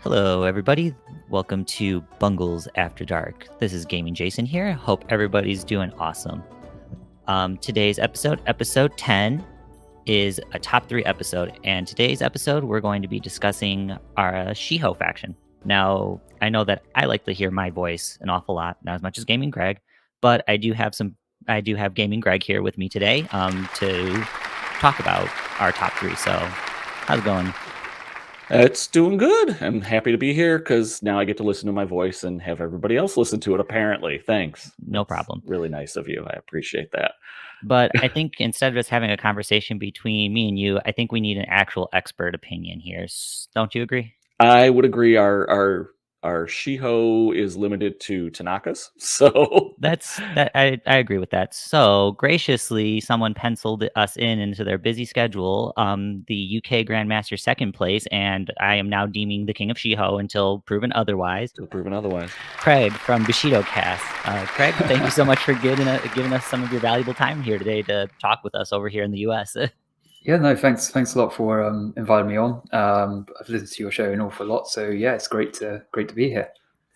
Hello, everybody. Welcome to Bungles After Dark. This is Gaming Jason here. Hope everybody's doing awesome. Today's episode 10, is a top 3 episode. And today's episode, we're going to be discussing our Shiho faction. Now, I know that I like to hear my voice an awful lot, not as much as Gaming Greg, but I do have Gaming Greg here with me today to talk about our top 3. So, how's it going? It's doing good. I'm happy to be here because now I get to listen to my voice and have everybody else listen to it, apparently. Thanks. No problem. Really nice of you. I appreciate that. But I think instead of just having a conversation between me and you, I think we need an actual expert opinion here. Don't you agree? I would agree. Our Shiho is limited to Tanakas, so I agree with that. So graciously, someone penciled us into their busy schedule, the UK Grandmaster second place, and I am now deeming the King of Shiho until proven otherwise. Craig from Bushidocast. Craig, thank you so much for giving us some of your valuable time here today to talk with us over here in the US. Yeah, no, thanks a lot for inviting me on. I've listened to your show an awful lot, so yeah, it's great to be here.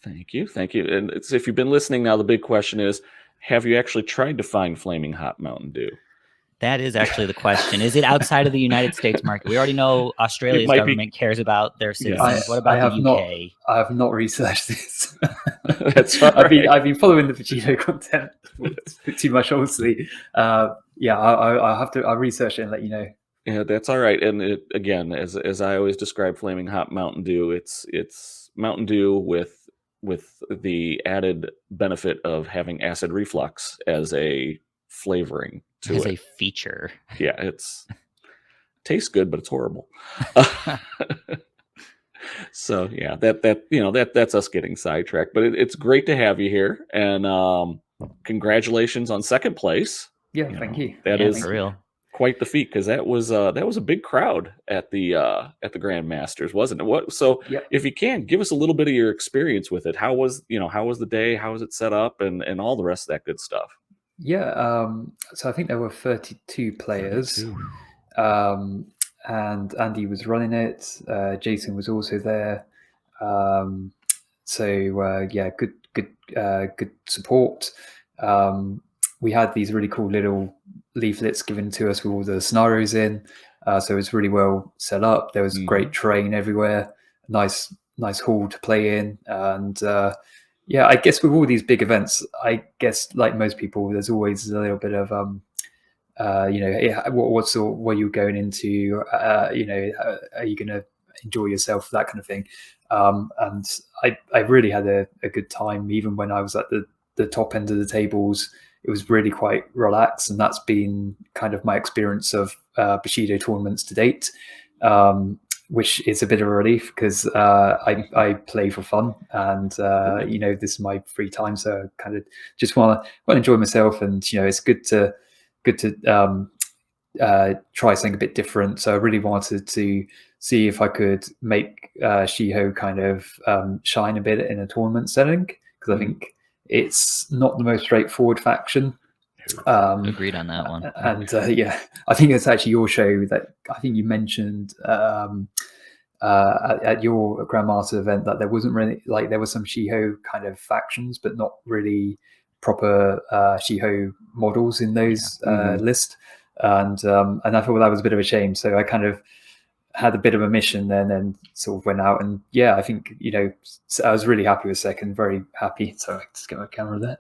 Thank you. And if you've been listening now, the big question is, have you actually tried to find Flaming Hot Mountain Dew? That is actually the question. Is it outside of the United States market? We already know Australia's government cares about their citizens. What about the UK? I have not researched this. That's right. I've been following the Bushidocast content too much, obviously. I'll research it and let you know. Yeah, that's all right. And it, again, as I always describe Flaming Hot Mountain Dew, it's Mountain Dew with the added benefit of having acid reflux as a flavoring to it. As a feature. Yeah, tastes good, but it's horrible. So yeah, that's us getting sidetracked. But it's great to have you here, and congratulations on second place. Yeah, thank you. That is for real. Quite the feat, because that was a big crowd at the Grandmasters, wasn't it? If you can give us a little bit of your experience with it, how was the day, how was it set up, and all the rest of that good stuff? Yeah, so I think there were 32 players, and Andy was running it. Jason was also there. Good support. We had these really cool little leaflets given to us with all the scenarios in, so it was really well set up. There was great terrain everywhere, nice hall to play in, and I guess with all these big events, I guess like most people, there's always a little bit of what are you going into? Are you going to enjoy yourself, that kind of thing? And I really had a good time, even when I was at the top end of the tables. It was really quite relaxed, and that's been kind of my experience of Bushido tournaments to date, which is a bit of a relief because I play for fun, and this is my free time, so I kind of just want to enjoy myself, and it's good to try something a bit different. So I really wanted to see if I could make Shiho kind of shine a bit in a tournament setting, because I think it's not the most straightforward faction. Agreed on that one. And I think it's actually your show that I think you mentioned at your Grandmaster event that there wasn't really, like, there were some Shiho kind of factions, but not really proper Shiho models in those list. And I thought that was a bit of a shame. So I kind of had a bit of a mission then, and sort of went out, and I think I was really happy with second, very happy. Sorry, just get my camera there.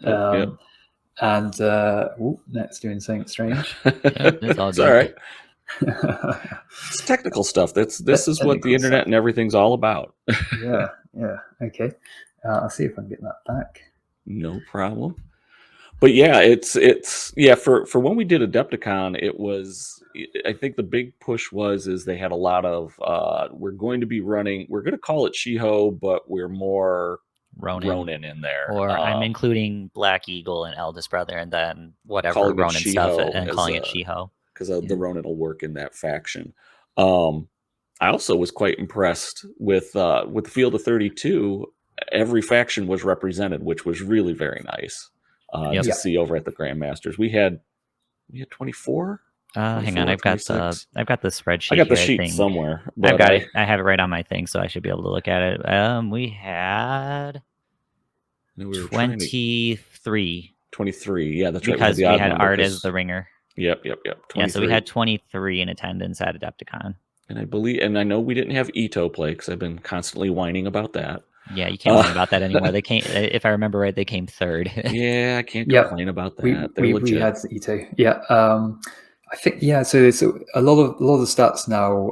And that's doing something strange. It's all good. All right. It's technical stuff. This is what the internet and everything's all about. Yeah. Okay. I'll see if I can get that back. No problem. But yeah, it's for when we did Adepticon, it was, I think the big push is they had a lot of we're going to call it Shiho, but we're more Ronin in there. Or I'm including Black Eagle and Eldest Brother, and then whatever Ronin stuff, and calling it Shiho. Because the Ronin will work in that faction. I also was quite impressed with the field of 32. Every faction was represented, which was really very nice to see over at the Grandmasters. We had 24. Hang on, 26. I've got the spreadsheet I got the here. I sheet think somewhere, I've but got it. I have it right on my thing, so I should be able to look at it. We had we were trying to 23 23. Yeah, that's right. We had because the we odd had number Art as 'cause- the ringer. Yep. Yeah, 23. so we had 23 in attendance at Adepticon. And I know we didn't have Ito play because I've been constantly whining about that. Yeah, you can't whine about that anymore. They came, if I remember right, they came third. Yeah, I can't Yep. complain about that. We They're legit. had Ito. Yeah. I think so it's a lot of stats now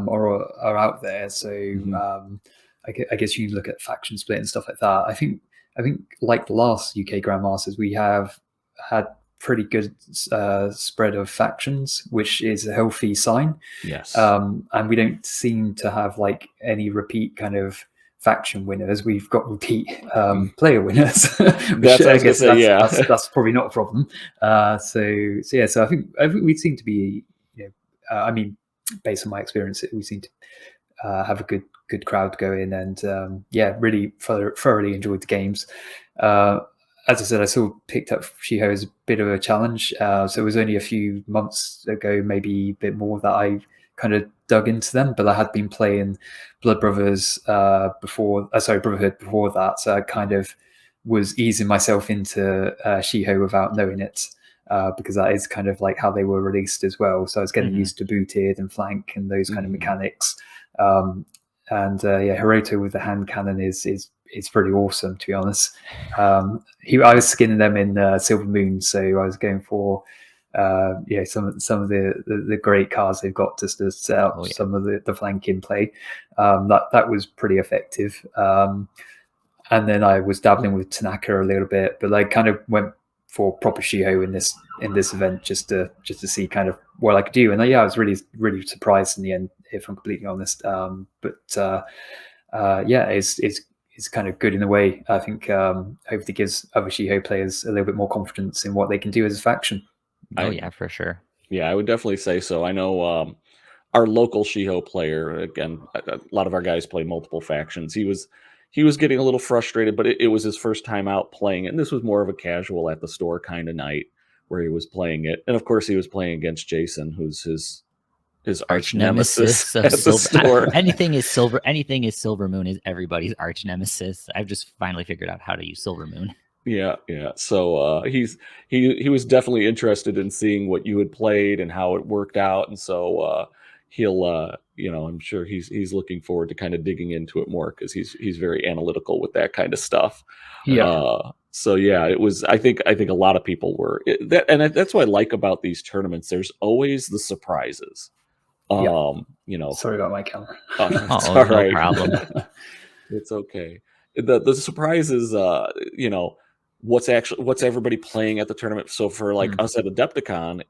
are out there. So I guess you can look at faction split and stuff like that. I think like the last UK Grandmasters, we have had pretty good spread of factions, which is a healthy sign. Yes. And we don't seem to have like any repeat kind of faction winners. We've got repeat player winners, which I guess that's probably not a problem. So I think we seem to be, I mean, based on my experience, we seem to have a good crowd go in, and really thoroughly enjoyed the games. As I said, I sort of picked up Shiho as a bit of a challenge. So it was only a few months ago, maybe a bit more, that I kind of dug into them. But I had been playing Blood Brothers Brotherhood before that. So I kind of was easing myself into Shiho without knowing it, because that is kind of like how they were released as well. So I was getting used to booted and flank and those kind of mechanics. Hiroto with the hand cannon is pretty awesome, to be honest. I was skinning them in Silver Moon, so I was going for some of the great cards they've got just to set up some of the flanking play. That was pretty effective. And then I was dabbling with Tanaka a little bit, but I kind of went for proper Shiho in this event just to see kind of what I could do. And I was really surprised in the end, if I'm completely honest. It's kind of good in a way. I think hopefully gives other Shiho players a little bit more confidence in what they can do as a faction. Yeah, for sure. Yeah, I would definitely say so. I know our local Shiho player, again, a lot of our guys play multiple factions. He was getting a little frustrated, but it was his first time out playing it. And this was more of a casual at the store kind of night where he was playing it. And of course he was playing against Jason, who's his arch nemesis at the store. Anything is Silver Moon is everybody's arch nemesis. I've just finally figured out how to use Silver Moon. Yeah. So he was definitely interested in seeing what you had played and how it worked out, and so he'll I'm sure he's looking forward to kind of digging into it more, because he's very analytical with that kind of stuff. So it was. I think a lot of people were and that's what I like about these tournaments. There's always the surprises. Sorry about my camera. No right. problem. It's okay. The surprise is what's everybody playing at the tournament. So for us at Adepticon,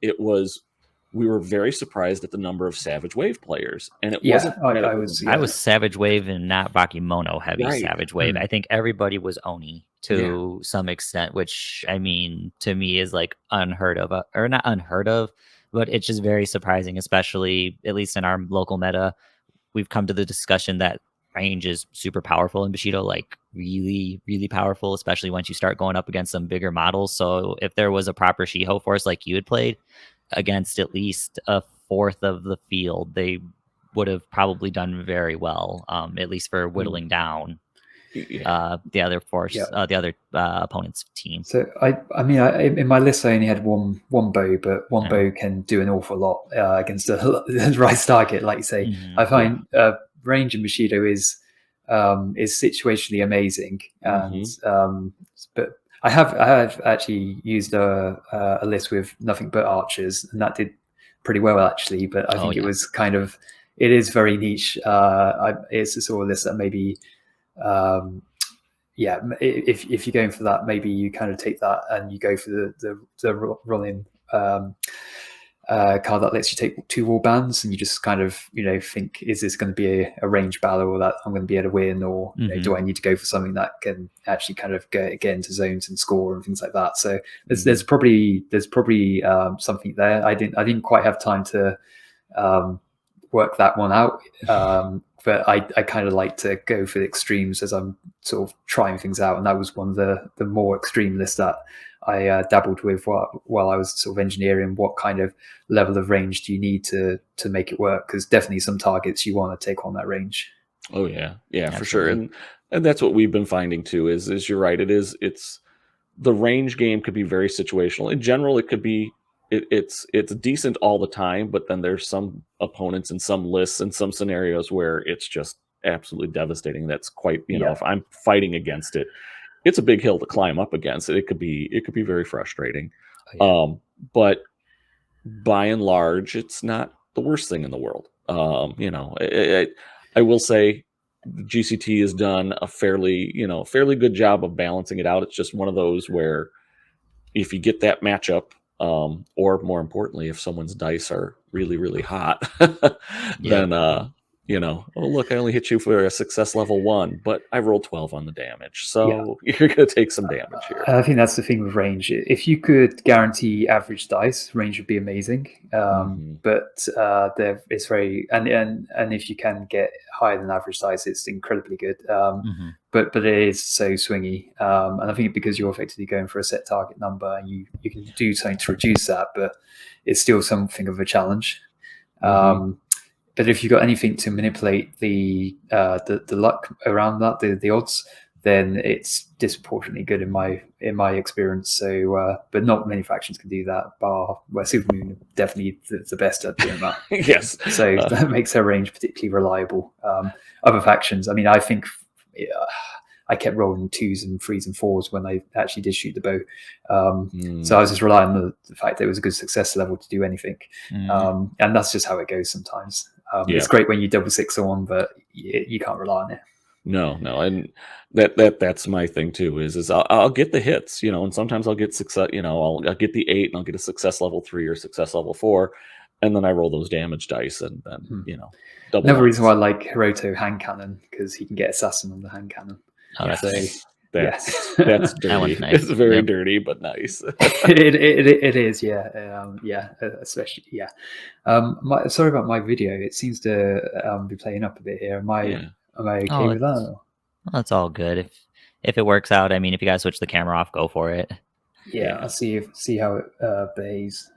we were very surprised at the number of Savage Wave players, and it wasn't. I was Savage Wave and not Bakemono heavy. Right. Savage Wave. I think everybody was Oni to some extent, which I mean to me is like unheard of, or not unheard of, but it's just very surprising, especially at least in our local meta. We've come to the discussion that range is super powerful in Bushido, like really, really powerful, especially once you start going up against some bigger models. So if there was a proper Shiho force like you had played against at least a fourth of the field, they would have probably done very well, at least for whittling down the other force, the other opponent's team. So I mean, in my list I only had one bow, but one bow can do an awful lot against the right target, like you say. I find range in Bushido is situationally amazing, and but I have actually used a list with nothing but archers, and that did pretty well actually. But I think it was it is very niche. It's a sort of list that maybe if you're going for that, maybe you kind of take that and you go for the running card that lets you take 2 wall bands, and you just kind of think, is this going to be a range battle or that I'm going to be able to win, or do I need to go for something that can actually kind of get into zones and score and things like that? So there's probably something there. I didn't quite have time to work that one out, but I kind of like to go for the extremes as I'm sort of trying things out, and that was one of the more extreme lists that I dabbled with while I was sort of engineering. What kind of level of range do you need to make it work? Because definitely some targets you want to take on that range. Oh yeah, for sure. Absolutely. And that's what we've been finding too. Is you're right. It's the range game could be very situational. In general, it could be it's decent all the time, but then there's some opponents and some lists and some scenarios where it's just absolutely devastating. That's quite Yeah. if I'm fighting against it, it's a big hill to climb up against. It could be very frustrating. Oh, yeah. But by and large, it's not the worst thing in the world. I will say GCT has done a fairly good job of balancing it out. It's just one of those where if you get that matchup, or more importantly, if someone's dice are really, really hot, then oh look, I only hit you for a success level 1, but I rolled 12 on the damage, so you're gonna take some damage here. I think that's the thing with range. If you could guarantee average dice, range would be amazing. But it's very and if you can get higher than average dice, it's incredibly good. But it is so swingy, and I think because you're effectively going for a set target number, and you can do something to reduce that, but it's still something of a challenge. But if you've got anything to manipulate the luck around that, the odds, then it's disproportionately good in my experience. So, but not many factions can do that. Bar where Supermoon definitely the best at doing that. Yes. So that makes her range particularly reliable. Other factions, I mean, I think I kept rolling 2s and 3s and 4s when I actually did shoot the bow. So I was just relying on the fact that it was a good success level to do anything. And that's just how it goes sometimes. It's great when you double 6 on, but you can't rely on it. No, and that's my thing too. Is I'll get the hits, and sometimes I'll get success. I'll get the 8 and I'll get a success level 3 or success level 4, and then I roll those damage dice, and then double. Another reason why I like Hiroto hand cannon, because he can get assassin on the hand cannon. Oh, that's dirty. Nice. It's very dirty, but nice. it is, especially, sorry about my video. It seems to be playing up a bit here. Am I okay with that? Well, that's all good. If it works out, I mean, if you guys switch the camera off, go for it. Yeah, I'll see how it behaves.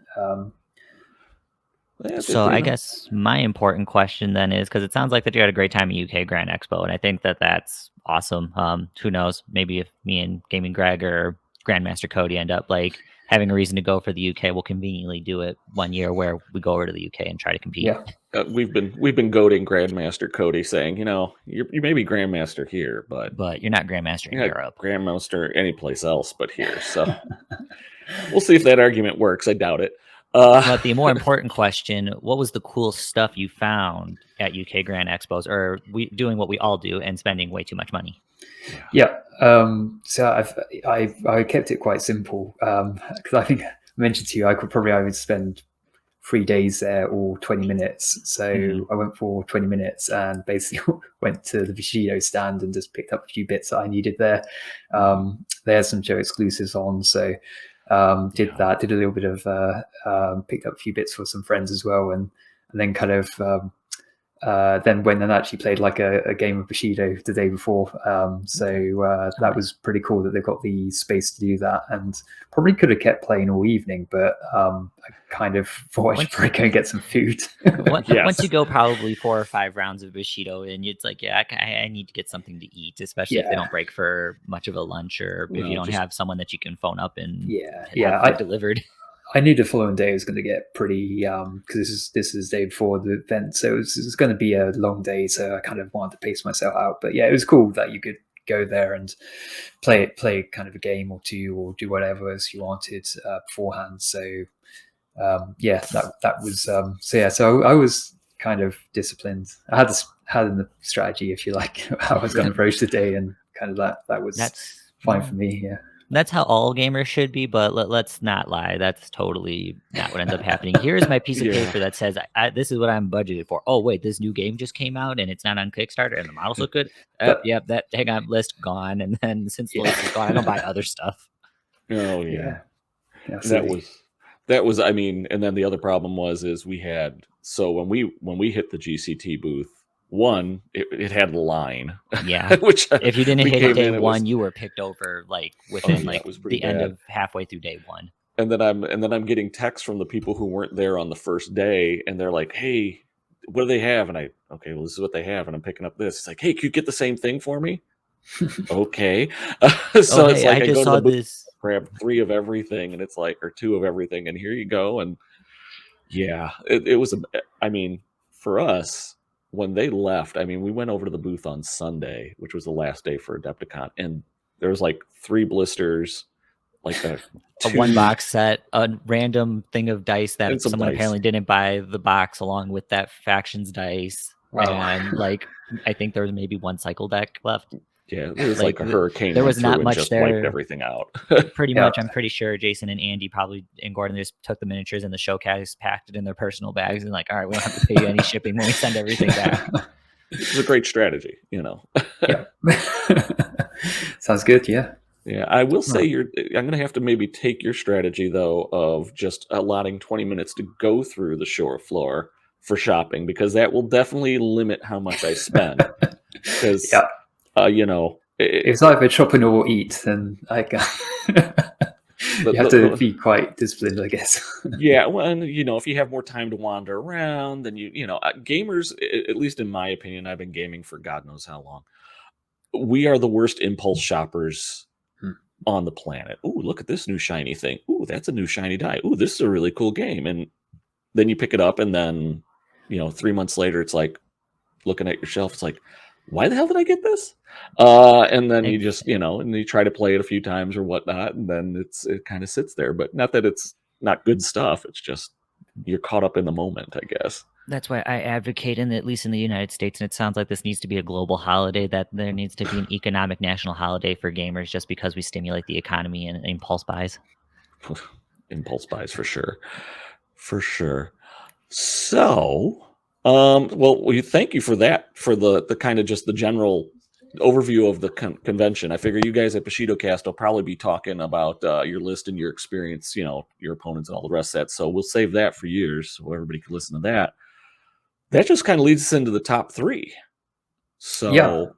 So I guess my important question then is, because it sounds like that you had a great time at UK Grand Expo, and I think that's awesome. Who knows? Maybe if me and Gaming Greg or Grandmaster Cody end up like having a reason to go for the UK, we'll conveniently do it one year where we go over to the UK and try to compete. Yeah. We've been goading Grandmaster Cody, saying, you may be Grandmaster here, but you're not Grandmaster in Europe. Grandmaster any place else but here. So we'll see if that argument works. I doubt it. But the more important question: what was the cool stuff you found at UK Grand Expos, or doing what we all do and spending way too much money? Yeah. So I kept it quite simple because I think I mentioned to you I would spend 3 days there or 20 minutes. So I went for 20 minutes and basically went to the Bushido stand and just picked up a few bits that I needed there. They had some show exclusives on, so did that. Did a little bit of picked up a few bits for some friends as well, and then kind of then went and actually played like a game of Bushido the day before. That was pretty cool that they've got the space to do that, and probably could have kept playing all evening, but I kind of thought I should probably go and get some food. Once you go probably 4 or 5 rounds of Bushido, and it's like, I need to get something to eat, especially if they don't break for much of a lunch, or if you don't have someone that you can phone up and have delivered. I knew the following day was going to get pretty because this is the day before the event, so it was going to be a long day. So I kind of wanted to pace myself out. But yeah, it was cool that you could go there and play kind of a game or two, or do whatever else you wanted beforehand. So that was So I was kind of disciplined. I had the strategy, if you like, how I was going to approach the day, and kind of that was fine for me. Yeah. That's how all gamers should be, but let's not lie. That's totally not what ends up happening. Here's my piece of paper that says, this is what I'm budgeted for. Oh, wait, this new game just came out and it's not on Kickstarter and the models look good. That hang on list gone. And then since the list is gone, I don't buy other stuff. Oh, yeah. That was, I mean, and then the other problem was we had, so when we hit the GCT booth, one, it had a line. Yeah. Which If you didn't we hit it came day in, it one, was, you were picked over within yeah, it was pretty the end bad. of halfway through day one. And then I'm getting texts from the people who weren't there on the first day, and they're like, "Hey, what do they have?" And okay, well, this is what they have, and I'm picking up this. It's like, "Hey, can you get the same thing for me?" Okay. So it's Hey, like I I just go to saw the booth, this. grab 3 of everything, and it's like, or 2 of everything, and here you go. And yeah, it was I mean, for us, when they left, I mean, we went over to the booth on Sunday, which was the last day for Adepticon, and there was like 3 blisters, like A 2 one box set, a random thing of dice and that some someone dice. apparently didn't buy the box along with that faction's dice. Wow. And I think there was maybe 1 cycle deck left. Yeah, it was like a hurricane there went was not through and much just there. wiped everything out. Pretty Yeah. much, I'm pretty sure Jason and Andy probably and Gordon just took the miniatures in the showcase, packed it in their personal bags, and like, all right, we don't have to pay you any shipping when we send everything back. It's a great strategy, you know. Yeah. Sounds good. Yeah. Yeah, I will say I'm going to have to maybe take your strategy though of just allotting 20 minutes to go through the shore floor for shopping, because that will definitely limit how much I spend. Because Yeah. you know, It's either shopping or eat, and you have to be quite disciplined, I guess. Yeah, well, and you know, if you have more time to wander around, then you know, gamers, at least in my opinion, I've been gaming for God knows how long. We are the worst impulse shoppers on the planet. Ooh, look at this new shiny thing. Ooh, that's a new shiny die. Ooh, this is a really cool game. And then you pick it up, and then, you know, 3 months later, it's like looking at your shelf. It's like, why the hell did I get this? And then you just, you know, and you try to play it a few times or whatnot, and then it kind of sits there. But not that it's not good stuff. It's just you're caught up in the moment, I guess. That's why I advocate, at least in the United States, and it sounds like this needs to be a global holiday, that there needs to be an economic national holiday for gamers, just because we stimulate the economy and impulse buys. Impulse buys for sure. For sure. So, well, thank you for that, for the kind of just the general overview of the convention. I figure you guys at Bushidocast will probably be talking about your list and your experience, you know, your opponents and all the rest of that. So we'll save that for years so everybody can listen to that. That just kind of leads us into the top 3. So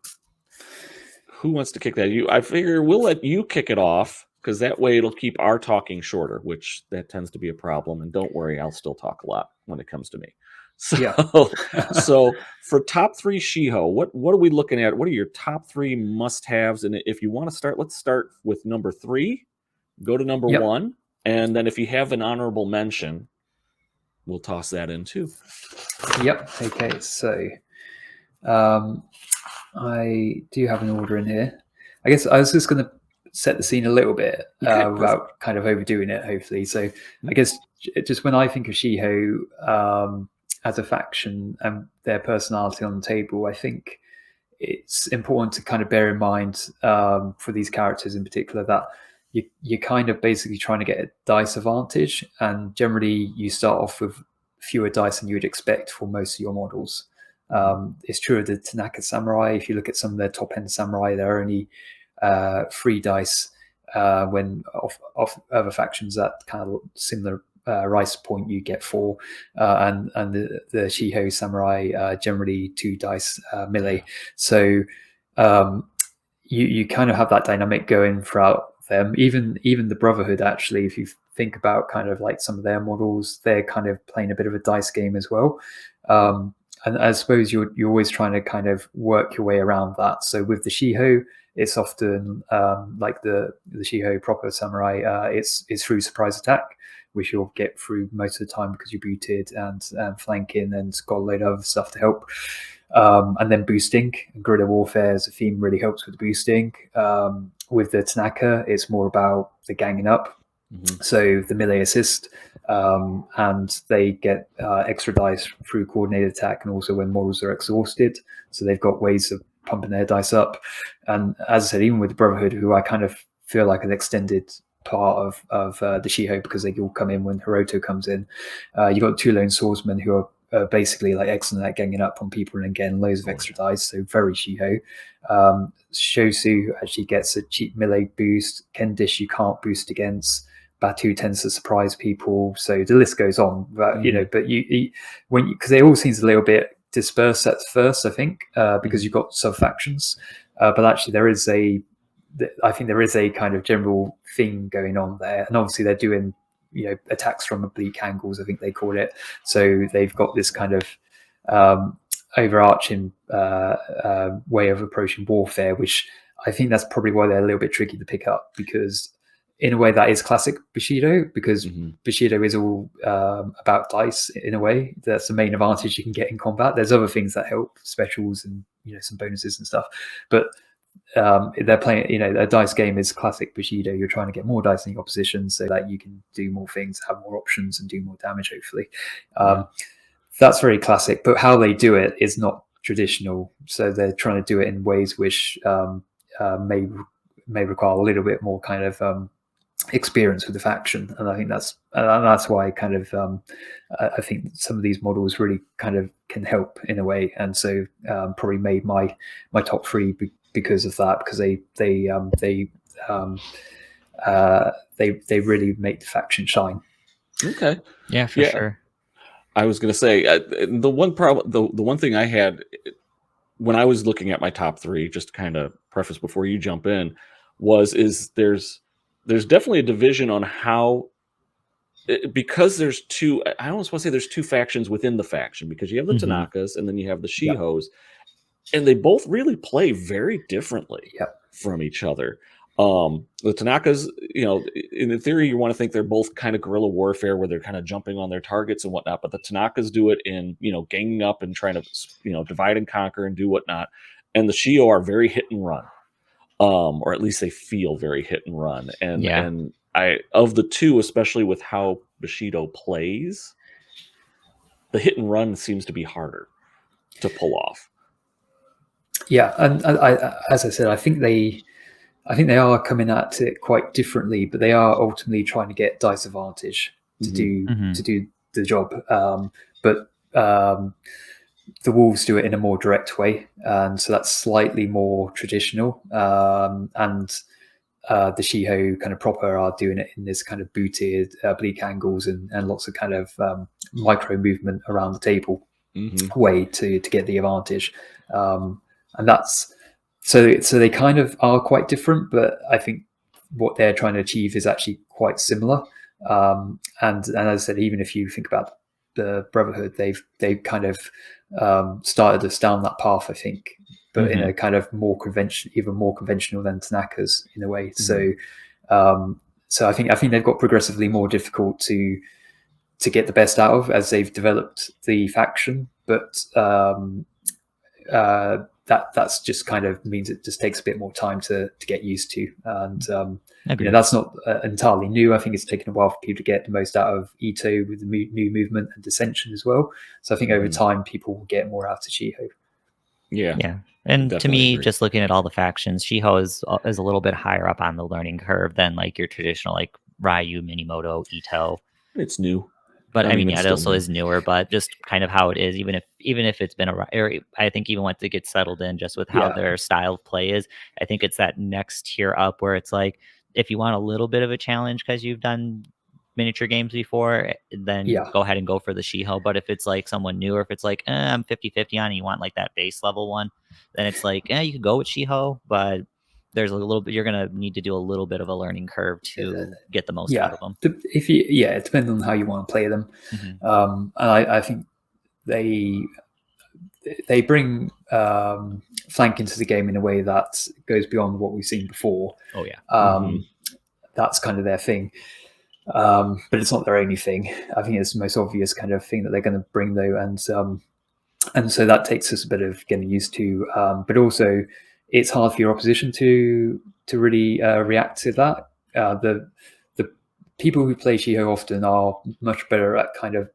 who wants to kick that? I figure we'll let you kick it off, because that way it'll keep our talking shorter, which that tends to be a problem. And don't worry, I'll still talk a lot when it comes to me. So, so for top 3 Shiho, what are we looking at? What are your top 3 must-haves? And if you want to start, let's start with number 3. Go to number 1, and then if you have an honorable mention, we'll toss that in too. Yep. Okay. So, I do have an order in here. I guess I was just going to set the scene a little bit without kind of overdoing it, hopefully. So I guess just when I think of Shiho as a faction and their personality on the table, I think it's important to kind of bear in mind for these characters in particular that you're kind of basically trying to get a dice advantage, and generally you start off with fewer dice than you would expect for most of your models. It's true of the Tanaka Samurai. If you look at some of their top-end samurai, they're only 3 dice when off other factions at kind of similar rice point you get 4, and the Shiho Samurai generally 2 dice melee. So you kind of have that dynamic going throughout them. Even the Brotherhood, actually, if you think about kind of like some of their models, they're kind of playing a bit of a dice game as well. And I suppose you're always trying to kind of work your way around that. So with the Shiho, it's often like the Shiho proper samurai, it's through surprise attack, which you'll get through most of the time because you're booted and flanking and got a load of other stuff to help. And then boosting. Guerrilla warfare as a theme really helps with the boosting. With the Tanaka, it's more about the ganging up. So the melee assist, and they get extra dice through coordinated attack, and also when models are exhausted. So they've got ways of pumping their dice up. And as I said, even with the Brotherhood, who I kind of feel like an extended part of the Shiho, because they all come in when Hiroto comes in. You got 2 lone swordsmen who are basically like excellent at ganging up on people and getting loads of extra dice, so very Shiho. Shosu actually gets a cheap melee boost. Kendish you can't boost against. Batu tends to surprise people, so the list goes on. But you know, but you when because it all seems a little bit dispersed at first, I think, because you've got sub factions. But actually, I think there is a kind of general thing going on there, and obviously they're doing attacks from oblique angles, I think they call it. So they've got this kind of overarching way of approaching warfare, which I think that's probably why they're a little bit tricky to pick up, because in a way that is classic Bushido, because Bushido is all about dice in a way. That's the main advantage you can get in combat. There's other things that help, specials and some bonuses and stuff, but they're playing, a dice game is classic Bushido. You're trying to get more dice in your opposition so that you can do more things, have more options, and do more damage, hopefully. That's very classic, but how they do it is not traditional. So they're trying to do it in ways which may require a little bit more kind of experience with the faction, and I think that's why kind of I think some of these models really kind of can help in a way, and so probably made my top three because of that, because they really make the faction shine. Okay. Yeah, for sure. I was going to say the one problem, the one thing I had when I was looking at my top three, just to kind of preface before you jump in, is there's definitely a division on how, because there's two, I almost want to say there's two factions within the faction, because you have the Tanakas and then you have the Shihos, and they both really play very differently from each other. The Tanakas, in theory, you want to think they're both kind of guerrilla warfare where they're kind of jumping on their targets and whatnot, but the Tanakas do it in, ganging up and trying to, divide and conquer and do whatnot. And the Shiho are very hit and run. Or at least they feel very hit and run. And I, of the two, especially with how Bushido plays, the hit and run seems to be harder to pull off. Yeah, and as I said, I think they are coming at it quite differently, but they are ultimately trying to get dice advantage to do the job. But the Wolves do it in a more direct way, and so that's slightly more traditional. And the Shiho kind of proper are doing it in this kind of booted oblique angles and lots of kind of micro movement around the table way to get the advantage. And that's so they kind of are quite different, but I think what they're trying to achieve is actually quite similar. And as I said, even if you think about the Brotherhood, they've kind of started us down that path, I think, but in a kind of more even more conventional than Tanaka's in a way. So I think they've got progressively more difficult to get the best out of as they've developed the faction, but that's just kind of means it just takes a bit more time to get used to, and that's not entirely new. I think it's taken a while for people to get the most out of Ito with the new movement and dissension as well. So I think over time people will get more out of Shiho. Yeah. And to me, just looking at all the factions, Shiho is a little bit higher up on the learning curve than like your traditional like Ryu, Minimoto, Ito. It's new. But I mean, it also is newer, but just kind of how it is, even if it's been I think even once it gets settled in, just with how their style of play is, I think it's that next tier up where it's like, if you want a little bit of a challenge because you've done miniature games before, then go ahead and go for the Shiho. But if it's like someone new, or if it's like, I'm 50-50 on, and you want like that base level one, then it's like, you could go with Shiho, but there's a little bit, you're going to need to do a little bit of a learning curve to get the most out of them. It depends on how you want to play them. And I think they bring flank into the game in a way that goes beyond what we've seen before. Oh yeah. That's kind of their thing. But it's not their only thing. I think it's the most obvious kind of thing that they're going to bring though. And so that takes us a bit of getting used to, but also it's hard for your opposition to really react to that. The people who play Shiho often are much better at kind of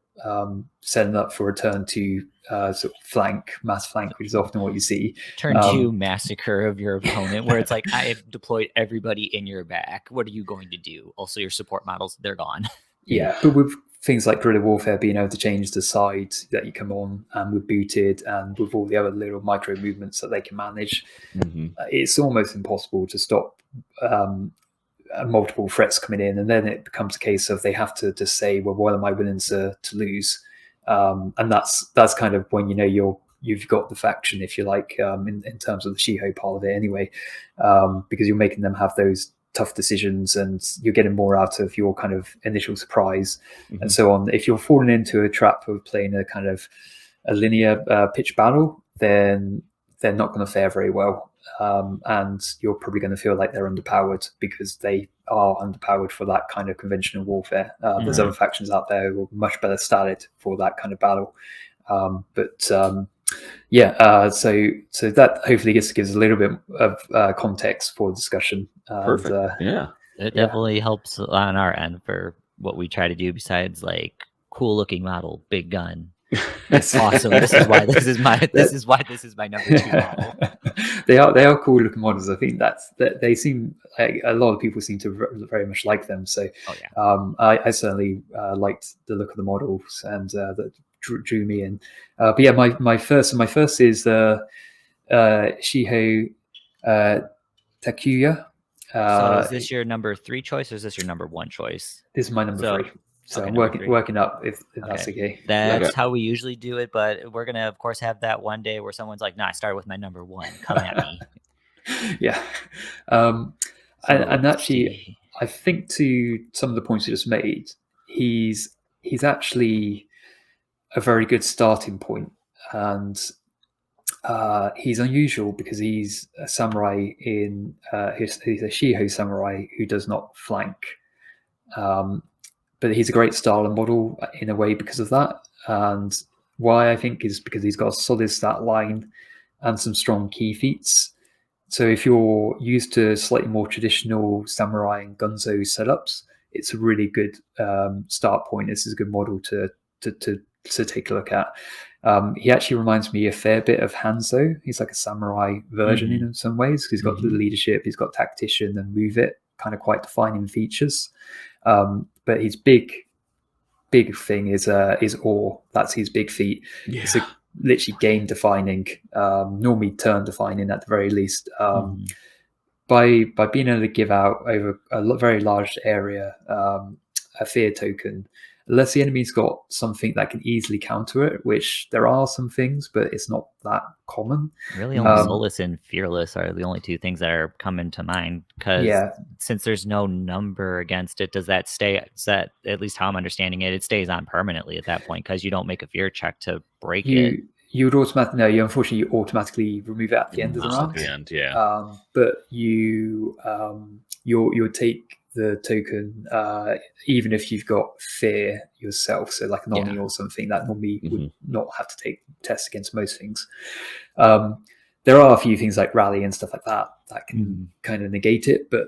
setting up for a turn to sort of mass flank, which is often what you see. Turn 2 massacre of your opponent, where it's like, I have deployed everybody in your back. What are you going to do? Also, your support models, they're gone. Yeah, but with things like guerrilla warfare being able to change the side that you come on, and with booted, and with all the other little micro movements that they can manage, it's almost impossible to stop multiple threats coming in. And then it becomes a case of they have to just say, well, what am I willing to lose? And that's kind of when you're you've got the faction, if you like, in terms of the Shiho part of it anyway, because you're making them have those tough decisions and you're getting more out of your kind of initial surprise and so on. If you're falling into a trap of playing a kind of a linear pitch battle, then they're not going to fare very well. And you're probably going to feel like they're underpowered because they are underpowered for that kind of conventional warfare. There's other factions out there who are much better statted for that kind of battle. So that hopefully gives a little bit of context for discussion. Perfect. It definitely helps on our end for what we try to do. Besides, like, cool looking model, big gun. That's awesome. This is why this is my number 2 model. They are cool looking models. I think that they seem like a lot of people seem to very much like them. So I certainly liked the look of the models and that drew me in. But yeah, my first is Shiho Takuya. So is this your number 3 choice or is this your number 1 choice? This is my number 3. So okay, I'm working up if that's okay. That's how we usually do it, but we're gonna of course have that one day where someone's like, "No, I started with my number 1. Come at me." Yeah, and actually, I think to some of the points you just made, he's actually a very good starting point, and he's unusual because he's a samurai he's a Shiho samurai who does not flank. But he's a great style and model in a way because of that. And why I think is because he's got a solid stat line and some strong key feats. So if you're used to slightly more traditional samurai and gunzo setups, it's a really good start point. This is a good model to take a look at. He actually reminds me a fair bit of Hanzo. He's like a samurai version in some ways. He's got the leadership, he's got tactician and move it, kind of quite defining features. But his big thing is ore. That's his big feat. Yeah. It's literally game defining, normally turn defining at the very least. By being able to give out over a very large area a fear token, unless the enemy's got something that can easily counter it, which there are some things, but it's not that common. Really, only Solus and Fearless are the only 2 things that are coming to mind. Because since there's no number against it, does that stay set? At least how I'm understanding it, it stays on permanently at that point because you don't make a fear check to break it. You would automatically unfortunately you automatically remove it at the end of the round. At the end, but you'll take the token even if you've got fear yourself, so like an Oni or something that normally would not have to take tests against most things. There are a few things like rally and stuff like that can kind of negate it, but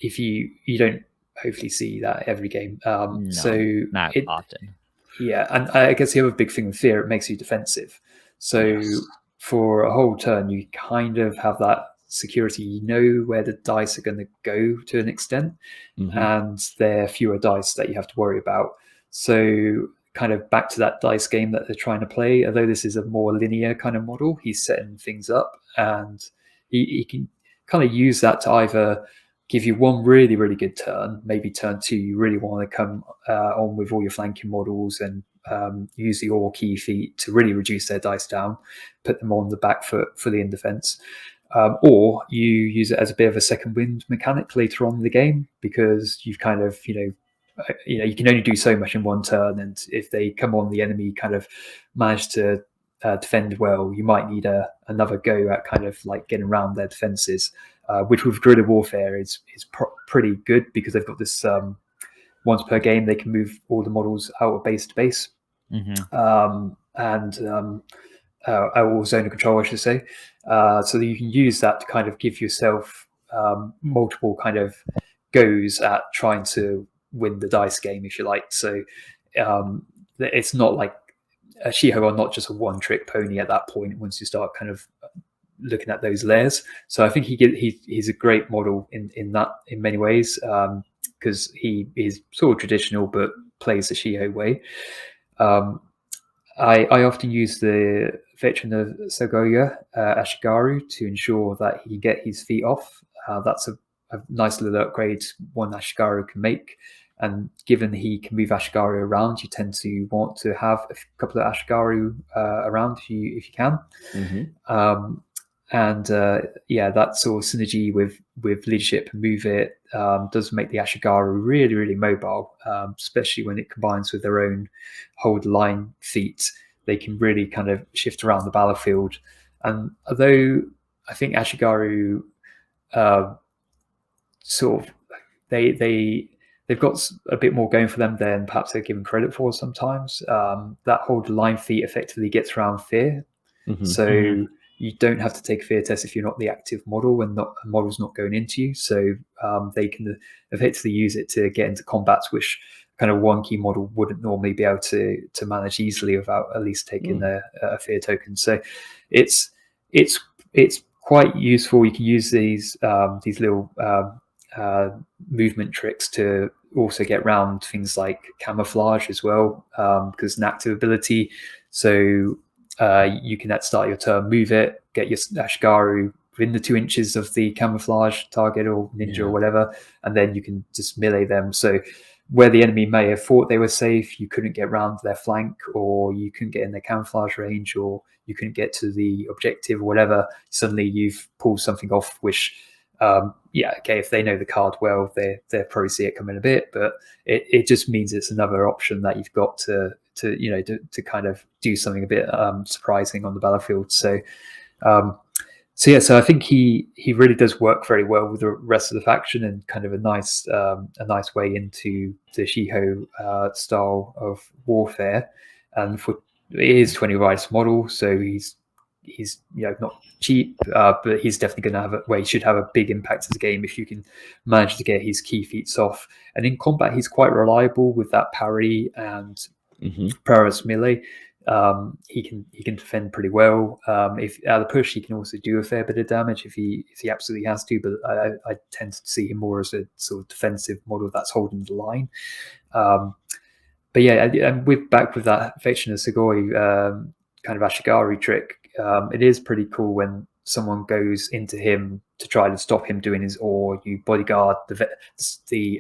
if you don't hopefully see that every game. So not often. Yeah, and I guess the other big thing with fear, it makes you defensive. So for a whole turn, you kind of have that security. You know where the dice are going to go to an extent, and there are fewer dice that you have to worry about. So kind of back to that dice game that they're trying to play, although this is a more linear kind of model, he's setting things up, and he can kind of use that to either give you one really, really good turn, maybe turn 2, you really want to come on with all your flanking models and use the ore key feat to really reduce their dice down, put them on the back foot fully in defense. Or you use it as a bit of a second wind mechanic later on in the game, because you've kind of, you can only do so much in one turn, and if they come on the enemy kind of manage to defend well, you might need another go at kind of like getting around their defenses, which with guerrilla warfare is pretty good, because they've got this once per game they can move all the models out of base to base, or zone of control, I should say, so that you can use that to kind of give yourself multiple kind of goes at trying to win the dice game, if you like. So it's not like Shiho are not just a one-trick pony at that point once you start kind of looking at those layers. So I think he's a great model in many ways, because he is sort of traditional but plays the Shiho way. I often use the veteran of Sagoya, Ashigaru, to ensure that he can get his feet off. That's a nice little upgrade one Ashigaru can make. and given he can move Ashigaru around, you tend to want to have a couple of Ashigaru around if you can. That sort of synergy with leadership and move it does make the Ashigaru really, really mobile, especially when it combines with their own hold line feat. They can really kind of shift around the battlefield. And although I think Ashigaru sort of they've got a bit more going for them than perhaps they're given credit for sometimes. That hold line feat effectively gets around fear. So you don't have to take a fear test if you're not the active model and a model's not going into you. So they can effectively use it to get into combats, which kind of one key model wouldn't normally be able to manage easily without at least taking a fear token. So it's quite useful. You can use these little movement tricks to also get around things like camouflage as well, because an active ability. So you can start your turn, move it, get your Ashigaru within the 2 inches of the camouflage target or ninja or whatever, and then you can just melee them. So where the enemy may have thought they were safe, you couldn't get around their flank, or you couldn't get in their camouflage range, or you couldn't get to the objective or whatever, suddenly you've pulled something off which if they know the card well, they'll probably see it come in a bit, but it just means it's another option that you've got to kind of do something a bit surprising on the battlefield. So I think he really does work very well with the rest of the faction, and kind of a nice way into the Shiho style of warfare. And it is 20 rice model, so he's not cheap, but he's definitely going to he should have a big impact as a game if you can manage to get his key feats off. And in combat, he's quite reliable with that parry and prowess melee. He can defend pretty well. If out of the push, he can also do a fair bit of damage if he absolutely has to. But I tend to see him more as a sort of defensive model that's holding the line. And back with that Affection of Sugoi kind of Ashigaru trick. It is pretty cool when someone goes into him to try to stop him doing his or you bodyguard the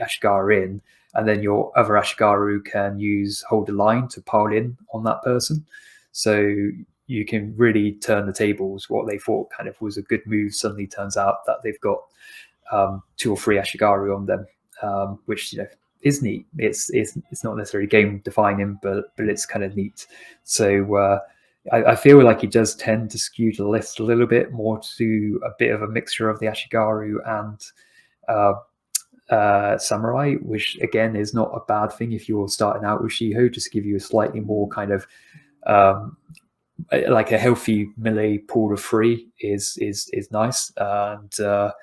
Ashigaru in, and then your other Ashigaru can use hold the line to pile in on that person. So you can really turn the tables. What they thought kind of was a good move suddenly turns out that they've got 2 or 3 Ashigaru on them, which is neat. It's not necessarily game defining, but it's kind of neat. So I feel like he does tend to skew the list a little bit more to a bit of a mixture of the Ashigaru and Samurai, which again is not a bad thing if you're starting out with Shiho. Just give you a slightly more kind of like a healthy melee pool of 3 is nice. And for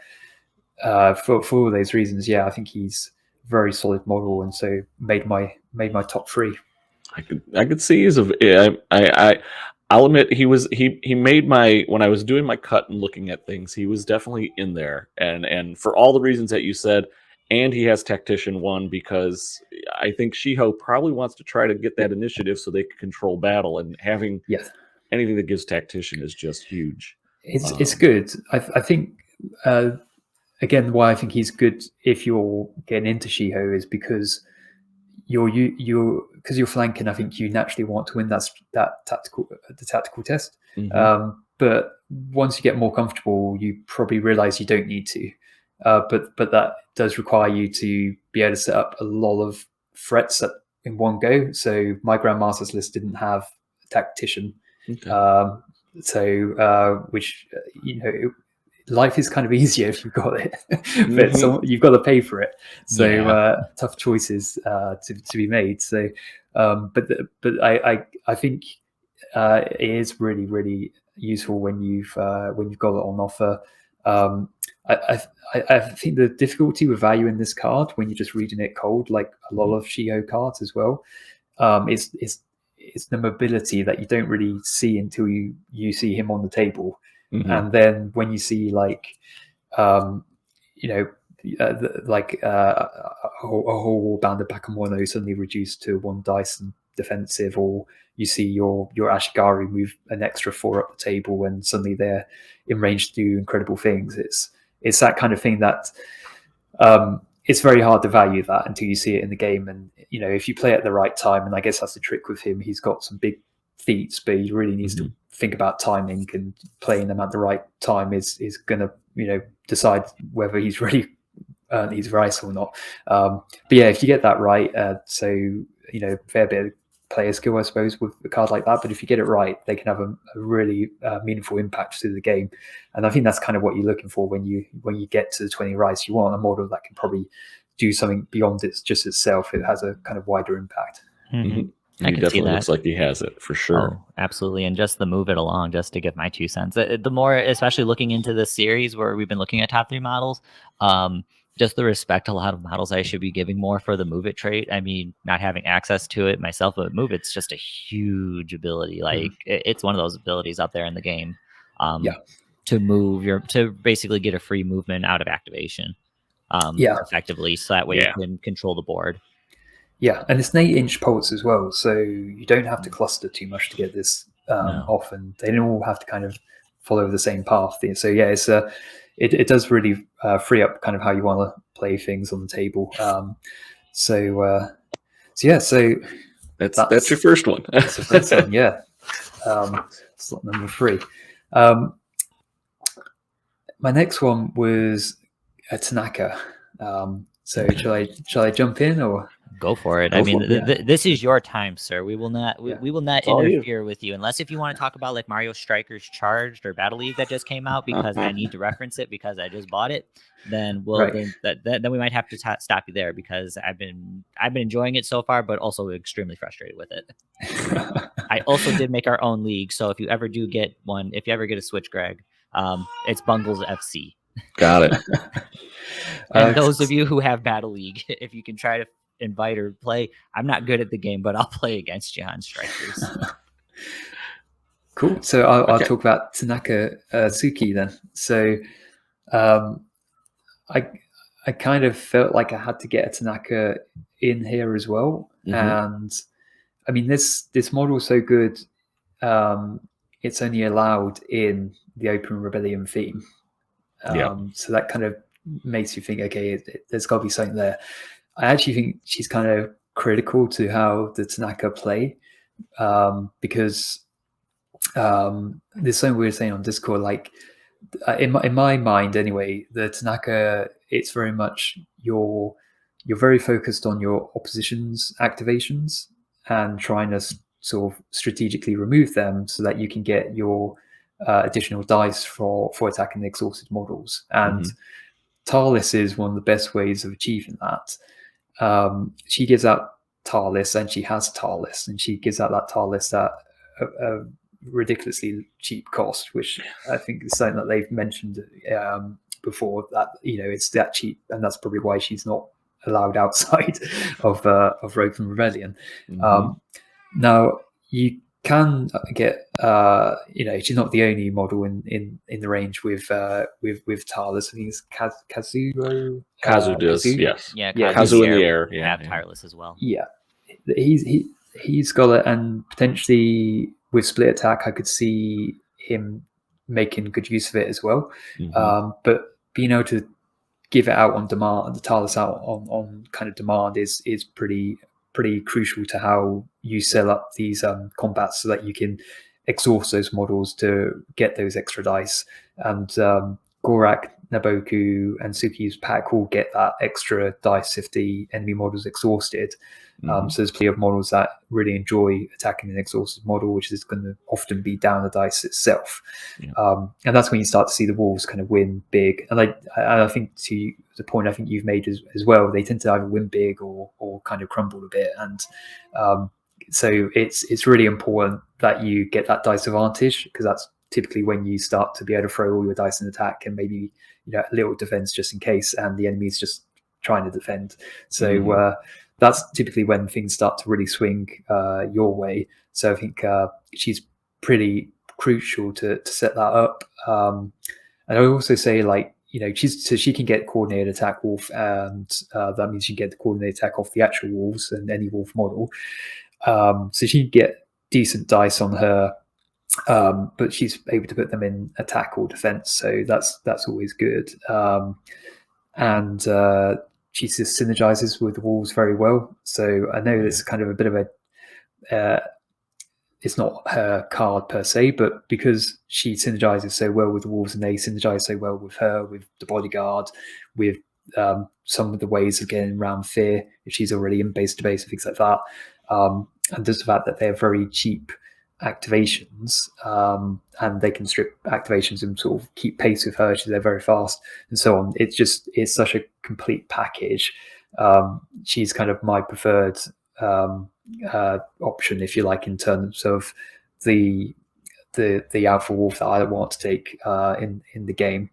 all those reasons, I think he's a very solid model, and so made my top 3. I could see I'll admit he made my, when I was doing my cut and looking at things, he was definitely in there, and for all the reasons that you said, and he has Tactician 1 because I think Shiho probably wants to try to get that initiative so they can control battle, and having anything that gives Tactician is just huge. It's good. I think again why I think he's good if you're getting into Shiho is because you're flanking. I think you naturally want to win the tactical test. But once you get more comfortable, you probably realize you don't need to. But that does require you to be able to set up a lot of threats in one go. So my Grandmaster's list didn't have a tactician, which life is kind of easier if you've got it, but you've got to pay for it. So tough choices to be made. So, but I think it is really, really useful when you've got it on offer. I think the difficulty with valuing this card when you're just reading it cold, like a lot of Shiho cards as well, is the mobility that you don't really see until you see him on the table. And then when you see a whole band of Bakemono suddenly reduced to 1 dice and defensive, or you see your Ashigaru move an extra 4 up the table and suddenly they're in range to do incredible things. It's that kind of thing that it's very hard to value that until you see it in the game. And if you play at the right time, and I guess that's the trick with him, he's got some big feats, but he really needs to think about timing, and playing them at the right time is going to decide whether he's really earned his rice or not. But yeah, if you get that right, fair bit of player skill, I suppose, with a card like that. But if you get it right, they can have a really meaningful impact to the game. And I think that's kind of what you're looking for when you get to the 20 rice. You want a model that can probably do something beyond just itself. It has a kind of wider impact. I can see that. Looks like he has it for sure. Oh, absolutely. And just to move it along, just to give my 2 cents, the more, especially looking into this series where we've been looking at top 3 models, just the respect a lot of models I should be giving more for the move it trait. I mean, not having access to it myself, but move it's just a huge ability. Like it's one of those abilities out there in the game. To move to basically get a free movement out of activation. Effectively, so that way you can control the board. Yeah, and it's an 8-inch pulse as well, so you don't have to cluster too much to get this off, and they don't all have to kind of follow the same path. So yeah, it does really free up kind of how you want to play things on the table. So that's your first one. That's the first one, yeah. Slot number 3. My next one was a Tanaka. So shall I jump in or? Go for it. This is your time, sir. We will not we will not interfere with you unless if you want to talk about like Mario Strikers Charged or Battle League that just came out, because I need to reference it because I just bought it. Then then we might have to stop you there, because I've been enjoying it so far, but also extremely frustrated with it. I also did make our own league, so if you ever do get one, if you ever get a Switch, Greg, it's Bungles FC. Got it. And those of you who have Battle League, if you can try to invite or play, I'm not good at the game, but I'll play against you on Strikers. Cool. So I'll talk about Tanaka Tsuki then. So I kind of felt like I had to get a Tanaka in here as well. And I mean, this model is so good, it's only allowed in the Open Rebellion theme. So that kind of makes you think, okay, there's got to be something there. I actually think she's kind of critical to how the Tanaka play, because there's something we were saying on Discord, like in my mind anyway, the Tanaka, it's very much you're very focused on your opposition's activations and trying to sort of strategically remove them so that you can get your additional dice for attacking the exhausted models. And Tarlis is one of the best ways of achieving that. She gives out Tarlis, and she has Tarlis, and she gives out that Tarlis at a ridiculously cheap cost, which I think is something that they've mentioned before, that it's that cheap, and that's probably why she's not allowed outside of Open Rebellion. Now you can get she's not the only model in the range with Tarlis. I think it's Kazuo. Kazu does, yes. Yeah, Kazu in the air. Have Tireless as well. Yeah, he's got it, and potentially with split attack, I could see him making good use of it as well. But being able to give it out on demand, the Tarlis out on kind of demand is pretty crucial to how you set up these combats, so that you can exhaust those models to get those extra dice. And Gorak, Naboku, and Suki's pack all get that extra dice if the enemy model is exhausted. So there's plenty of models that really enjoy attacking an exhausted model, which is going to often be down the dice itself. And that's when you start to see the wolves kind of win big. And I think to the point I think you've made as well, they tend to either win big or kind of crumble a bit. And so it's really important that you get that dice advantage, because that's typically when you start to be able to throw all your dice in attack and maybe a little defense just in case, and the enemy's just trying to defend. So that's typically when things start to really swing your way. So I think she's pretty crucial to set that up. And I would also say, she can get coordinated attack wolf, and that means you get the coordinated attack off the actual wolves and any wolf model. So she can get decent dice on her, but she's able to put them in attack or defense. So that's always good. And she just synergizes with the wolves very well. So I know it's kind of a bit of a it's not her card per se, but because she synergizes so well with the wolves and they synergize so well with her, with the bodyguard, with some of the ways of getting around fear if she's already in base to base and things like that, and just the fact that they're very cheap activations, and they can strip activations and sort of keep pace with her. They're very fast and so on. It's such a complete package. She's kind of my preferred option, if you like, in terms of the alpha wolf that I want to take in the game.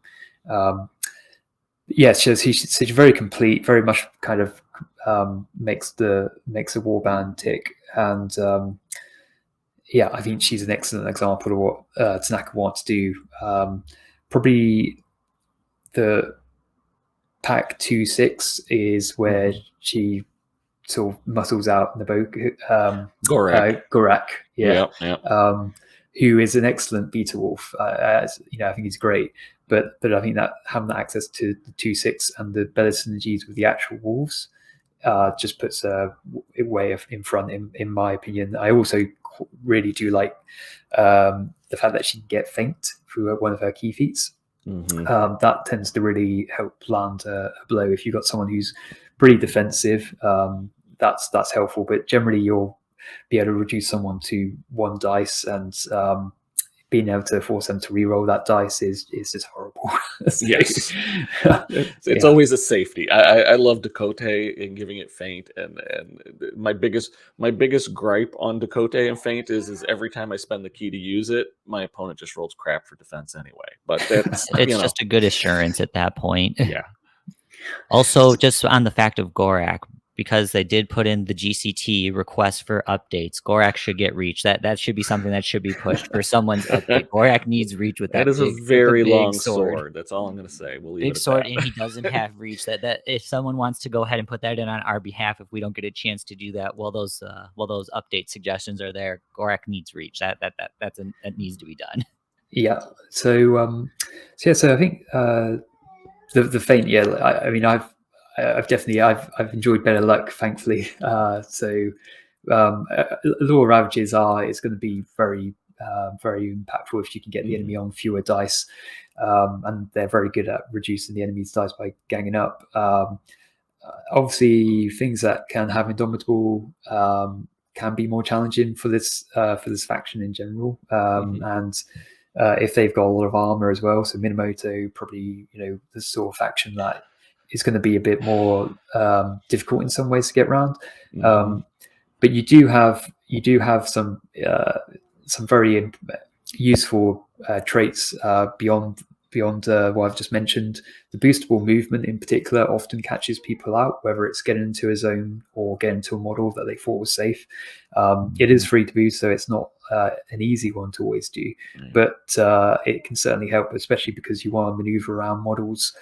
Yes, she's very complete, very much kind of makes the warband tick, and yeah, I think she's an excellent example of what Tanaka wants to do. Probably the pack 2-6 is where she sort of muscles out in the boat. Gorak, yeah. Who is an excellent beta wolf. I think he's great. But I think that having that access to the 2-6 and the better synergies with the actual wolves just puts a way in front, in my opinion. I also really do like the fact that she can get feint through one of her key feats. That tends to really help land a blow. If you've got someone who's pretty defensive, that's helpful. But generally, you'll be able to reduce someone to 1 dice, and being able to force them to re-roll that dice is just horrible. Yes, it's always a safety. I love Dakota and giving it feint, and my biggest gripe on Dakota and feint is every time I spend the key to use it, my opponent just rolls crap for defense anyway. But that's it's just a good assurance at that point. Yeah. Also, just on the fact of Gorak, because they did put in the GCT request for updates, Gorak should get reach. That should be something that should be pushed for someone's update. Gorak needs reach with that. That is a very long sword. That's all I'm going to say. We'll leave big it at sword, that. and he doesn't have reach. That if someone wants to go ahead and put that in on our behalf, if we don't get a chance to do that, while those update suggestions are there, Gorak needs reach. That needs to be done. Yeah. So I think the feint. Yeah. I mean, I've enjoyed better luck, thankfully. Law Ravages is going to be very impactful if you can get the enemy on fewer dice, and they're very good at reducing the enemy's dice by ganging up. Obviously, things that can have Indomitable can be more challenging for this faction in general, and if they've got a lot of armor as well. So Minamoto probably the sort of faction that is going to be a bit more difficult in some ways to get around. But you do have some very useful traits beyond what I've just mentioned. The boostable movement in particular often catches people out, whether it's getting into a zone or getting into a model that they thought was safe. It is free to boost, so it's not an easy one to always do, but it can certainly help, especially because you want to maneuver around models.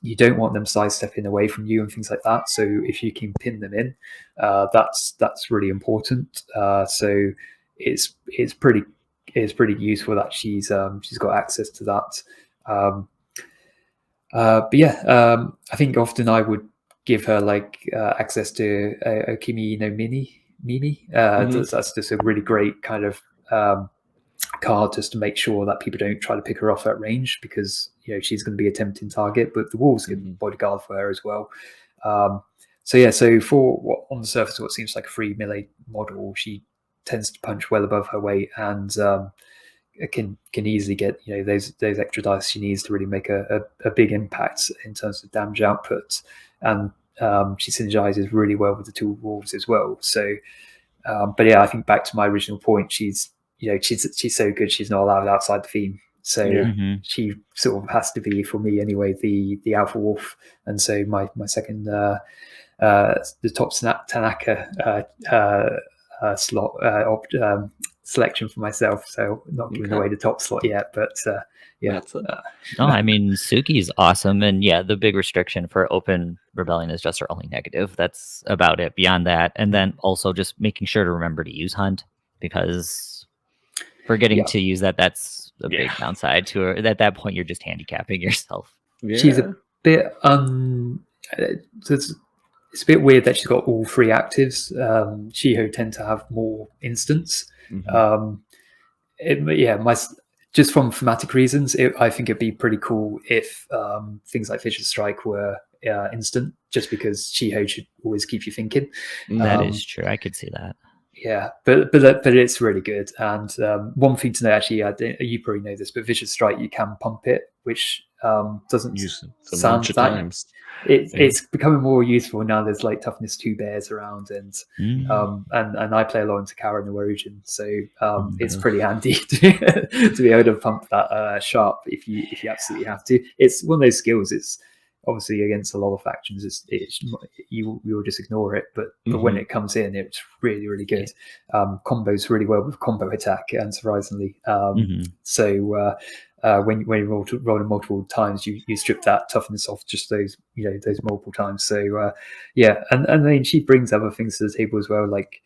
You don't want them sidestepping away from you and things like that. So if you can pin them in, that's really important. So it's pretty useful that she's got access to that. But yeah, I think often I would give her access to Okimi no Mimi. That's just a really great kind of card, just to make sure that people don't try to pick her off at range, because she's going to be a tempting target, but the wolves get bodyguard for her as well. So for what on the surface what seems like a free melee model, she tends to punch well above her weight, and can easily get those extra dice she needs to really make a big impact in terms of damage output. And she synergizes really well with the two wolves as well. So but yeah, I think back to my original point, she's so good she's not allowed outside the theme. So she sort of has to be, for me anyway, the alpha wolf. And so my second the top Tanaka slot selection for myself. So not giving away the top slot yet, but yeah. No, I mean, Suki is awesome, and yeah, the big restriction for open rebellion is just her only negative. That's about it. Beyond that, and then also just making sure to remember to use hunt, because forgetting to use that's a big downside to her. At that point, you're just handicapping yourself. She's a bit it's a bit weird that she's got all 3 actives. Shiho tend to have more instants. Just from thematic reasons, I think it'd be pretty cool if things like Fisher's Strike were instant, just because Shiho should always keep you thinking. That is true. I could see that. Yeah, but it's really good. And one thing to know, actually, you probably know this, but Vicious Strike, you can pump it, which doesn't sound that times. It's becoming more useful now. There's like toughness 2 bears around, and I play a lot into Kara and Erosion, so it's pretty handy to be able to pump that sharp if you absolutely have to. It's one of those skills. It's obviously against a lot of factions, you'll just ignore it, but when it comes in, it's really, really good. Combos really well with combo attack, unsurprisingly. So when you're rolling multiple times, you strip that toughness off just those multiple times. So and then she brings other things to the table as well, like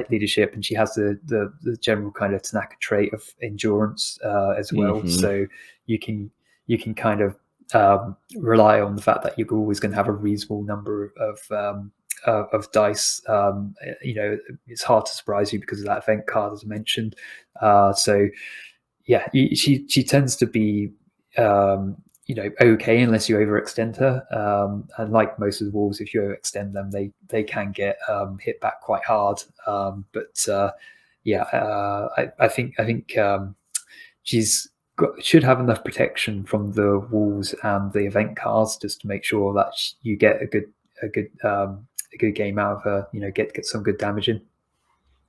leadership, and she has the general kind of Tanaka trait of endurance as well. So you can kind of rely on the fact that you're always going to have a reasonable number of dice. It's hard to surprise you because of that event card, as I mentioned. So yeah, she tends to be okay unless you overextend her. And like most of the wolves, if you overextend them, they can get hit back quite hard. I think she's should have enough protection from the walls and the event cards just to make sure that you get a good game out of her. Get some good damage in.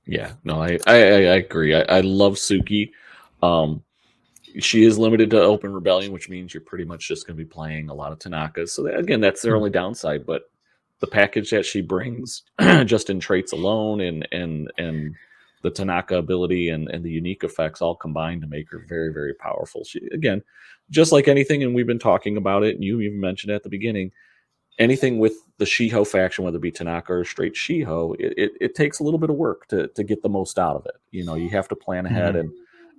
Yeah, no, I agree. I love Suki. She is limited to Open Rebellion, which means you're pretty much just going to be playing a lot of Tanakas. So again, that's their only downside. But the package that she brings, just in traits alone, and the Tanaka ability and the unique effects all combined to make her very, very powerful. She, again, just like anything, and we've been talking about it, and you even mentioned at the beginning, anything with the Shiho faction, whether it be Tanaka or straight Shiho, it takes a little bit of work to get the most out of it. You have to plan ahead,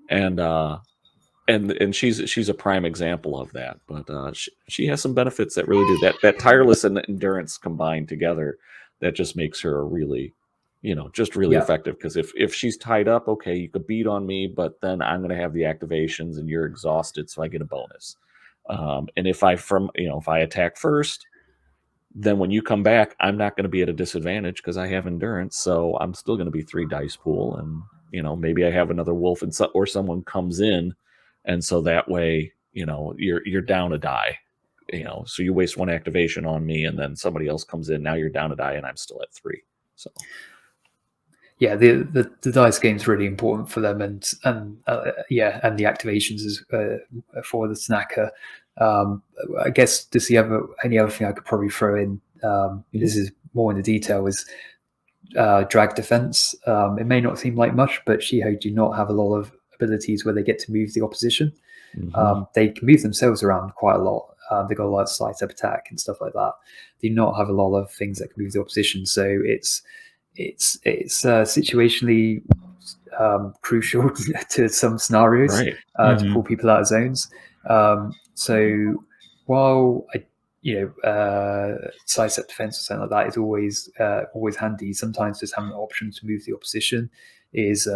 and she's a prime example of that. But she has some benefits that really do that tireless and endurance combined together. That just makes her a really effective, because if she's tied up, okay, you could beat on me, but then I'm going to have the activations and you're exhausted, so I get a bonus. And if I attack first, then when you come back, I'm not going to be at a disadvantage because I have endurance, so I'm still going to be 3 dice pool, and maybe I have another wolf or someone comes in, and so that way you're down a die. So you waste 1 activation on me, and then somebody else comes in. Now you're down a die, and I'm still at 3. So. Yeah, the dice game's really important for them, and the activations is for the Tanaka. I guess just any other thing I could probably throw in. This is more in the detail, is drag defense. It may not seem like much, but Shiho do not have a lot of abilities where they get to move the opposition. They can move themselves around quite a lot. They've got a lot of slight up attack and stuff like that. They do not have a lot of things that can move the opposition, so it's situationally crucial to some scenarios, to pull people out of zones. So while sidestep defense or something like that is always handy, sometimes just having an option to move the opposition is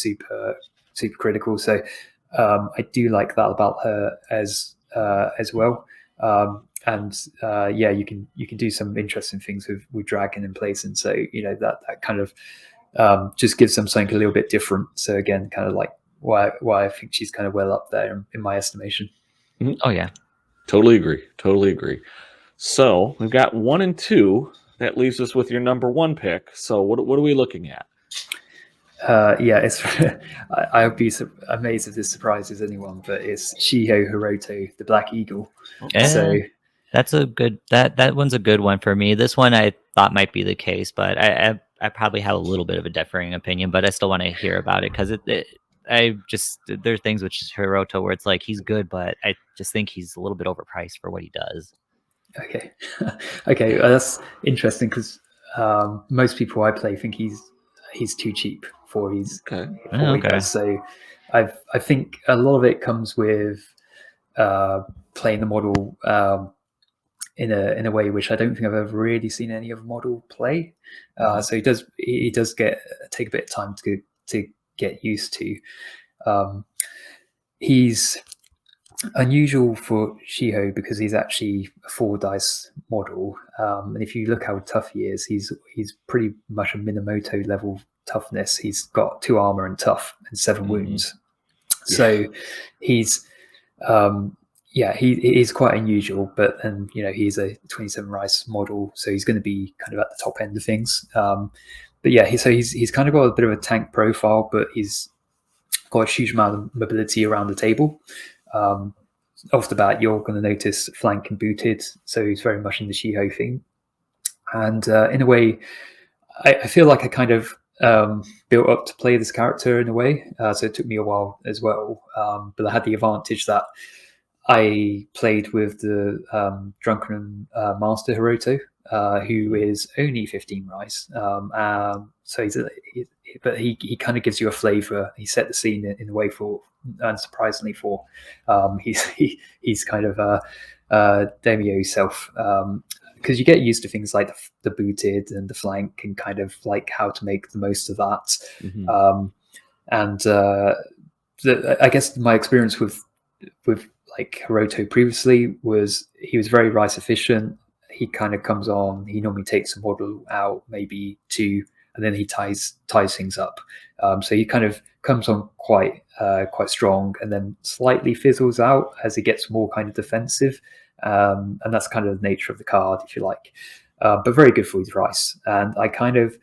super critical. So I do like that about her as well. You can do some interesting things with dragon in place, and so that kind of just gives them something a little bit different. So again, kind of like why I think she's kind of well up there in my estimation. Oh yeah, totally agree. So we've got 1 and 2. That leaves us with your number 1 pick. So what are we looking at? It's I would be amazed if this surprises anyone, but it's Shiho Hiroto, the Black Eagle. So that's a good that one's a good one for me. This one I thought might be the case, but I probably have a little bit of a differing opinion, but I still want to hear about it, because there are things with Hiroto where it's like he's good, but I just think he's a little bit overpriced for what he does. Okay, that's interesting, because most people I play think he's too cheap for what he does. So I think a lot of it comes with playing the model in a way which I don't think I've ever really seen any other model play. So he does take a bit of time to get used to. He's unusual for Shiho because he's actually a 4 dice model, and if you look how tough he is, he's pretty much a Minamoto level toughness. He's got 2 armor and tough and 7 wounds. So he's he's quite unusual, but he's a 27 rice model, so he's going to be kind of at the top end of things. But yeah, he's kind of got a bit of a tank profile, but he's got a huge amount of mobility around the table. Off the bat, you're going to notice flank and booted, so he's very much in the Shiho thing. And in a way, I feel like I kind of built up to play this character in a way, so it took me a while as well. But I had the advantage that I played with the Drunken Master Hiroto, who is only 15 rice. So but he kind of gives you a flavor. He set the scene in a way for, unsurprisingly, for he's kind of Daimyo self, because you get used to things like the booted and the flank and kind of like how to make the most of that. I guess my experience with like Hiroto previously was he was very rice efficient. He kind of comes on, he normally takes a model out, maybe 2, and then he ties things up. So he kind of comes on quite strong, and then slightly fizzles out as he gets more kind of defensive. And that's kind of the nature of the card, if you like. But very good for his rice. And I kind of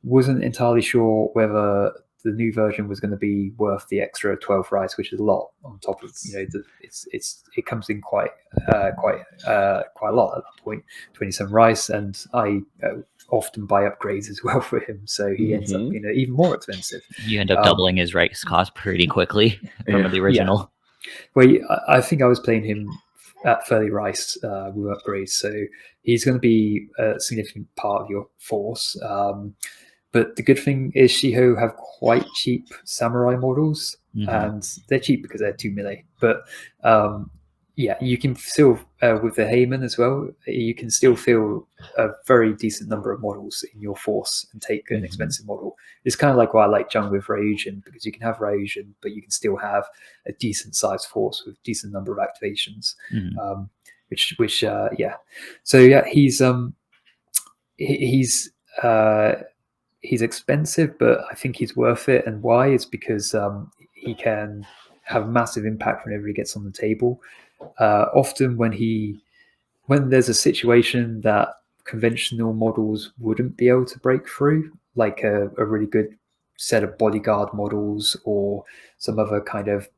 wasn't entirely sure whether the new version was going to be worth the extra 12 rice, which is a lot on top of it comes in quite a lot at that point, 27 rice, and I often buy upgrades as well for him, so he ends up being even more expensive. You end up doubling his rice cost pretty quickly from the original. Well, I think I was playing him at 30 rice with upgrades, so he's going to be a significant part of your force. But the good thing is Shiho have quite cheap samurai models, and they're cheap because they're 2 melee. But you can still, with the Heyman as well, you can still fill a very decent number of models in your force and take an expensive model. It's kind of like why I like Jung with Ryujin, because you can have Ryujin, but you can still have a decent sized force with decent number of activations. So he's expensive, but I think he's worth it. And why is because he can have massive impact whenever he gets on the table. Often when there's a situation that conventional models wouldn't be able to break through, like a really good set of bodyguard models or some other kind of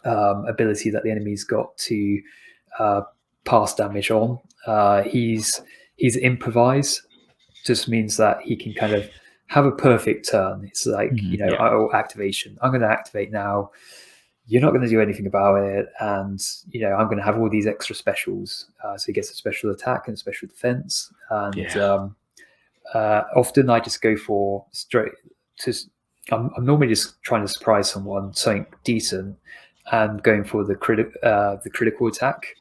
ability that the enemy's got to pass damage on, he's improvise. Just means that he can kind of have a perfect turn. It's like, activation. I'm going to activate now. You're not going to do anything about it. And, I'm going to have all these extra specials. So he gets a special attack and a special defense. And often I just go for I'm normally just trying to surprise someone, something decent, and going for the critical attack.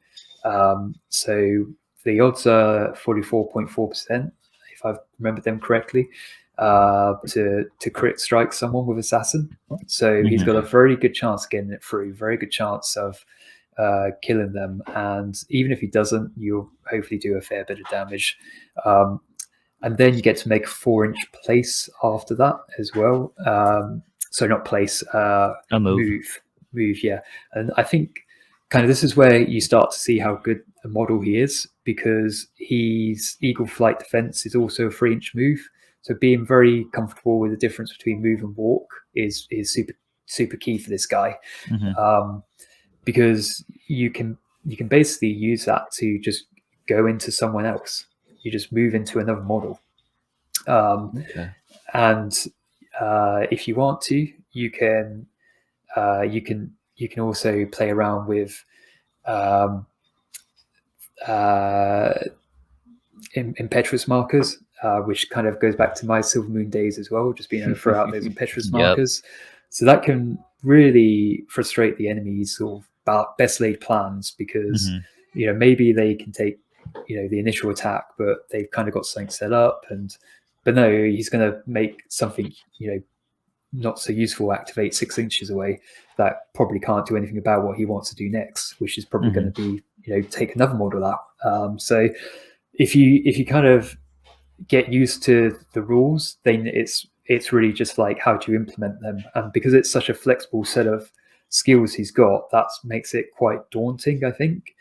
So the odds are 44.4%. If I've remembered them correctly, to crit strike someone with assassin. So he's got a very good chance of getting it through, very good chance of killing them. And even if he doesn't, you'll hopefully do a fair bit of damage. And then you get to make a 4-inch place after that as well. So not place, a move, yeah. And I think kind of this is where you start to see how good a model he is, because his Eagle Flight Defense is also a 3-inch move. So being very comfortable with the difference between move and walk is super key for this guy, because you can basically use that to just go into someone else. You just move into another model, and if you want to, you can also play around with impetuous markers, which kind of goes back to my Silver Moon days as well, just being able to throw out those impetuous markers. So that can really frustrate the enemy's sort of best laid plans, because maybe they can take the initial attack, but they've kind of got something set up, but no, he's going to make something not so useful activate 6 inches away that probably can't do anything about what he wants to do next, which is probably going to be take another model out. So if you kind of get used to the rules, then it's really just like how do you implement them, and because it's such a flexible set of skills he's got, that makes it quite daunting, I think,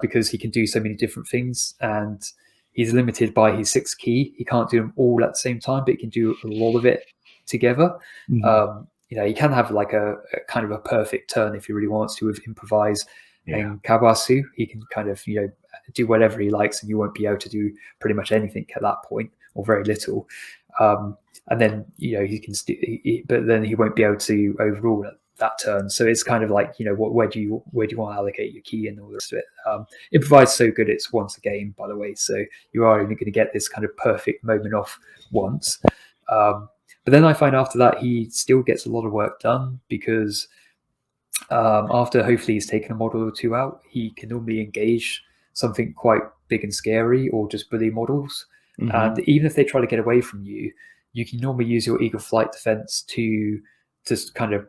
because he can do so many different things, and he's limited by his 6 key. He can't do them all at the same time, but he can do a lot of it together. He can have like a kind of a perfect turn if he really wants to with improvise and kawasu. He can kind of do whatever he likes, and you won't be able to do pretty much anything at that point, or very little. And then he can but then he won't be able to overrule that turn. So it's kind of like where do you want to allocate your key and all the rest of it. Improvise so good it's once a game, by the way, so you are only going to get this kind of perfect moment off once. But then I find after that he still gets a lot of work done, because after hopefully he's taken a model or 2 out, he can normally engage something quite big and scary, or just bully models. And even if they try to get away from you, you can normally use your Eagle Flight defense to just kind of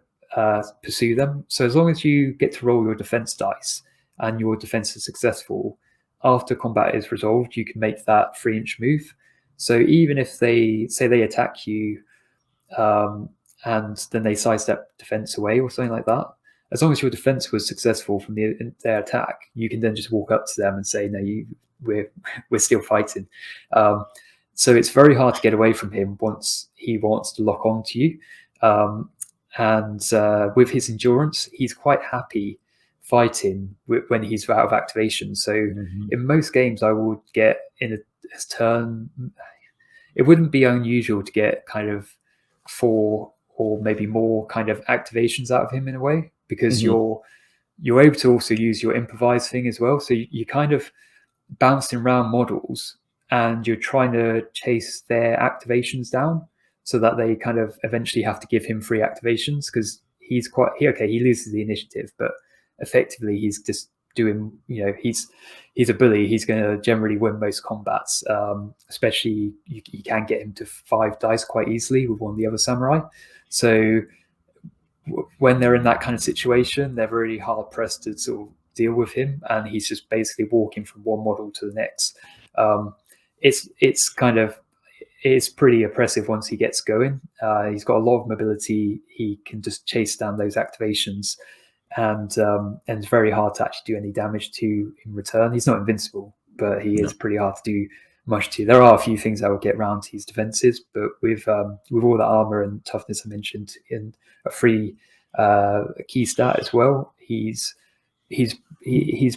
pursue them. So as long as you get to roll your defense dice and your defense is successful, after combat is resolved, you can make that 3-inch move. So even if they attack you and then they sidestep defense away or something like that, as long as your defense was successful from their attack, you can then just walk up to them and say, no, we're still fighting. So it's very hard to get away from him once he wants to lock on to you. And with his endurance, he's quite happy fighting when he's out of activation. So in most games, I would get in a turn. It wouldn't be unusual to get kind of 4 or maybe more kind of activations out of him in a way, because you're able to also use your improvise thing as well. So you kind of bouncing around models, and you're trying to chase their activations down, so that they kind of eventually have to give him 3 activations, because he loses the initiative, but effectively he's just doing, he's a bully. He's going to generally win most combats, especially you can get him to 5 dice quite easily with one of the other samurai. So when they're in that kind of situation, they're really hard pressed to sort of deal with him, and he's just basically walking from one model to the next. It's pretty oppressive once he gets going. He's got a lot of mobility. He can just chase down those activations, and it's very hard to actually do any damage to in return. He's not invincible, but he is pretty hard to do much to. There are a few things that will get around his defenses, but with all the armor and toughness I mentioned in a free key stat as well, he's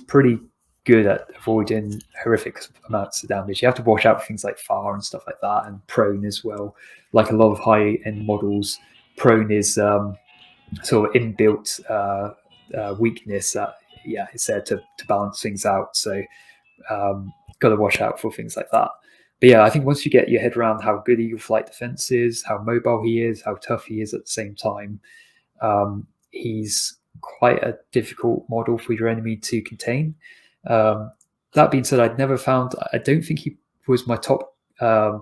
pretty good at avoiding horrific amounts of damage. You have to watch out for things like fire and stuff like that, and prone as well. Like a lot of high-end models, prone is sort of inbuilt weakness that it's there to balance things out. So got to watch out for things like that. But I think once you get your head around how good Eagle Flight defense is, how mobile he is, how tough he is at the same time, he's quite a difficult model for your enemy to contain. That being said, I don't think he was my top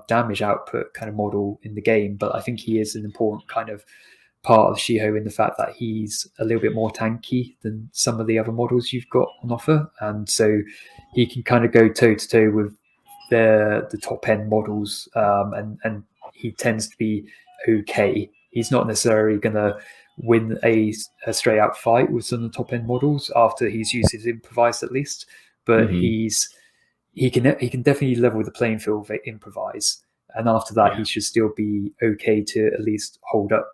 damage output kind of model in the game, but I think he is an important kind of part of Shiho in the fact that he's a little bit more tanky than some of the other models you've got on offer, and so he can kind of go toe to toe with the top end models, and he tends to be okay. He's not necessarily going to win a straight out fight with some of the top end models after he's used his improvise at least, but he can definitely level the playing field with improvise, and after that he should still be okay to at least hold up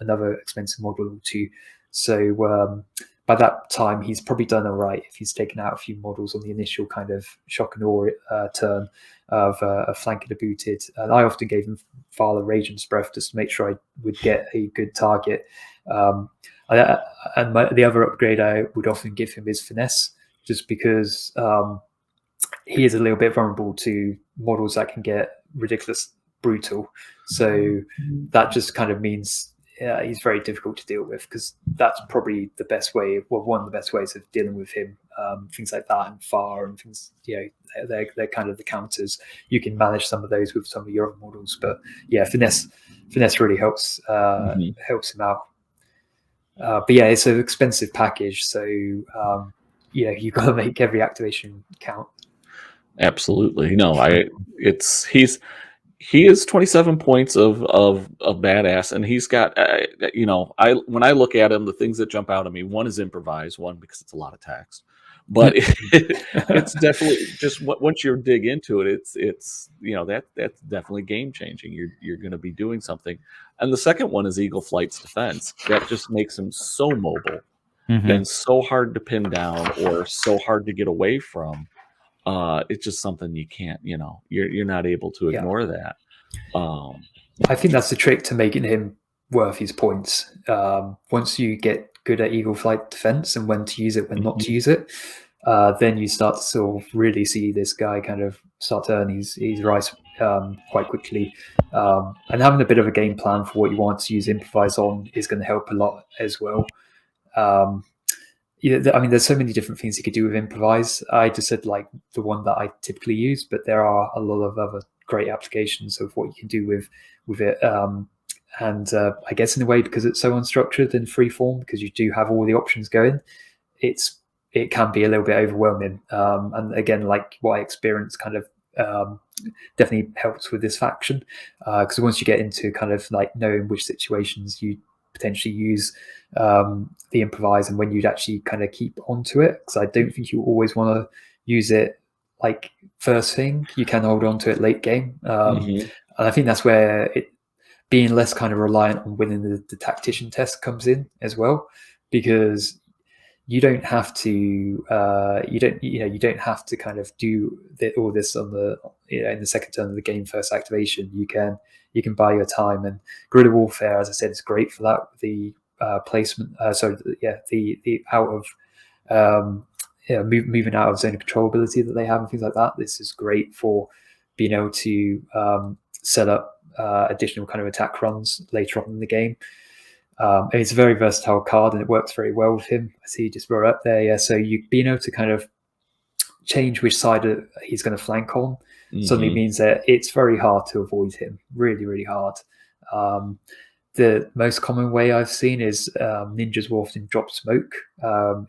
another expensive model or 2. So by that time he's probably done all right if he's taken out a few models on the initial kind of shock and awe turn of a flank and a booted. And I often gave him Father Radiant's Breath just to make sure I would get a good target. The other upgrade I would often give him is Finesse, just because he is a little bit vulnerable to models that can get ridiculous brutal. So that just kind of means he's very difficult to deal with, because that's probably the best way, well, one of the best ways of dealing with him. Things like that and far and things, they're kind of the counters. You can manage some of those with some of your other models, but yeah, finesse really helps him out. But yeah, it's an expensive package, so you've got to make every activation count. Absolutely. No, he is 27 points of badass, and he's got when I look at him, the things that jump out at me, one is improvise, one because it's a lot of text, but it's definitely just once you dig into it, it's that's definitely game changing. You're going to be doing something. And the second one is Eagle Flight's defense. That just makes him so mobile and so hard to pin down or so hard to get away from. It's just something you can't, you're not able to ignore that. I think that's the trick to making him worth his points. Once you get good at Eagle Flight defense and when to use it, when not to use it, then you start to sort of really see this guy kind of start to earn his rice quite quickly. And having a bit of a game plan for what you want to use improvise on is going to help a lot as well. There's so many different things you could do with improvise. I just said like the one that I typically use, but there are a lot of other great applications of what you can do with it. I guess in a way, because it's so unstructured and free form, because you do have all the options going, it can be a little bit overwhelming. And again, like what I experienced kind of definitely helps with this faction, because once you get into kind of like knowing which situations you potentially use the improvise and when you'd actually kind of keep onto it, because I don't think you always want to use it like first thing. You can hold on to it late game, and I think that's where it being less kind of reliant on winning the tactician test comes in as well, because you don't have to you don't have to kind of do all this on the in the second turn of the game, first activation. You can buy your time, and guerrilla warfare, as I said, is great for that. The placement, the out of moving out of zone of control ability that they have and things like that. This is great for being able to set up additional kind of attack runs later on in the game. And it's a very versatile card, and it works very well with him. I see you just brought it up there. Yeah, so you being able to kind of change which side he's going to flank on suddenly means that it's very hard to avoid him. Really, really hard. The most common way I've seen is ninjas will often drop smoke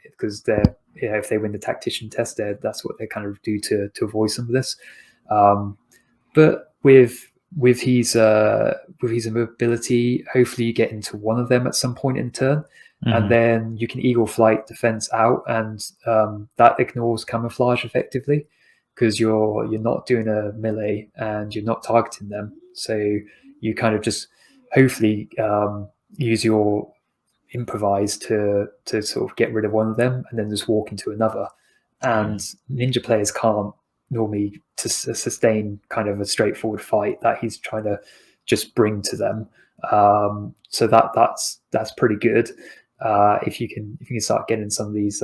because they're if they win the tactician test, that's what they kind of do to avoid some of this. But with his ability, hopefully you get into one of them at some point in turn, and then you can Eagle Flight defense out, and that ignores camouflage effectively, because you're not doing a melee and you're not targeting them. So you kind of just hopefully use your improvise to sort of get rid of one of them and then just walk into another. And ninja players can't normally to sustain kind of a straightforward fight that he's trying to just bring to them. So that's pretty good. If you can start getting some of these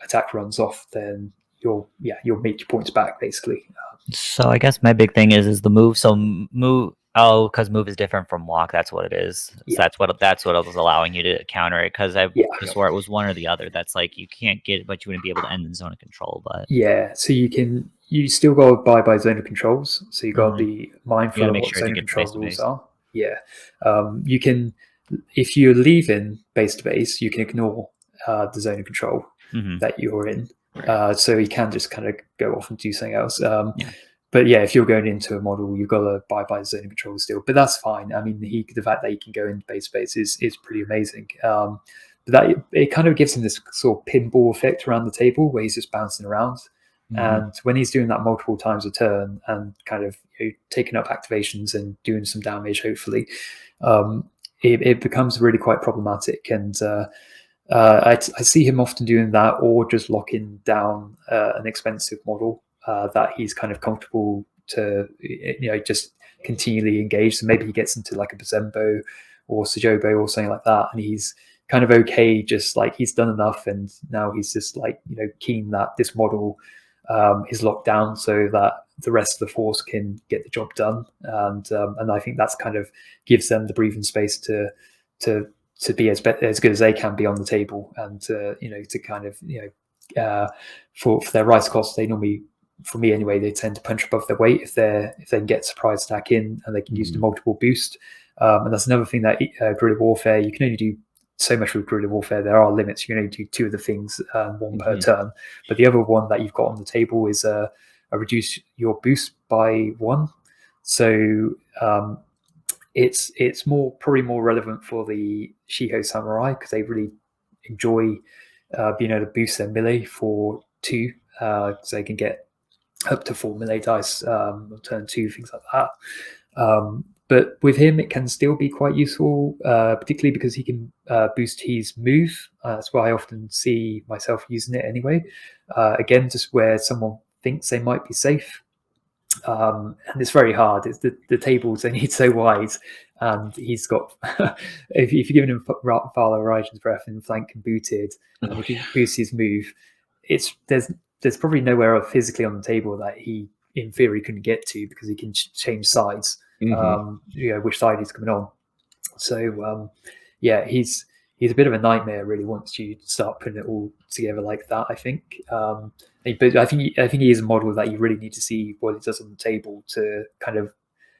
attack runs off, then you'll make your points back basically. So I guess my big thing is the move. So move. Oh, because move is different from walk. That's what it is. So that's what was allowing you to counter it. Because I swore it was one or the other. That's like you can't get it, but you wouldn't be able to end in zone of control. But so you still got to abide by zone of controls. So you got to be mindful of what zone of control rules are. Yeah, you can, if you're leaving base to base, you can ignore the zone of control that you're in. So you can just kind of go off and do something else. But yeah, if you're going into a model, you've got to abide by the zone of control still. But that's fine. I mean, the fact that he can go in base is pretty amazing. But that it kind of gives him this sort of pinball effect around the table where he's just bouncing around. And when he's doing that multiple times a turn and kind of taking up activations and doing some damage, hopefully, it becomes really quite problematic. And I see him often doing that, or just locking down an expensive model that he's kind of comfortable to just continually engage. So maybe he gets into like a Bazembo or Sajobo or something like that, and he's kind of okay, just like he's done enough, and now he's just like keen that this model is locked down so that the rest of the force can get the job done. And I think that's kind of gives them the breathing space to to be as good as they can be on the table, and to kind of for their rice costs, they normally, for me anyway, they tend to punch above their weight if they can get surprise attack in and they can use the multiple boost. And that's another thing that guerrilla warfare, you can only do so much with guerrilla warfare. There are limits. You can only do 2 of the things, one per turn. But the other one that you've got on the table is a reduce your boost by 1. So it's probably more relevant for the Shiho Samurai, because they really enjoy being able to boost their melee for 2, so they can get up to 4 melee dice on turn 2, things like that. But with him, it can still be quite useful, particularly because he can boost his move. That's why I often see myself using it anyway. Again, just where someone thinks they might be safe. And it's very hard. It's the tables, they need so wide, and he's got if you're giving him Valor Horizon's Breath and flank and booted, and if he boosts his move, there's probably nowhere physically on the table that he in theory couldn't get to, because he can change sides, which side he's coming on. So he's a bit of a nightmare really once you start putting it all together like that, I think. But I think he is a model that you really need to see what he does on the table to kind of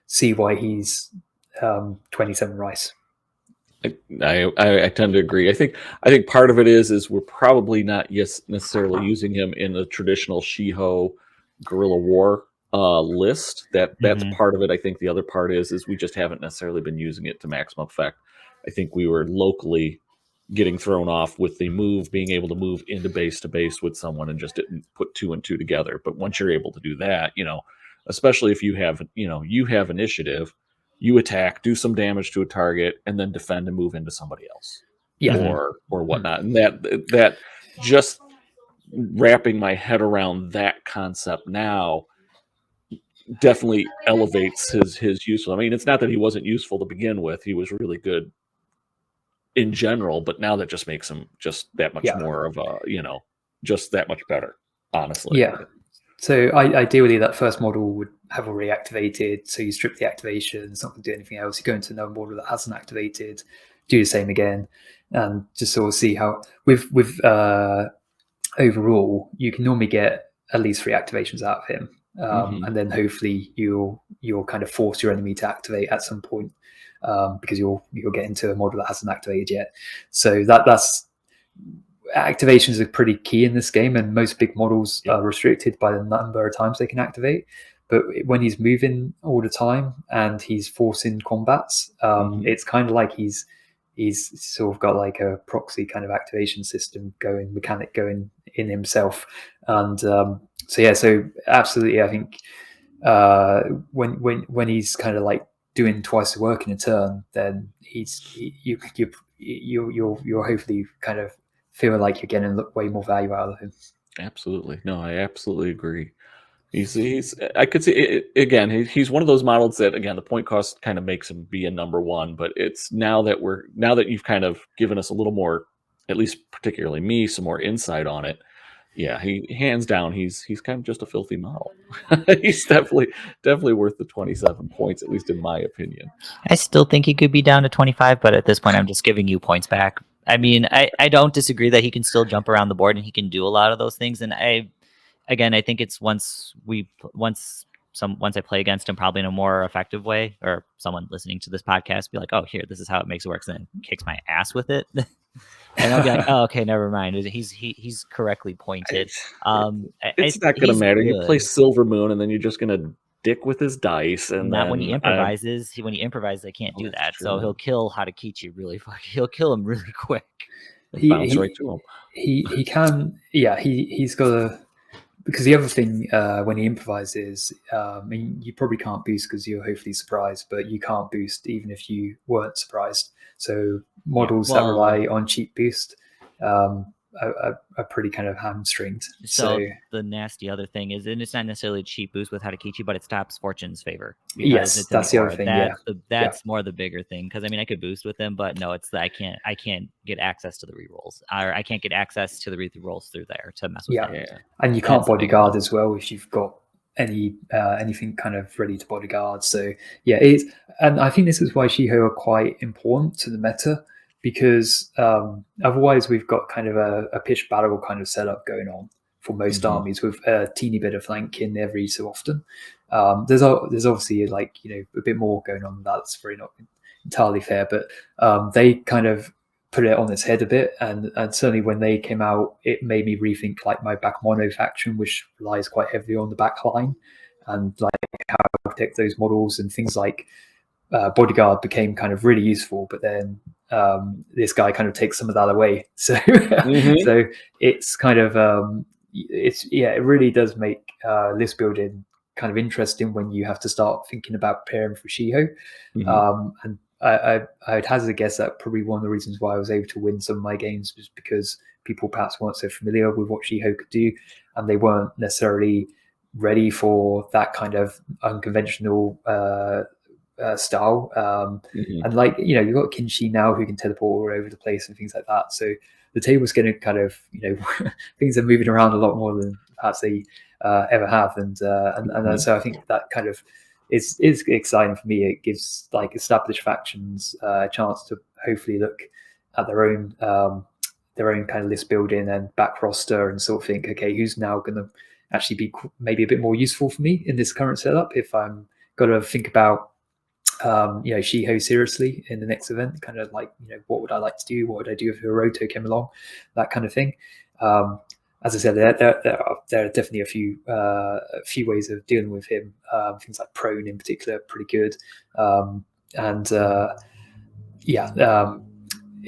see why he's 27 rice. I tend to agree. I think part of it is we're probably not necessarily using him in the traditional Shiho guerrilla war list. That's part of it. I think the other part is we just haven't necessarily been using it to maximum effect. I think we were locally getting thrown off with the move, being able to move into base to base with someone, and just didn't put 2 and 2 together. But once you're able to do that, especially if you have initiative, you attack, do some damage to a target, and then defend and move into somebody else, or whatnot. And that just wrapping my head around that concept now definitely elevates his useful. I mean, it's not that he wasn't useful to begin with; he was really good in general, but now that just makes him just that much more of a, just that much better, honestly. Yeah. So ideally that first model would have already activated, so you strip the activation, it's not going to do anything else. You go into another model that hasn't activated, do the same again, and just sort of see how with overall you can normally get at least 3 activations out of him, and then hopefully you'll kind of force your enemy to activate at some point, because you'll get into a model that hasn't activated yet. So that's activations are pretty key in this game, and most big models are restricted by the number of times they can activate. But when he's moving all the time and he's forcing combats, it's kind of like he's sort of got like a proxy kind of activation system mechanic going in himself. And so absolutely, I think when he's kind of like doing twice the work in a turn, then you'll hopefully kind of feel like you're getting way more value out of him. Absolutely. No, I absolutely agree. He's I could see it, again, he's one of those models that, again, the point cost kind of makes him be a number 1, but it's now that you've kind of given us a little more, at least particularly me, some more insight on it. Yeah, he hands down, he's kind of just a filthy model. He's definitely worth the 27 points, at least in my opinion. I still think he could be down to 25, but at this point, I'm just giving you points back. I mean, I don't disagree that he can still jump around the board and he can do a lot of those things. And I think it's once I play against him, probably in a more effective way, or someone listening to this podcast be like, "Oh, here, this is how it makes it work," and then kicks my ass with it. And I'll be like, "Oh, okay, never mind. He's correctly pointed." It's not going to matter. You play Silver Moon, and then you're just going to dick with his dice, and not then when he improvises. When he improvises, I can't do that. True. So he'll kill Hatakichi really. He'll kill him really quick. Bounce right to him. He can. Yeah, he's got a. Because the other thing when he improvises, I mean, you probably can't boost because you're hopefully surprised, but you can't boost even if you weren't surprised. So models that rely on cheap boost are pretty kind of hamstringed. So the nasty other thing is, and it's not necessarily a cheap boost with Hatakichi, but it stops Fortune's favor. Yes, that's the other thing. That's more the bigger thing, because I mean, I could boost with him, but no, it's I can't get access to the rerolls, or I can't get access to the rerolls through there to mess with. Yeah, and you can't bodyguard as well if you've got anything kind of ready to bodyguard. So yeah, and I think this is why Shiho are quite important to the meta. because otherwise we've got kind of a pitched battle kind of setup going on for most armies with a teeny bit of flanking every so often. There's obviously like a bit more going on. That's very not entirely fair, but they kind of put it on its head a bit, and certainly when they came out, it made me rethink like my back mono faction, which relies quite heavily on the back line, and like how to protect those models, and things like bodyguard became kind of really useful, but then this guy kind of takes some of that away. So so it's kind of it really does make list building kind of interesting when you have to start thinking about preparing for Shiho. And I'd hazard a guess that probably one of the reasons why I was able to win some of my games was because people perhaps weren't so familiar with what Shiho could do, and they weren't necessarily ready for that kind of unconventional style. And like you've got Kinshi now who can teleport all over the place and things like that. So the table's going to kind of things are moving around a lot more than perhaps they ever have, and so I think that kind of is exciting for me. It gives like established factions a chance to hopefully look at their own kind of list building and back roster and sort of think, okay, who's now going to actually be maybe a bit more useful for me in this current setup if I'm got to think about Shiho seriously in the next event, kind of like what would I like to do, what would I do if Hiroto came along, that kind of thing. As I said, there are definitely a few ways of dealing with him. Things like prone in particular, pretty good,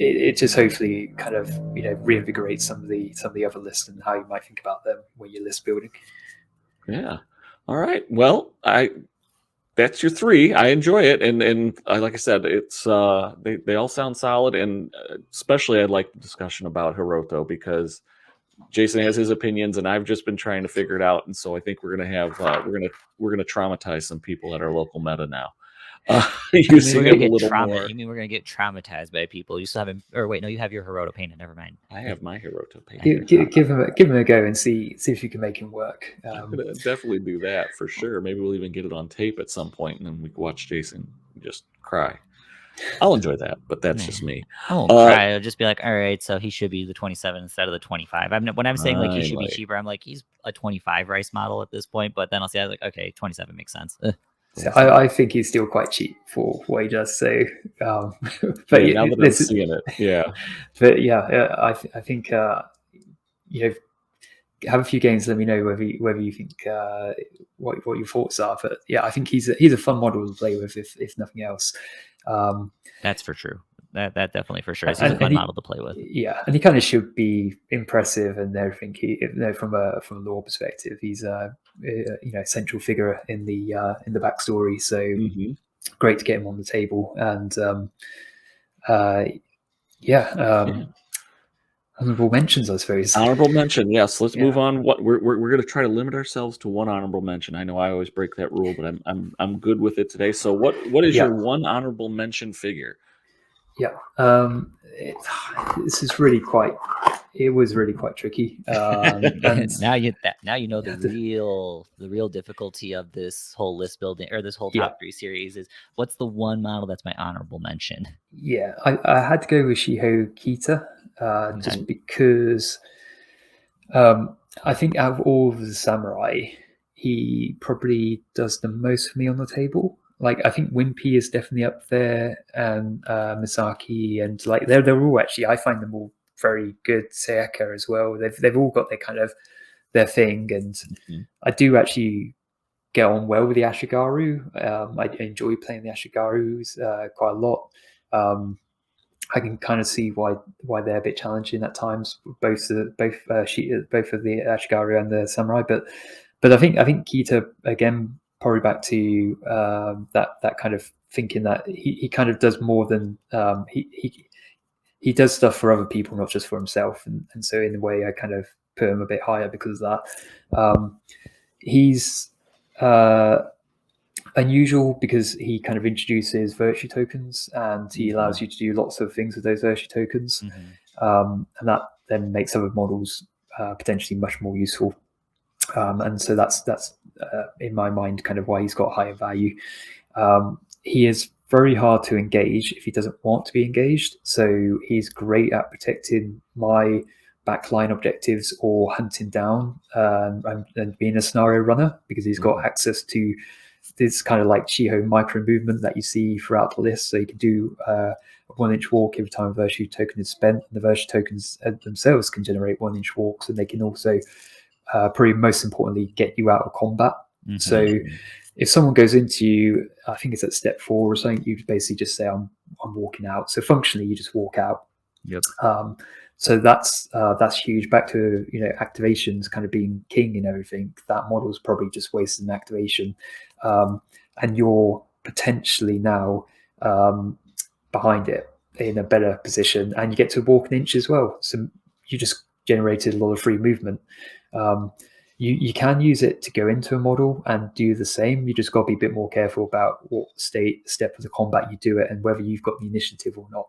it just hopefully kind of reinvigorates some of the other lists and how you might think about them when you're list building. Yeah. All right. Well, that's your three. I enjoy it, and like I said, it's they all sound solid, and especially I like the discussion about Hiroto because Jason has his opinions, and I've just been trying to figure it out, and so I think we're gonna have we're gonna traumatize some people at our local meta now. Using it a little more. You mean we're gonna get traumatized by people? You still haven't, or wait, no, you have your Hiroto painted. Never mind. I have my Hiroto painted. Give him a go and see if you can make him work. I'm gonna definitely do that for sure. Maybe we'll even get it on tape at some point, and then we can watch Jason just cry. I'll enjoy that, but that's just me. I won't cry. I'll just be like, all right, so he should be the 27 instead of the 25. When I'm saying like he should be cheaper, I'm like he's a 25 rice model at this point. But then I'll say like, okay, 27 makes sense. So I think he's still quite cheap for what he does. So, but now that I'm seeing it, yeah. But yeah, I think have a few games. Let me know whether you think what your thoughts are. But yeah, I think he's a fun model to play with, if nothing else. That's for true. That definitely for sure. He's a fun model to play with. Yeah, and he kind of should be impressive and everything. From a lore perspective, he's a central figure in the backstory. So great to get him on the table. And honorable mentions, I suppose. Honorable mention, yes. Let's move on. What we're going to try to limit ourselves to one honorable mention. I know I always break that rule, but I'm good with it today. So what is your one honorable mention figure? Yeah, this is really quite. It was really quite tricky. And now you know the real difficulty of this whole list building or this whole top three series is what's the one model that's my honorable mention? Yeah, I had to go with Shiho Kita just because I think out of all of the samurai, he probably does the most for me on the table. Like I think Wimpy is definitely up there, and Misaki, and like they're all actually. I find them all very good. Sayaka as well. They've all got their kind of their thing, and I do actually get on well with the Ashigaru. I enjoy playing the Ashigarus quite a lot. I can kind of see why they're a bit challenging at times, both of the Ashigaru and the Samurai. But I think Kita again. Probably back to that kind of thinking that he kind of does more than he does stuff for other people, not just for himself. And so in a way, I kind of put him a bit higher because of that. He's unusual because he kind of introduces virtue tokens and he allows you to do lots of things with those virtue tokens. And that then makes other models potentially much more useful. And so that's in my mind kind of why he's got higher value. He is very hard to engage if he doesn't want to be engaged. So he's great at protecting my backline objectives or hunting down and being a scenario runner, because he's got access to this kind of like Shiho micro movement that you see throughout the list. So you can do a 1-inch walk every time a virtue token is spent. And the virtue tokens themselves can generate 1-inch walks, and they can also probably most importantly get you out of combat. So if someone goes into you, I think it's at step 4 or something, you basically just say I'm walking out. So functionally you just walk out. Yep. So that's huge. Back to activations kind of being king and everything. That model is probably just wasted an activation, and you're potentially now behind it in a better position, and you get to walk an inch as well. So you just generated a lot of free movement. You can use it to go into a model and do the same. You just got to be a bit more careful about what step of the combat you do it and whether you've got the initiative or not.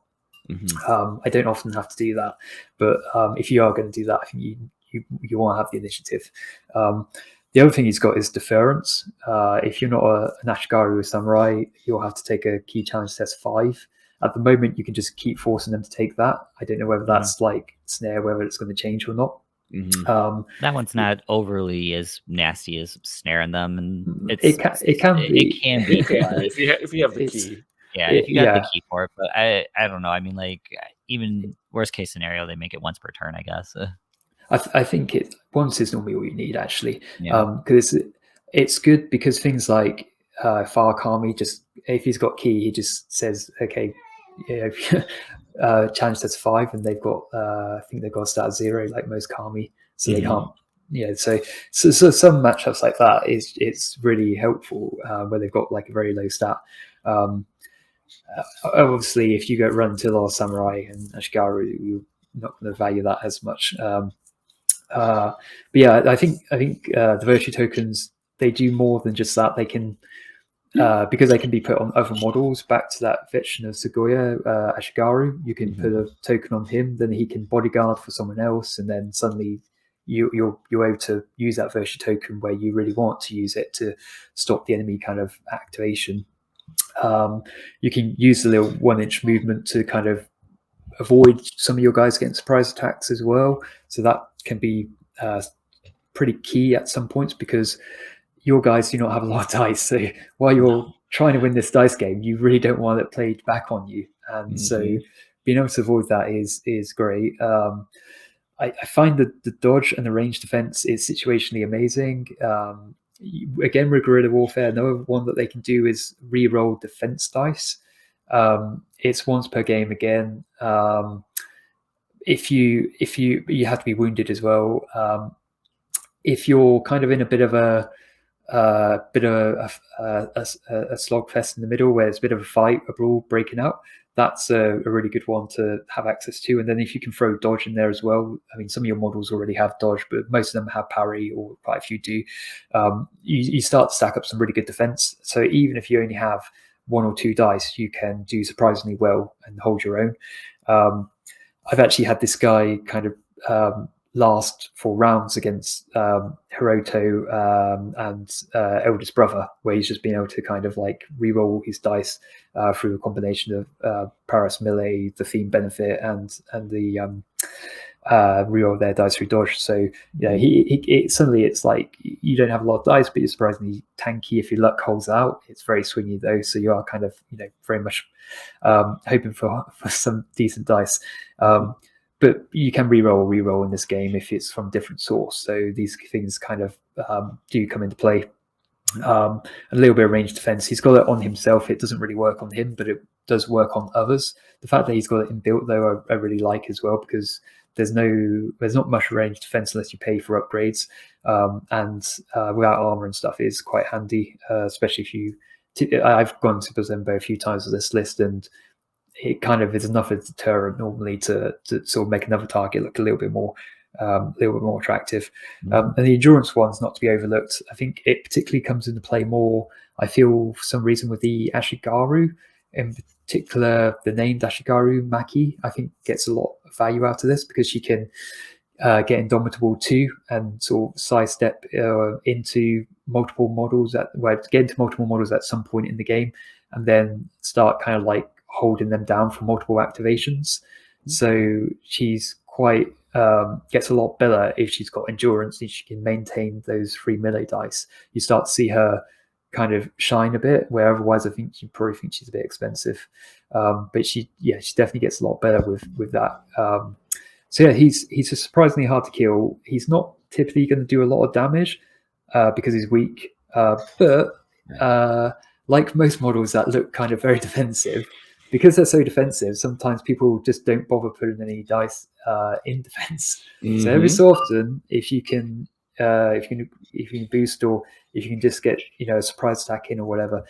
I don't often have to do that, but if you are going to do that, I think you want to have the initiative. The other thing he's got is deference. If you're not an Ashigaru or Samurai, you'll have to take a key challenge test 5. At the moment, you can just keep forcing them to take that. I don't know whether that's like Snare, whether it's going to change or not. That one's not overly as nasty as snaring them, and it can be. if you have the key. Yeah, if you got the key for it, but I don't know. I mean, like, even worst case scenario, they make it once per turn, I guess. I think once is normally all you need, actually, because it's good because things like Far Kami, just if he's got key, he just says, okay, challenge test 5, and they've got I think they've got a stat 0 like most Kami, so they can't. So some matchups like that it's really helpful where they've got like a very low stat. Obviously, if you go run into a lot of Samurai and Ashigaru, you're not going to value that as much. But yeah, I think the virtue tokens, they do more than just that. They can because they can be put on other models. Back to that veteran of Sugoya, Ashigaru, you can put a token on him, then he can bodyguard for someone else, and then suddenly you're able to use that virtue token where you really want to use it to stop the enemy kind of activation. You can use the little 1-inch movement to kind of avoid some of your guys getting surprise attacks as well. So that can be pretty key at some points, because your guys do not have a lot of dice. So while you're trying to win this dice game, you really don't want it played back on you. And so being able to avoid that is great. I find that the dodge and the range defense is situationally amazing. Again, with guerrilla warfare, another one that they can do is re-roll defense dice. It's once per game again. If you have to be wounded as well. If you're kind of in a bit of a slogfest in the middle where there's a bit of a fight, a brawl breaking out, that's a really good one to have access to. And then if you can throw dodge in there as well, I mean, some of your models already have dodge, but most of them have parry, or quite a few do. You start to stack up some really good defense. So even if you only have 1 or 2 dice, you can do surprisingly well and hold your own. I've actually had this guy kind of last 4 rounds against Hiroto and eldest brother, where he's just been able to kind of like re-roll his dice through a combination of Paris Melee, the theme benefit, and the re-roll their dice through dodge. So yeah, suddenly it's like you don't have a lot of dice, but you're surprisingly tanky if your luck holds out. It's very swingy though, so you are kind of very much hoping for some decent dice. But you can re-roll in this game if it's from a different source. So these things kind of do come into play. A little bit of range defense. He's got it on himself. It doesn't really work on him, but it does work on others. The fact that he's got it inbuilt, though, I really like as well, because there's not much range defense unless you pay for upgrades. And without armor and stuff is quite handy, especially if you. I've gone to Bazembo a few times with this list, and it kind of is enough of a deterrent normally to sort of make another target look a little bit more attractive. And the endurance one's not to be overlooked. I think it particularly comes into play more, I feel, for some reason, with the Ashigaru. In particular, the named Ashigaru Maki, I think, gets a lot of value out of this, because she can get Indomitable 2 and sort of sidestep into multiple models get into multiple models at some point in the game, and then start kind of like holding them down for multiple activations. So she's quite gets a lot better if she's got endurance and she can maintain those 3 melee dice. You start to see her kind of shine a bit, where otherwise I think you probably think she's a bit expensive. But she definitely gets a lot better with that. So yeah, he's surprisingly hard to kill. He's not typically going to do a lot of damage because he's weak. But like most models that look kind of very defensive, because they're so defensive, sometimes people just don't bother putting any dice in defense. So every so often, if you can boost, or if you can just get a surprise attack in or whatever,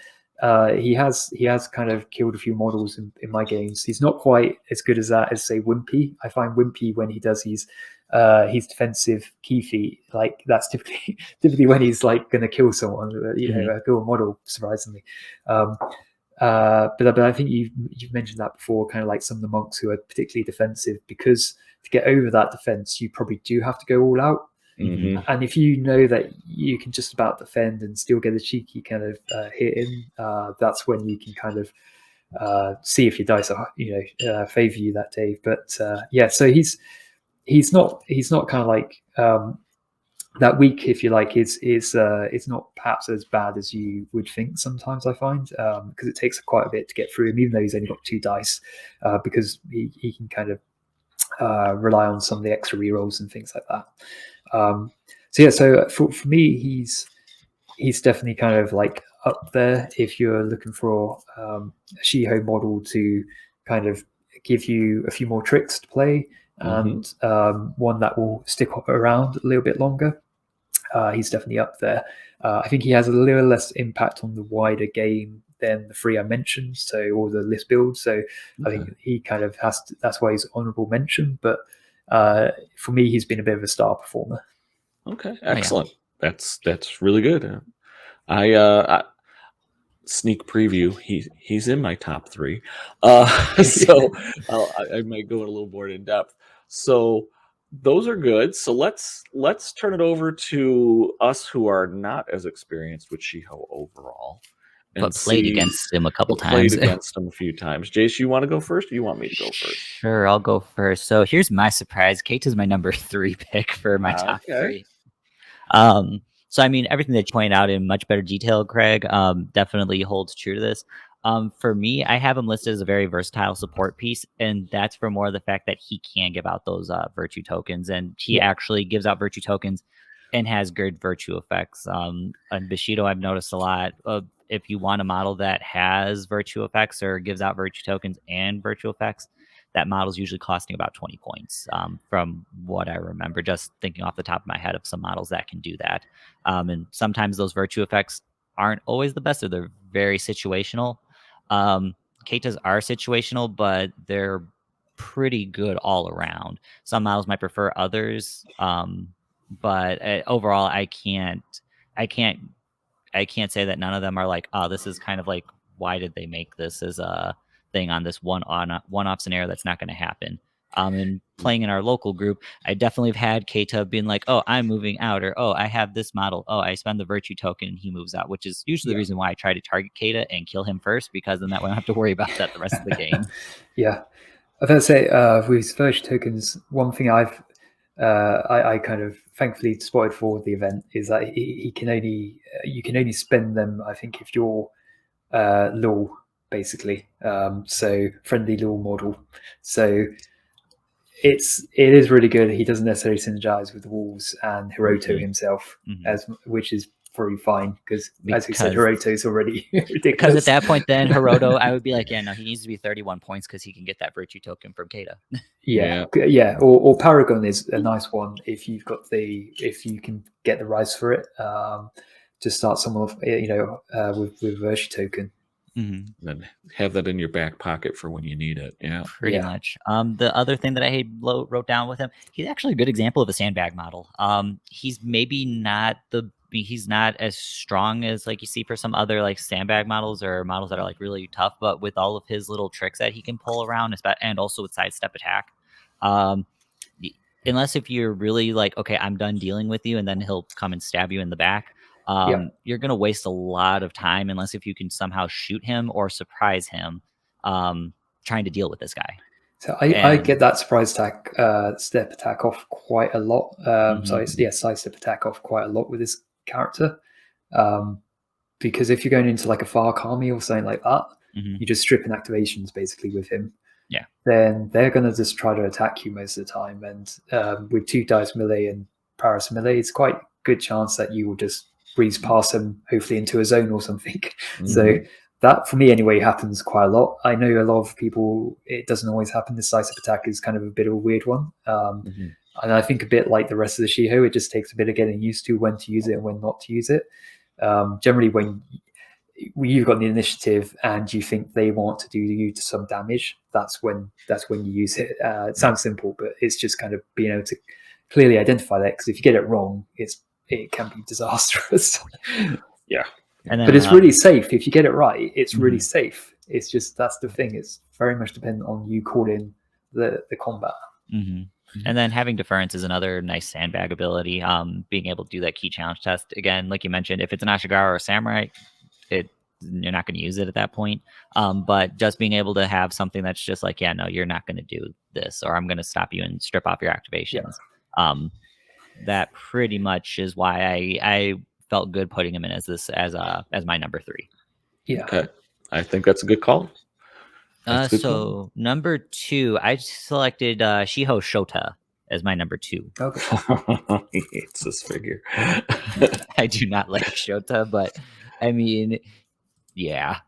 he has kind of killed a few models in my games. He's not quite as good as that as say Wimpy. I find Wimpy, when he does his defensive key feat, like that's typically when he's like going to kill someone, kill a model, surprisingly. But I think you've mentioned that before, kind of like some of the monks who are particularly defensive, because to get over that defense, you probably do have to go all out. And if you know that you can just about defend and still get a cheeky kind of hit in, that's when you can kind of see if your dice are favor you that day. But so he's not kind of like that weak, if you like. Is not perhaps as bad as you would think sometimes, I find, because it takes quite a bit to get through him, even though he's only got 2 dice, because he can kind of rely on some of the extra rerolls and things like that. So for me, he's definitely kind of like up there if you're looking for a Shiho model to kind of give you a few more tricks to play, and one that will stick around a little bit longer. He's definitely up there. I think he has a little less impact on the wider game than the 3 I mentioned, or the list build. So I think he kind of has to, that's why he's honorable mention. But for me, he's been a bit of a star performer. Okay, excellent. That's really good. I sneak preview. He's in my top 3, so I might go a little more in depth. So those are good. So let's turn it over to us who are not as experienced with Shiho overall, but played against him a couple times. Played against him a few times. Jace, you want to go first, or you want me to go first? Sure, I'll go first. So here's my surprise. Kate is my number 3 pick for my top 3. So I mean, everything that you pointed out in much better detail, Craig, definitely holds true to this. For me, I have him listed as a very versatile support piece, and that's for more of the fact that he can give out those virtue tokens, and he actually gives out virtue tokens and has good virtue effects. On Bushido, I've noticed a lot of, if you want a model that has virtue effects or gives out virtue tokens and virtue effects, that model's usually costing about 20 points, from what I remember, just thinking off the top of my head of some models that can do that. And sometimes those virtue effects aren't always the best, or they're very situational. Keitas are situational, but they're pretty good all around. Some models might prefer others, but overall, I can't say that none of them are like, oh, this is kind of like, why did they make this as a thing on this one-off scenario that's not going to happen. And playing in our local group, I definitely have had Keita being like, oh, I'm moving out, or oh, I have this model, oh, I spend the virtue token and he moves out, which is usually the reason why I try to target Keita and kill him first, because then that way I don't have to worry about that the rest of the game. Yeah, I've got to say, with virtue tokens, one thing I kind of thankfully spotted for the event is that you can only spend them, I think, if you're LOL, basically, so friendly LOL model. So it is really good. He doesn't necessarily synergize with the Wolves and Hiroto himself, which is probably fine, because as you said, Hiroto is already ridiculous. Because at that point, then Hiroto, I would be like, yeah, no, he needs to be 31 points because he can get that virtue token from Keita. Or Paragon is a nice one if you can get the rice for it. To start someone off, with virtue token. Then have that in your back pocket for when you need it. Yeah, pretty much. The other thing that I wrote down with him, he's actually a good example of a sandbag model. He's maybe not he's not as strong as like you see for some other like sandbag models or models that are like really tough, but with all of his little tricks that he can pull around, and also with sidestep attack, unless if you're really like, okay, I'm done dealing with you, and then he'll come and stab you in the back. You're gonna waste a lot of time unless if you can somehow shoot him or surprise him, trying to deal with this guy. So I get that surprise attack, step attack off quite a lot. Side step attack off quite a lot with this character. Because if you're going into like a Fark army or something like that, you're just stripping activations basically with him. Yeah. Then they're going to just try to attack you most of the time. And with 2 dice melee and Paris melee, it's quite a good chance that you will just breeze past them, hopefully into a zone or something. So that, for me anyway, happens quite a lot. I know a lot of people, it doesn't always happen. The decisive attack is kind of a bit of a weird one. And I think a bit like the rest of the Shiho, it just takes a bit of getting used to when to use it and when not to use it. Generally, when you've got the initiative and you think they want to do you some damage, that's when you use it. It sounds simple, but it's just kind of being able to clearly identify that, because if you get it wrong, it can be disastrous. Yeah. And then, but it's really safe. If you get it right, it's really safe. It's just, that's the thing. It's very much dependent on you calling the combat. And then having deference is another nice sandbag ability. Being able to do that key challenge test again, like you mentioned, if it's an Ashigaru or a samurai, you're not going to use it at that point. But just being able to have something that's just like, yeah, no, you're not going to do this, or I'm going to stop you and strip off your activations. That pretty much is why I felt good putting him in as my number 3. Yeah. Okay. I think that's a good call. So number 2, I selected Shiho Shota as my number 2. Okay. He hates this figure. I do not like Shota, but I mean, yeah.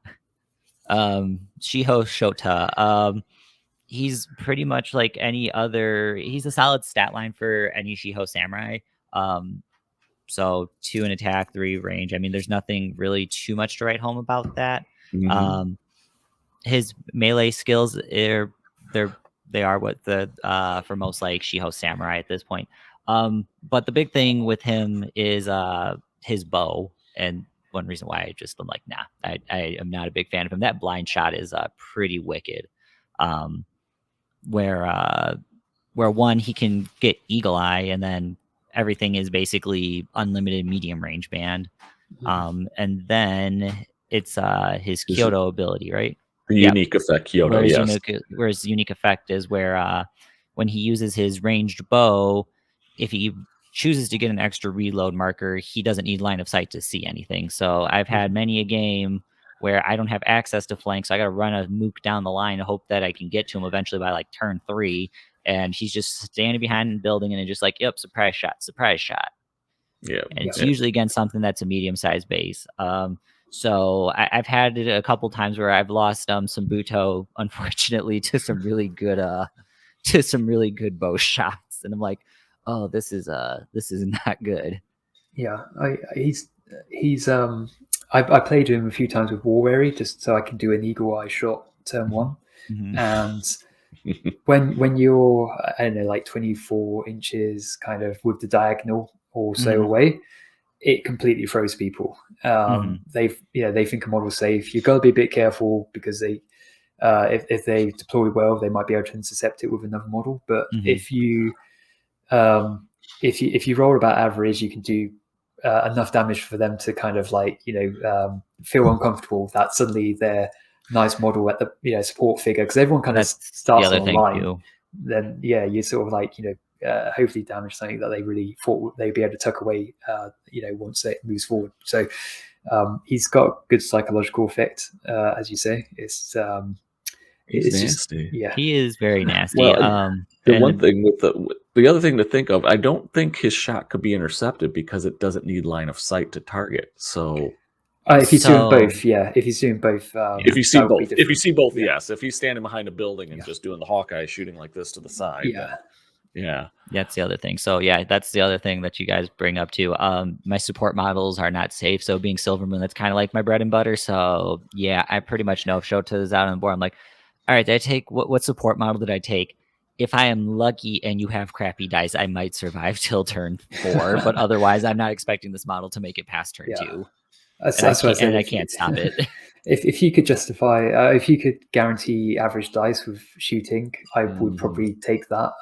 Shiho Shota. He's pretty much like any other. He's a solid stat line for any Shiho samurai. So 2 in attack, 3 range. I mean, there's nothing really too much to write home about that. His melee skills they are what the for most like Shiho samurai at this point. But the big thing with him is his bow, and one reason why I'm like, nah, I am not a big fan of him. That blind shot is pretty wicked. Where one, he can get eagle eye, and then everything is basically unlimited medium range band. And then it's his Kyoto ability, right? The unique effect Kyoto, yes. Whereas unique effect is where when he uses his ranged bow, if he chooses to get an extra reload marker, he doesn't need line of sight to see anything. So I've had many a game where I don't have access to flank, so I got to run a mook down the line and hope that I can get to him eventually by like turn 3, and he's just standing behind the building and it's just like, yep, surprise shot. Yeah, and it's usually against something that's a medium-sized base. So I've had it a couple times where I've lost some Buto, unfortunately, to some really good bow shots, and I'm like, oh, this is not good. Yeah, I played him a few times with War Weary just so I can do an eagle eye shot turn 1, and when you're, I don't know, like 24 inches kind of with the diagonal or so away, it completely throws people. They think a model's safe. You've got to be a bit careful because they if they deploy well, they might be able to intercept it with another model. But if you roll about average, you can do enough damage for them to kind of like feel uncomfortable that suddenly they're nice model at the support figure, because everyone kind of starts on the line. Too. Then you sort of like hopefully damage something that they really thought they'd be able to tuck away once it moves forward. So he's got good psychological effect, as you say. It's nasty. He is very nasty. Well, the one thing with the other thing to think of, I don't think his shot could be intercepted because it doesn't need line of sight to target. So if he's doing both, if he's doing both, if you see both, yes. If he's standing behind a building and just doing the Hawkeye shooting like this to the side, yeah, that's the other thing. So that's the other thing that you guys bring up too. My support models are not safe, so being Silvermoon, that's kind of like my bread and butter. So I pretty much know if Shota is out on the board, I'm like, all right, did I take what support model did I take? If I am lucky and you have crappy dice, I might survive till turn 4, but otherwise I'm not expecting this model to make it past turn 2. And I can't stop it. If you could justify, if you could guarantee average dice with shooting, I would probably take that.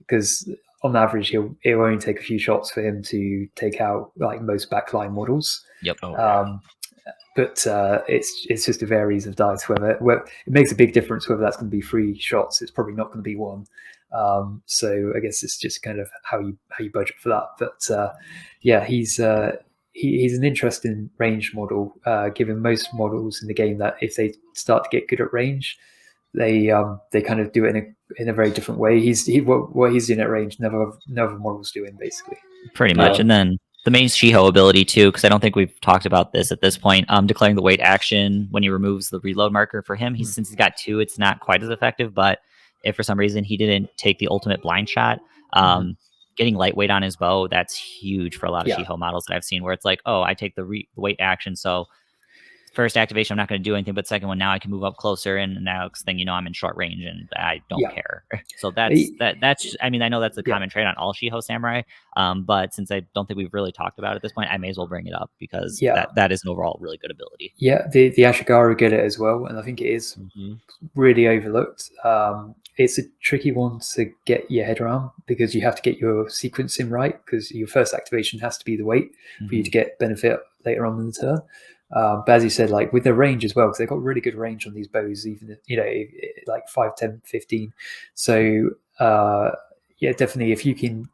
because on average it'll only take a few shots for him to take out like most backline models. Yep. But it's just a varies of dice. Whether it makes a big difference whether that's going to be 3 shots. It's probably not going to be 1. So I guess it's just kind of how you budget for that. But yeah, he's an interesting range model. Given most models in the game that if they start to get good at range, they kind of do it in a very different way. What he's doing at range, never models doing basically. Pretty much, and then the main Shiho ability too, because I don't think we've talked about this at this point. Declaring the wait action when he removes the reload marker for him. Since he's got 2, it's not quite as effective. But if for some reason he didn't take the ultimate blind shot, getting lightweight on his bow, that's huge for a lot of Shiho models that I've seen. Where it's like, oh, I take the wait action, so first activation I'm not going to do anything, but second one now I can move up closer, and now next thing you know I'm in short range and I don't care. So that's I mean, I know that's a common trait on all Shiho samurai, but since I don't think we've really talked about it at this point, I may as well bring it up because that is an overall really good ability. The Ashigaru get it as well, and I think it is really overlooked. It's a tricky one to get your head around because you have to get your sequencing right, because your first activation has to be the weight for you to get benefit later on in the turn. But as you said, like with the range as well, because they've got really good range on these bows, even like 5, 10, 15. So definitely if you can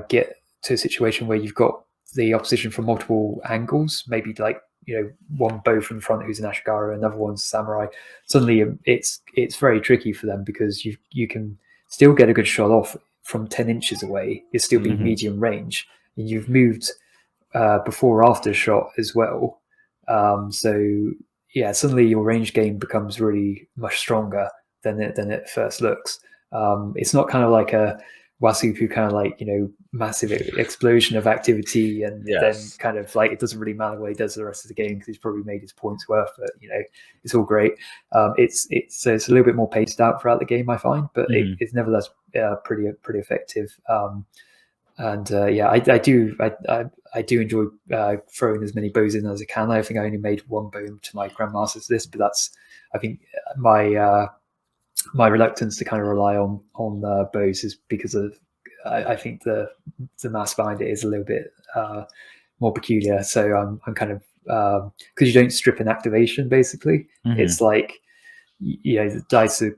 get to a situation where you've got the opposition from multiple angles, maybe like one bow from the front who's an Ashigaru, another one's a samurai, suddenly it's very tricky for them because you can still get a good shot off from 10 inches away. You'll still be medium range, and you've moved before or after shot as well. So yeah, suddenly your range game becomes really much stronger than it first looks. It's not kind of like a Wasupu kind of like massive explosion of activity, and then kind of like it doesn't really matter what he does the rest of the game because he's probably made his points worth it. It's all great. It's a little bit more paced out throughout the game, I find, but it's nevertheless pretty effective. And I do enjoy throwing as many bows in as I can. I think I only made 1 bow to my Grandmaster's list, but that's, I think, my reluctance to kind of rely on bows is because of I think the math behind it is a little bit more peculiar. So I'm kind of because you don't strip an activation basically. It's like the dice are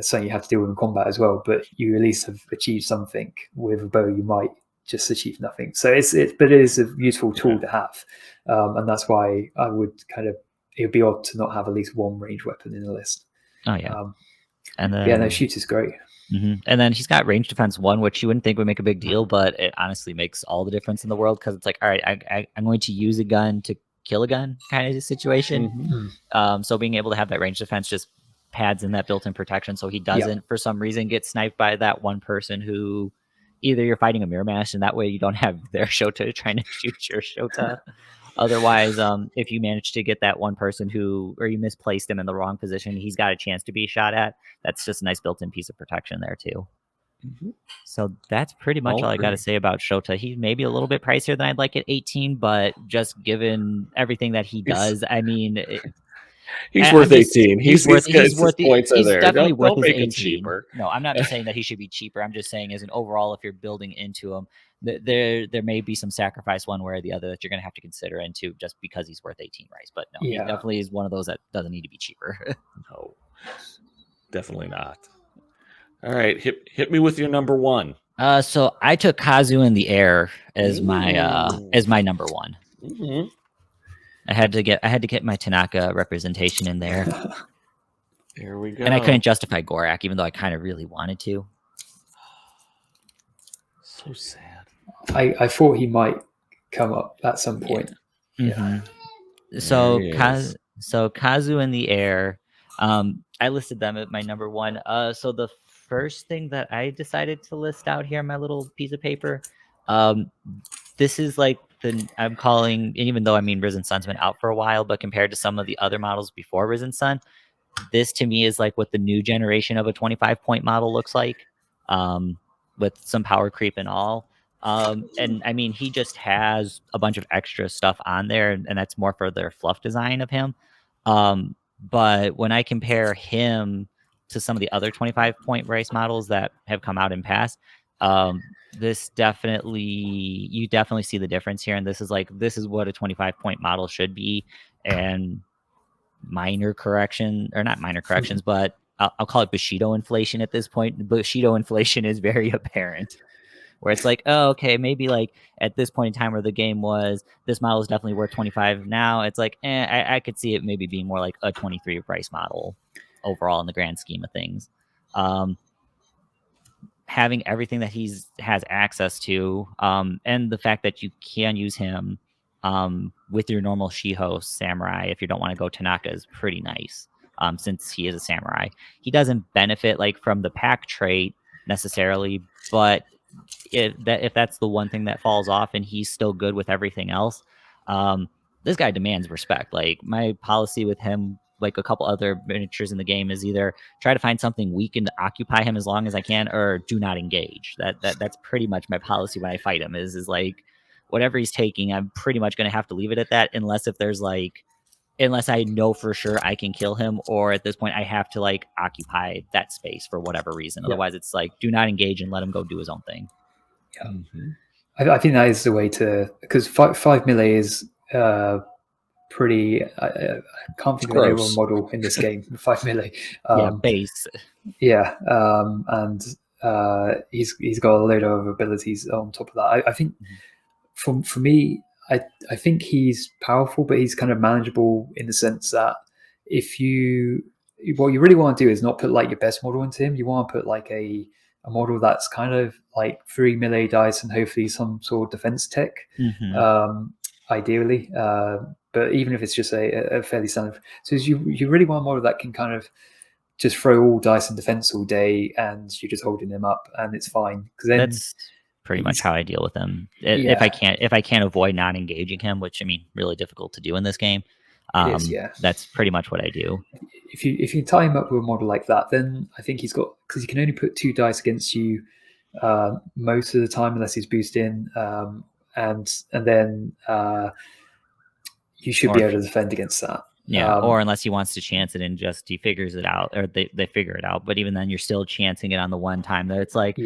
something you have to deal with in combat as well, but you at least have achieved something. With a bow you might just achieve nothing, so but it is a useful tool to have, and that's why I would it would be odd to not have at least 1 range weapon in the list. And then shooter's great. And then he's got range defense 1, which you wouldn't think would make a big deal, but it honestly makes all the difference in the world, because it's like, all right, I'm going to use a gun to kill a gun kind of situation. So being able to have that range defense just pads in that built-in protection, so he doesn't for some reason get sniped by that one person who either you're fighting a mirror match, and that way you don't have their Shota trying to shoot your Shota. Otherwise, if you manage to get that one person or you misplaced him in the wrong position, he's got a chance to be shot at. That's just a nice built-in piece of protection there too. So that's pretty much all I got to say about Shota. He may be a little bit pricier than I'd like at 18, but just given everything that he does, I mean, he's worth 18. He's worth points he's there. Definitely worth don't his make 18. him cheaper. No, I'm not saying that he should be cheaper. I'm just saying as an overall, if you're building into him, there may be some sacrifice one way or the other that you're going to have to consider into just because he's worth 18 rice. But no, he definitely is one of those that doesn't need to be cheaper. No, definitely not. All right, hit me with your number 1. So I took Kazu in the air as my number 1. I had to get my Tanaka representation in there. There we go. And I couldn't justify Gorak, even though I kind of really wanted to. So sad. I thought he might come up at some point. So Kazu in the air. I listed them at my number 1. So the first thing that I decided to list out here on my little piece of paper, this is like I'm calling, even though Risen Sun's been out for a while, but compared to some of the other models before Risen Sun, this to me is like what the new generation of a 25-point model looks like, with some power creep and all. And he just has a bunch of extra stuff on there, and that's more for their fluff design of him. But when I compare him to some of the other 25-point race models that have come out in past, this you definitely see the difference here. And this is what a 25-point model should be. And minor correction, or not minor corrections, but I'll call it Bushido inflation at this point. Bushido inflation is very apparent, where it's like, oh, okay, maybe like at this point in time where the game was, this model is definitely worth 25. Now it's like, I could see it maybe being more like a 23 price model overall in the grand scheme of things. Having everything that has access to, and the fact that you can use him with your normal Shiho samurai if you don't want to go Tanaka is pretty nice. Since he is a samurai, he doesn't benefit like from the pack trait necessarily, but if that's the one thing that falls off and he's still good with everything else, this guy demands respect. Like my policy with him, like a couple other miniatures in the game, is either try to find something weak and occupy him as long as I can, or do not engage. That's pretty much my policy when I fight him. Is like whatever he's taking, I'm pretty much going to have to leave it at that, unless I know for sure I can kill him, or at this point I have to like occupy that space for whatever reason. Otherwise, it's like do not engage and let him go do his own thing. Yeah, I think that is the way to, because five melee is pretty. I can't think of any other model in this game. 5 melee. Base. Yeah, and he's got a load of abilities on top of that. I think for me, I think he's powerful, but he's kind of manageable in the sense that what you really want to do is not put like your best model into him. You want to put like a model that's kind of like 3 melee dice and hopefully some sort of defense tech, ideally. But even if it's just a fairly standard, so you really want a model that can kind of just throw all dice and defense all day, and you're just holding them up, and it's fine. Because then that's pretty much how I deal with him. If I can't avoid not engaging him, which I mean, really difficult to do in this game. That's pretty much what I do. If you can tie him up with a model like that, then I think he's got, because he can only put 2 dice against you most of the time unless he's boosted in, and then you should be able to defend against that. Yeah, or unless he wants to chance it and just he figures it out, or they figure it out. But even then, you're still chancing it on the one time that it's like,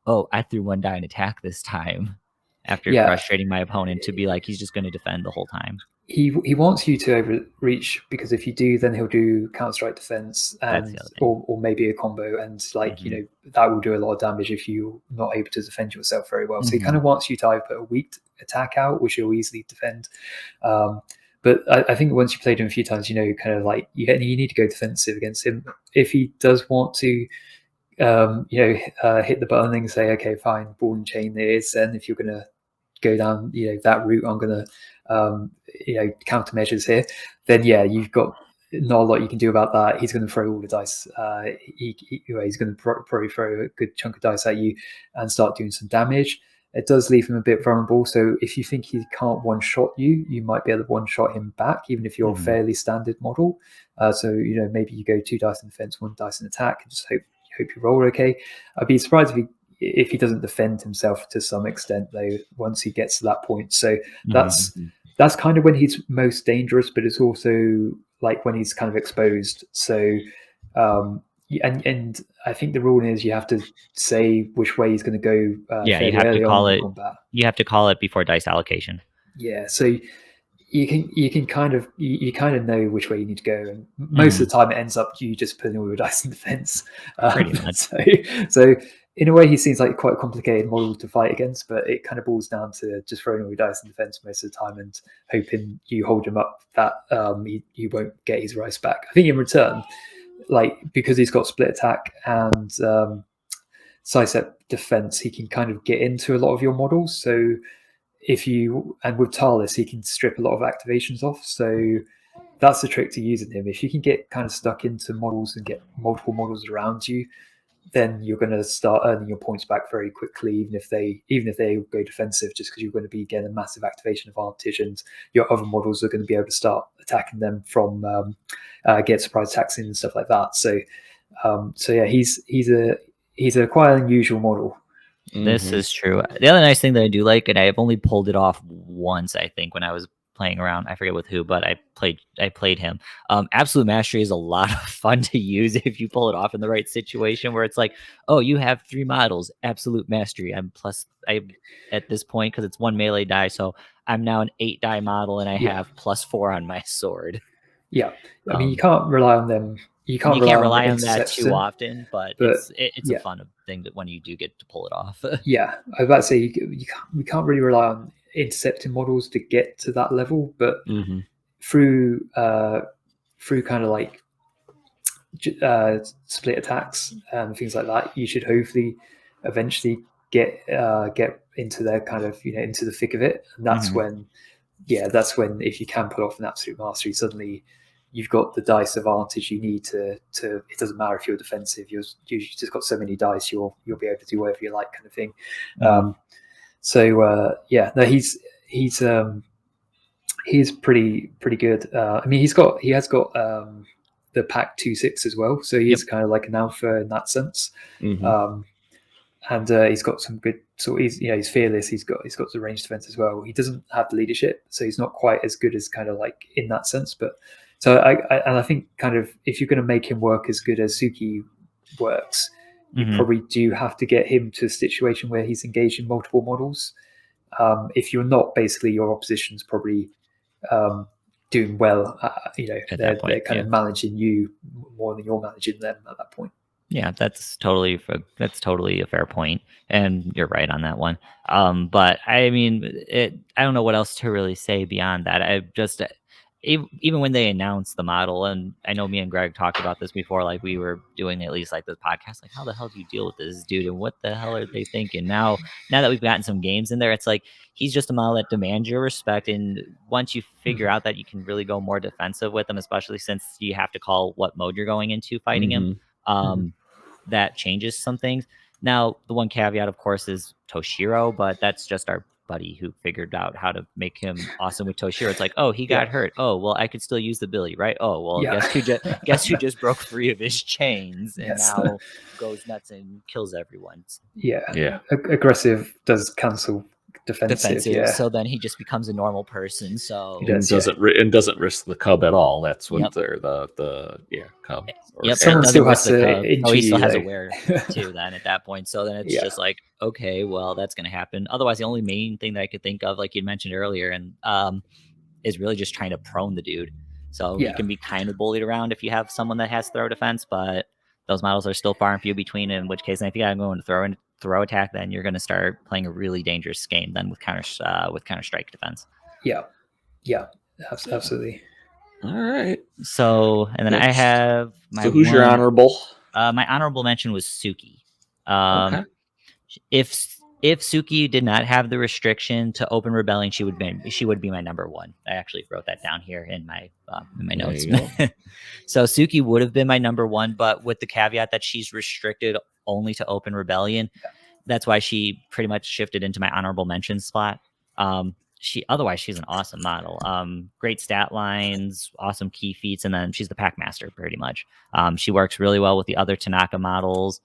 oh, I threw 1 die and attack this time, after frustrating my opponent to be like he's just going to defend the whole time. He wants you to overreach, because if you do, then he'll do counter-strike defense and or maybe a combo, and like you know that will do a lot of damage if you're not able to defend yourself very well. So he kind of wants you to either put a weak attack out, which you'll easily defend. But I think once you played him a few times, you know, kind of like you need to go defensive against him. If he does want to, hit the button and say, okay, fine, ball and chain there is. Then if you're going to go down, that route, I'm going to, countermeasures here. Then you've got not a lot you can do about that. He's going to throw all the dice. He's going to probably throw a good chunk of dice at you and start doing some damage. It does leave him a bit vulnerable. So if you think he can't one-shot you, you might be able to one-shot him back, even if you're a fairly standard model. So maybe you go 2 dice in defense, 1 dice in attack, and just hope you roll okay. I'd be surprised if he doesn't defend himself to some extent, though, once he gets to that point. So that's kind of when he's most dangerous, but it's also like when he's kind of exposed. So and I think the rule is you have to say which way he's going to go. You have to call it. You have to call it before dice allocation. Yeah, so you can kind of know which way you need to go, and most of the time it ends up you just putting all your dice in defense. Pretty much. So in a way, he seems like quite a complicated model to fight against, but it kind of boils down to just throwing all your dice in defense most of the time and hoping you hold him up that you won't get his rice back. I think in return, like because he's got split attack and sidestep defense, he can kind of get into a lot of your models. So and with Talis, he can strip a lot of activations off. So that's the trick to using him. If you can get kind of stuck into models and get multiple models around you, then you're going to start earning your points back very quickly, even if they go defensive, just because you're going to be getting a massive activation advantage, and your other models are going to be able to start attacking them from get surprise attacks in and stuff like that. So he's a quite unusual model. This is true. The other nice thing that I do like, and I have only pulled it off once, I think, when I was playing around. I forget with who, but I played him. Absolute Mastery is a lot of fun to use if you pull it off in the right situation, where it's like, oh, you have 3 models, Absolute Mastery. I at this point, because it's 1 melee die, so I'm now an 8 die model, and I have +4 on my sword. Yeah, I mean, you can't rely on them. You can't rely on that too often, but it's a yeah. fun thing that when you do get to pull it off. Yeah, I was about to say you can't really rely on intercepting models to get to that level, but through kind of like split attacks and things like that, you should hopefully eventually get into their kind of into the thick of it, and that's when if you can pull off an absolute mastery, suddenly you've got the dice advantage you need to it doesn't matter if you're defensive, you've just got so many dice, you'll be able to do whatever you like, kind of thing. He's pretty good. I mean, he has got the pack 2/6 as well, so he's kind of like an alpha in that sense. And he's got some good he's fearless, he's got the range defense as well. He doesn't have the leadership, so he's not quite as good as kind of like in that sense, but so I think kind of if you're going to make him work as good as Suki works, you probably do have to get him to a situation where he's engaged in multiple models. If you're not, basically your opposition's probably doing well. They're kind of managing you more than you're managing them at that point. Yeah, that's totally a fair point, and you're right on that one. But I mean, I don't know what else to really say beyond that. I just even when they announced the model, and I know me and Greg talked about this before, like we were doing at least like this podcast, like how the hell do you deal with this dude, and what the hell are they thinking? Now that we've gotten some games in there, it's like he's just a model that demands your respect, and once you figure out that you can really go more defensive with him, especially since you have to call what mode you're going into fighting him, that changes some things. Now, the one caveat, of course, is Toshiro, but that's just our buddy who figured out how to make him awesome with Toshiro. It's like, oh, he got hurt. Oh, well, I could still use the Billy, right? Oh, well, guess who just broke free of his chains and now goes nuts and kills everyone. Yeah. Aggressive does cancel defensive. Yeah. So then he just becomes a normal person. So doesn't risk the cub at all. That's what they're the cub. Someone still has to. He still has a wear too. Then at that point, so then it's just like, okay, well, that's going to happen. Otherwise, the only main thing that I could think of, like you mentioned earlier, and is really just trying to prone the dude. So he can be kind of bullied around if you have someone that has throw defense, but those models are still far and few between. In which case, if you got to go into throw attack, then you're going to start playing a really dangerous game then with counter strike defense. Yeah, absolutely. All right. So, and then I have my. So who's your honorable? My honorable mention was Suki. Okay. If Suki did not have the restriction to open rebellion, she would be my number 1. I actually wrote that down here in my notes. So Suki would have been my number 1, but with the caveat that she's restricted only to open rebellion. That's why she pretty much shifted into my honorable mention spot. Otherwise she's an awesome model. Great stat lines, awesome key feats, and then she's the pack master pretty much. She works really well with the other Tanaka models.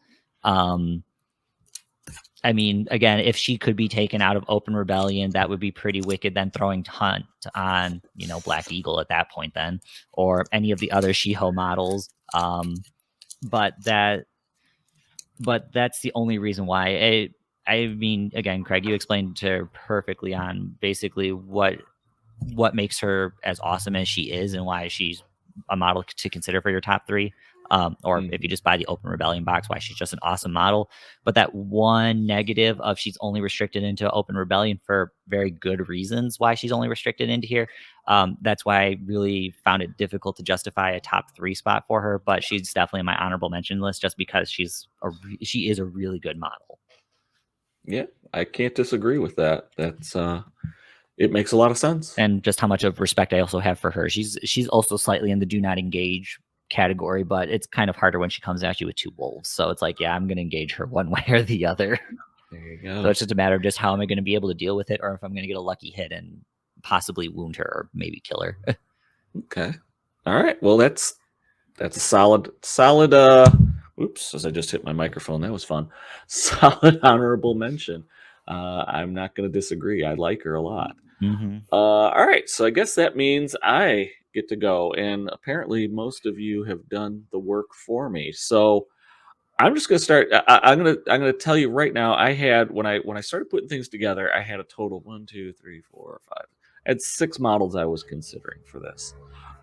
I mean, again, if she could be taken out of open rebellion, that would be pretty wicked. Then throwing Hunt on, Black Eagle at that point, then, or any of the other Shiho models. But that's the only reason why. I mean, again, Craig, you explained to her perfectly on basically what makes her as awesome as she is and why she's a model to consider for your top 3. Or if you just buy the Open Rebellion box, why she's just an awesome model. But that one negative of she's only restricted into Open Rebellion for very good reasons why she's only restricted into here. That's why I really found it difficult to justify a top 3 spot for her. But she's definitely in my honorable mention list just because she is a really good model. Yeah, I can't disagree with that. That's it makes a lot of sense. And just how much of respect I also have for her. She's also slightly in the do not engage category, but it's kind of harder when she comes at you with 2 wolves. So it's like, I'm going to engage her one way or the other. There you go. So it's just a matter of just how am I going to be able to deal with it, or if I'm going to get a lucky hit and possibly wound her or maybe kill her. Okay. All right. Well, that's a solid. Oops! As I just hit my microphone, that was fun. Solid honorable mention. I'm not going to disagree. I like her a lot. All right, so I guess that means I get to go, and apparently most of you have done the work for me. So I'm just gonna start. I'm gonna tell you right now. I had when I started putting things together, I had a total of 1, 2, 3, 4, 5. I had 6 models I was considering for this.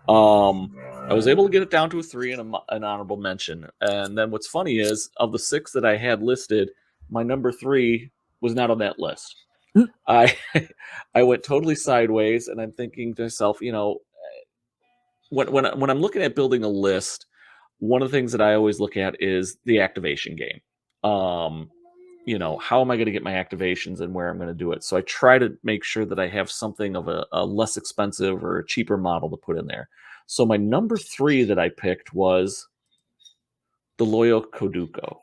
I was able to get it down to a 3 and an honorable mention. And then what's funny is, of the 6 that I had listed, my number 3 was not on that list. I I went totally sideways, and I'm thinking to myself, when I'm looking at building a list, one of the things that I always look at is the activation game. How am I going to get my activations and where I'm going to do it? So I try to make sure that I have something of a less expensive or a cheaper model to put in there. So my number 3 that I picked was the Loyal Koduko.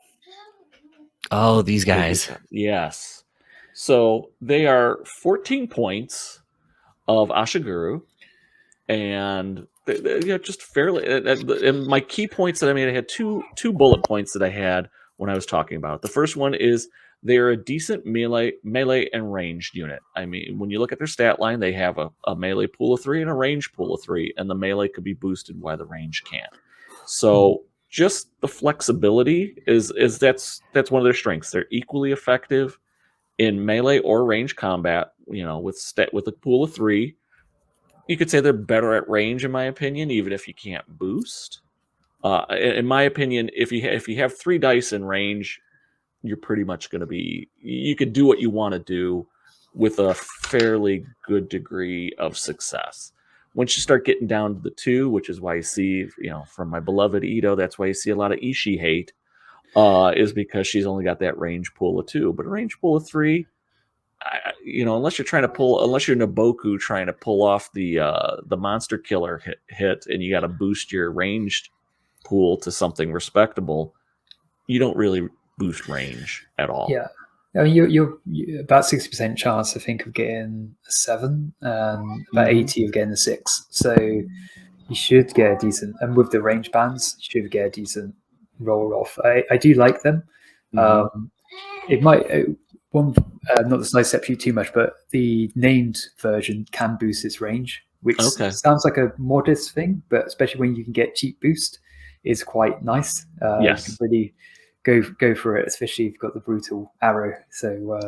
Oh, these guys. Yes. So they are 14 points of Ashiguru, and just fairly. And my key points that I made, I had two bullet points that I had when I was talking about it. The first one is they're a decent melee and ranged unit. I mean, when you look at their stat line, they have a melee pool of 3 and a range pool of 3, and the melee could be boosted while the range can't. So just the flexibility is that's one of their strengths. They're equally effective in melee or range combat. With a pool of 3. You could say they're better at range, in my opinion, even if you can't boost. In my opinion, if you have 3 dice in range, you're pretty much going to be. You could do what you want to do with a fairly good degree of success. Once you start getting down to the 2, which is why you see, from my beloved Ito, that's why you see a lot of Ishii hate, is because she's only got that range pool of 2. But a range pool of 3. Unless you're Naboku trying to pull off the monster killer hit, and you got to boost your ranged pool to something respectable, you don't really boost range at all. Yeah, I mean, you're about 60% chance, I think, of getting a 7, and about 80 of getting a 6. So you should get a decent, and with the range bands, you should get a decent roll off. I do like them. It might. Not to sidestep you too much, but the named version can boost its range, which sounds like a modest thing, but especially when you can get cheap boost, is quite nice. Yes. You can really go for it, especially if you've got the brutal arrow. So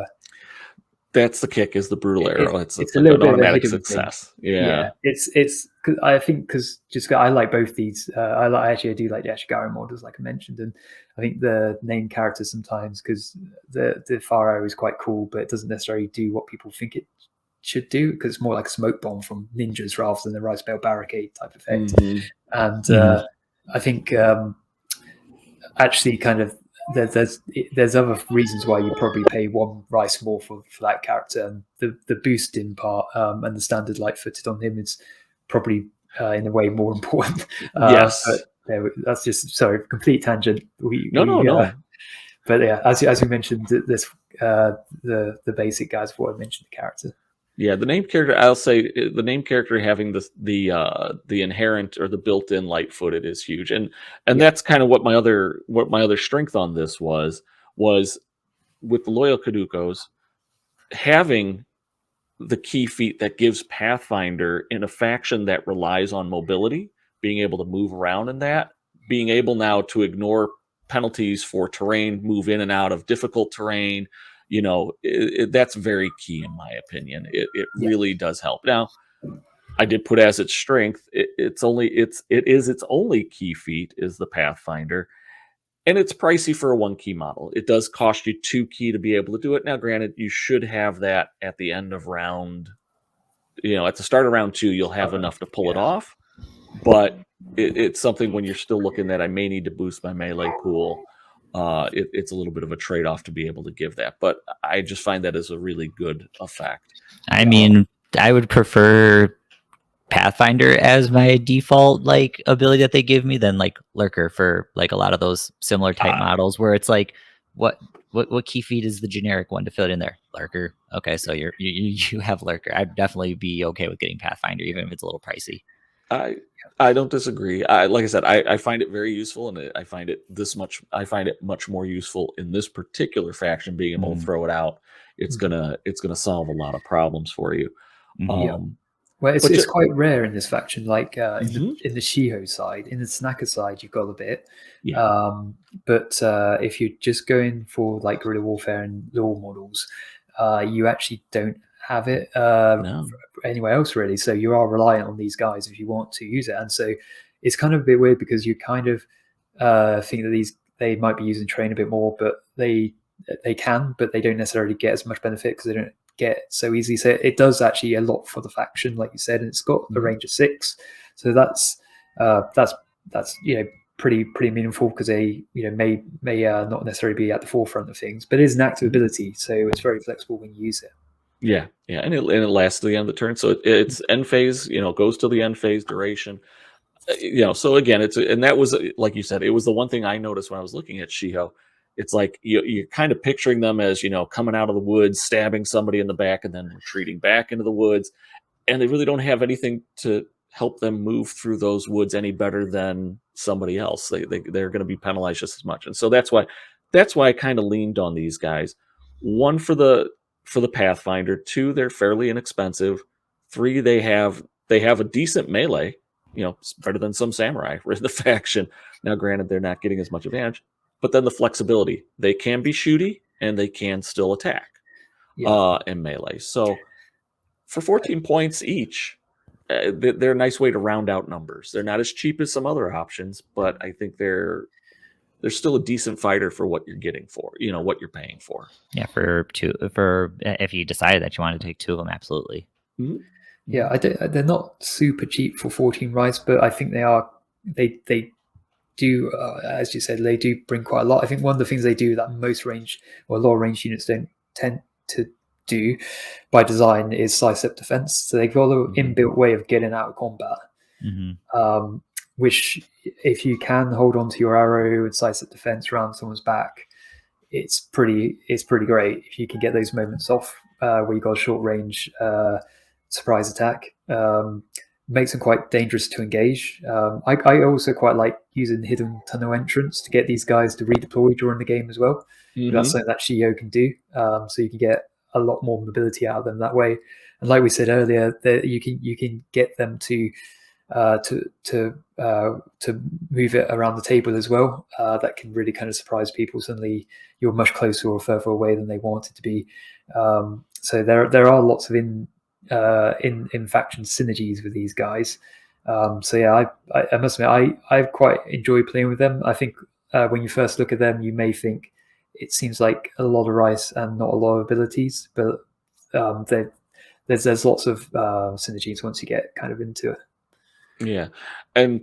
that's the kick, is the brutal arrow. It's a little bit automatic of a success. Yeah. It's I think because I like both these. I do like the Ashigaru models, like I mentioned, and I think the named characters sometimes, because the fire arrow is quite cool, but it doesn't necessarily do what people think it should do, because it's more like a smoke bomb from ninjas rather than a rice bale barricade type effect. And I think actually kind of there's other reasons why you probably pay 1 rice more for that character, and the boosting part and the standard light-footed on him is probably in a way more important. Yes. But that's just complete tangent. No. But yeah, as we mentioned, this the basic guys before I mentioned the character. Yeah, the named character. I'll say the named character having the inherent or the built-in light-footed is huge, and that's kind of what my other strength on this was with the Loyal Kadukos having the key feat that gives Pathfinder in a faction that relies on mobility, being able to move around in that, being able now to ignore penalties for terrain, move in and out of difficult terrain. That's very key in my opinion. It really does help. Now, I did put as its strength. It is its only key feat is the Pathfinder, and it's pricey for a 1 key model. It does cost you 2 key to be able to do it. Now, granted, you should have that at the end of round. At the start of round 2, you'll have enough to pull it off. But it's something when you're still looking that I may need to boost my melee pool. It's a little bit of a trade-off to be able to give that, but I just find that as a really good effect. I mean, I would prefer Pathfinder as my default ability that they give me than Lurker for a lot of those similar type models where it's what key feat is the generic one to fill it in there? Lurker. Okay, so you have Lurker. I'd definitely be okay with getting Pathfinder even if it's a little pricey. I don't disagree. Like I said, I find it very useful, and I find it much more useful in this particular faction, being able to throw it out. It's gonna solve a lot of problems for you. Yeah. Um, Well, but it's quite rare in this faction. Like Mhm. in the Shiho side, in the Snacker side, you've got a bit. Yeah. But if you're just going for like guerrilla warfare and law models, you actually don't have it No. anywhere else really. So you are reliant on these guys if you want to use it. And so it's kind of a bit weird because you kind of think that they might be using train a bit more, but they can, but they don't necessarily get as much benefit because they don't get so easy. So it does actually a lot for the faction, like you said, and it's got a range of 6. So that's pretty meaningful because they may not necessarily be at the forefront of things, but it is an active ability, so it's very flexible when you use it. Yeah, and it lasts to the end of the turn. So it's end phase, goes to the end phase duration. So again, and that was like you said, it was the one thing I noticed when I was looking at Shiho. It's like you're kind of picturing them as coming out of the woods, stabbing somebody in the back, and then retreating back into the woods, and they really don't have anything to help them move through those woods any better than somebody else. They're going to be penalized just as much, and so that's why I kind of leaned on these guys. One for the Pathfinder. 2, they're fairly inexpensive. 3, they have a decent melee. It's better than some samurai in the faction. Now, granted, they're not getting as much advantage, but then the flexibility. They can be shooty and they can still attack in melee. So for 14 points each, they're a nice way to round out numbers. They're not as cheap as some other options, but I think they're still a decent fighter for what you're getting for, what you're paying for. Yeah, for if you decided that you wanted to take 2 of them, absolutely. Mm-hmm. Yeah, they're not super cheap for 14 rights, but I think they are. They do, as you said, they do bring quite a lot. I think one of the things they do that most range or a lot of range units don't tend to do by design is sidestep defense. So they've got an inbuilt way of getting out of combat, which if you can hold on to your arrow and sidestep defense around someone's back, it's pretty great if you can get those moments off where you got a short range surprise attack. Makes them quite dangerous to engage. I also quite like using hidden tunnel entrance to get these guys to redeploy during the game as well. That's something that Shiho can do, so you can get a lot more mobility out of them that way. And like we said earlier, that you can get them to move it around the table as well. That can really kind of surprise people. Suddenly, you're much closer or further away than they wanted to be. So there are lots of in faction synergies with these guys. So yeah, I must admit I quite enjoy playing with them. I think when you first look at them, you may think it seems like a lot of rice and not a lot of abilities, but there's lots of synergies once you get kind of into it. Yeah, and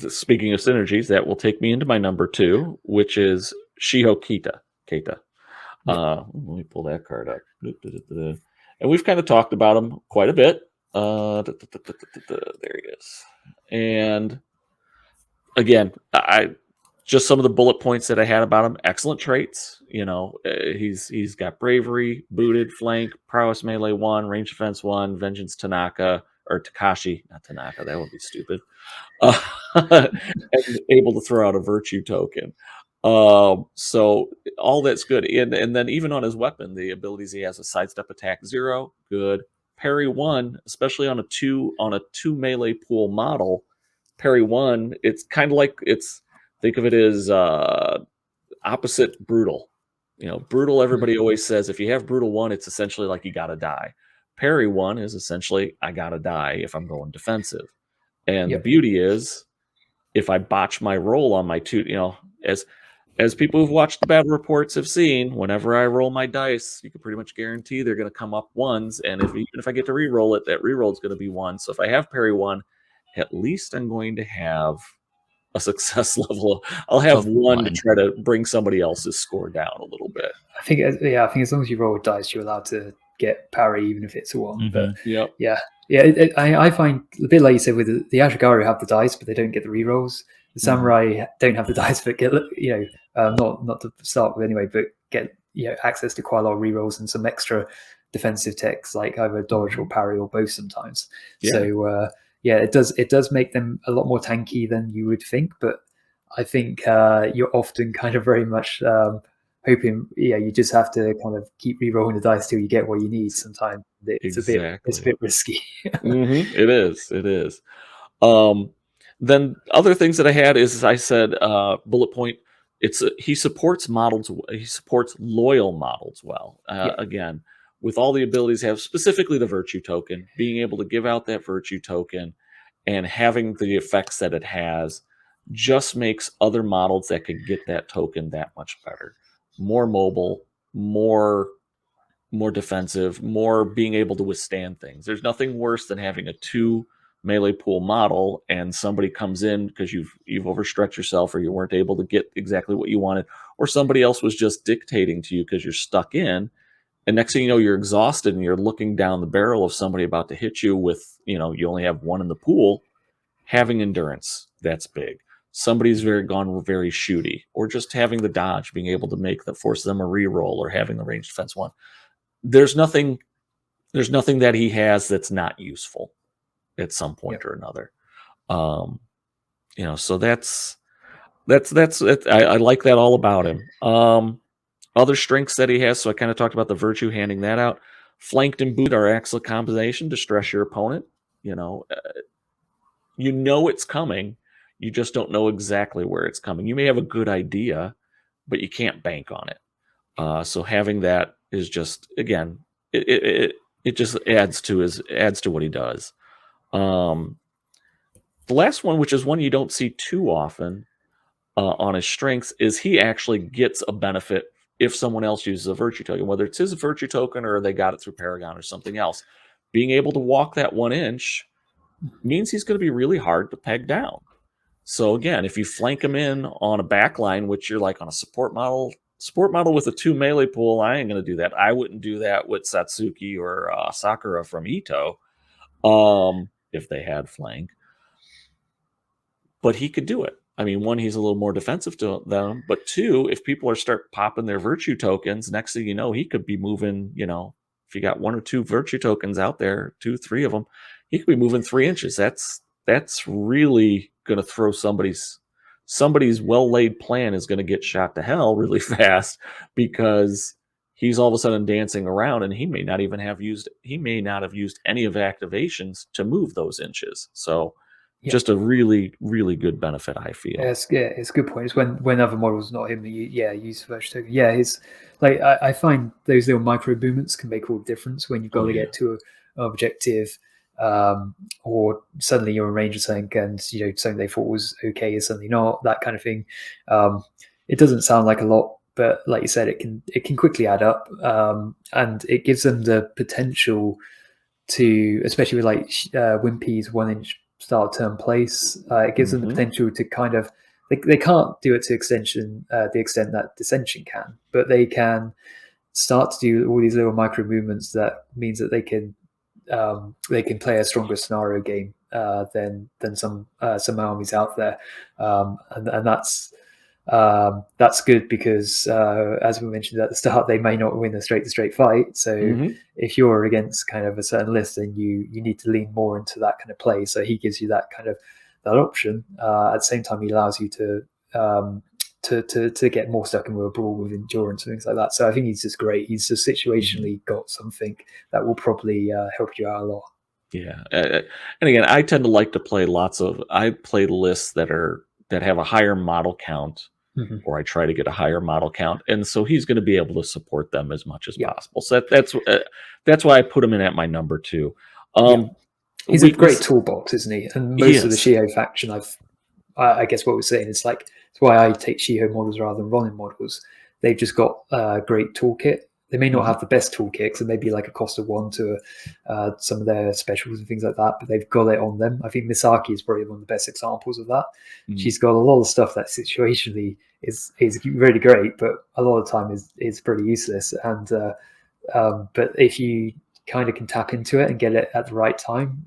speaking of synergies, that will take me into my number 2, which is Shiho Keita. Let me pull that card up. And we've kind of talked about him quite a bit. There he is. And again, just some of the bullet points that I had about him. Excellent traits. He's got bravery, booted, flank, prowess, melee 1, range defense 1, vengeance Tanaka or Takashi, not Tanaka. That would be stupid. And able to throw out a virtue token. So all that's good. And then even on his weapon, the abilities he has: a sidestep attack 0, good. Parry 1, especially on a 2 melee pool model. Parry 1, it's kind of like think of it as opposite brutal. Brutal, everybody always says if you have brutal 1, it's essentially like you gotta die. Parry 1 is essentially I gotta die if I'm going defensive. And the beauty is, if I botch my roll on my 2, as people who've watched the battle reports have seen, whenever I roll my dice, you can pretty much guarantee they're going to come up 1s. And even if I get to re-roll it, that re-roll is going to be 1. So if I have parry 1, at least I'm going to have a success level. I'll have 1 to try to bring somebody else's score down a little bit. I think as long as you roll with dice, you're allowed to get parry even if it's a 1. But I find a bit like you said with the Ashigaru have the dice, but they don't get the re-rolls. The samurai don't have the dice, but get not to start with anyway, but get access to quite a lot of re-rolls and some extra defensive techs like either dodge or parry or both sometimes. So it does make them a lot more tanky than you would think, but I think you're often kind of very much hoping, you just have to kind of keep re-rolling the dice till you get what you need. Sometimes it's a bit risky. It is. Then other things that I had is, as I said, bullet point. He supports models. He supports loyal models well. Again, with all the abilities, have specifically the virtue token, being able to give out that virtue token, and having the effects that it has, just makes other models that could get that token that much better, more mobile, more defensive, more being able to withstand things. There's nothing worse than having a 2 melee pool model and somebody comes in because you've overstretched yourself, or you weren't able to get exactly what you wanted, or somebody else was just dictating to you because you're stuck in, and next thing you know, you're exhausted and you're looking down the barrel of somebody about to hit you with, you only have 1 in the pool. Having endurance, that's big. Somebody's gone very shooty, or just having the dodge, being able to force them a reroll, or having the ranged defense 1. There's nothing that he has that's not useful at some point or another. So that's it. I like that all about him. Other strengths that he has, so I kind of talked about the virtue, handing that out. Flanked and boot are excellent combination to stress your opponent. It's coming. You just don't know exactly where it's coming. You may have a good idea, but you can't bank on it. So having that is just, again, it just adds to what he does. The last one, which is one you don't see too often on his strengths, is he actually gets a benefit if someone else uses a virtue token, whether it's his virtue token or they got it through Paragon or something else. Being able to walk that 1 inch means he's going to be really hard to peg down. So again, if you flank him in on a backline, which you're like on a support model with a 2 melee pool, I ain't going to do that. I wouldn't do that with Satsuki or Sakura from Ito if they had flank. But he could do it. I mean, 1, he's a little more defensive to them, but 2, if people start popping their virtue tokens, next thing you know, he could be moving, if you got 1 or 2 virtue tokens out there, 2, 3 of them, he could be moving 3 inches. That's really going to throw somebody's well-laid plan is going to get shot to hell really fast, because he's all of a sudden dancing around, and he may not have used any of activations to move those inches. So just a really, really good benefit, I feel. It's a good point. It's when other models, not him, use virtue token. It's like I find those little micro movements can make all the difference when you've got to get to an objective, or suddenly you're in range of something, and something they thought was okay is suddenly not, that kind of thing. It doesn't sound like a lot, but like you said, it can quickly add up, and it gives them the potential to, especially with like Wimpy's 1 inch start turn place, it gives them the potential to kind of, they can't do it to the extent that Dissension can, but they can start to do all these little micro movements that means that they can play a stronger scenario game than some armies out there, and that's good, because as we mentioned at the start, they may not win a straight fight. So if you're against kind of a certain list, then you need to lean more into that kind of play. So he gives you that kind of that option. At the same time, he allows you to get more stuck in with a brawl with endurance and things like that. So I think he's just great. He's just situationally got something that will probably help you out a lot. Yeah, and again, I tend to like to play I play lists that have a higher model count, or I try to get a higher model count, and so he's going to be able to support them as much as possible. So that's why I put him in at my number 2. He's a great toolbox, isn't he? And most of the Shiho faction, I guess what we're saying is like, it's why I take Shiho models rather than Ronin models. They've just got a great toolkit. They may not have the best toolkit, because it may be like a cost of 1 to some of their specials and things like that, but they've got it on them. I think Misaki is probably one of the best examples of that. She's got a lot of stuff that situationally is really great, but a lot of the time is pretty useless. And but if you kind of can tap into it and get it at the right time,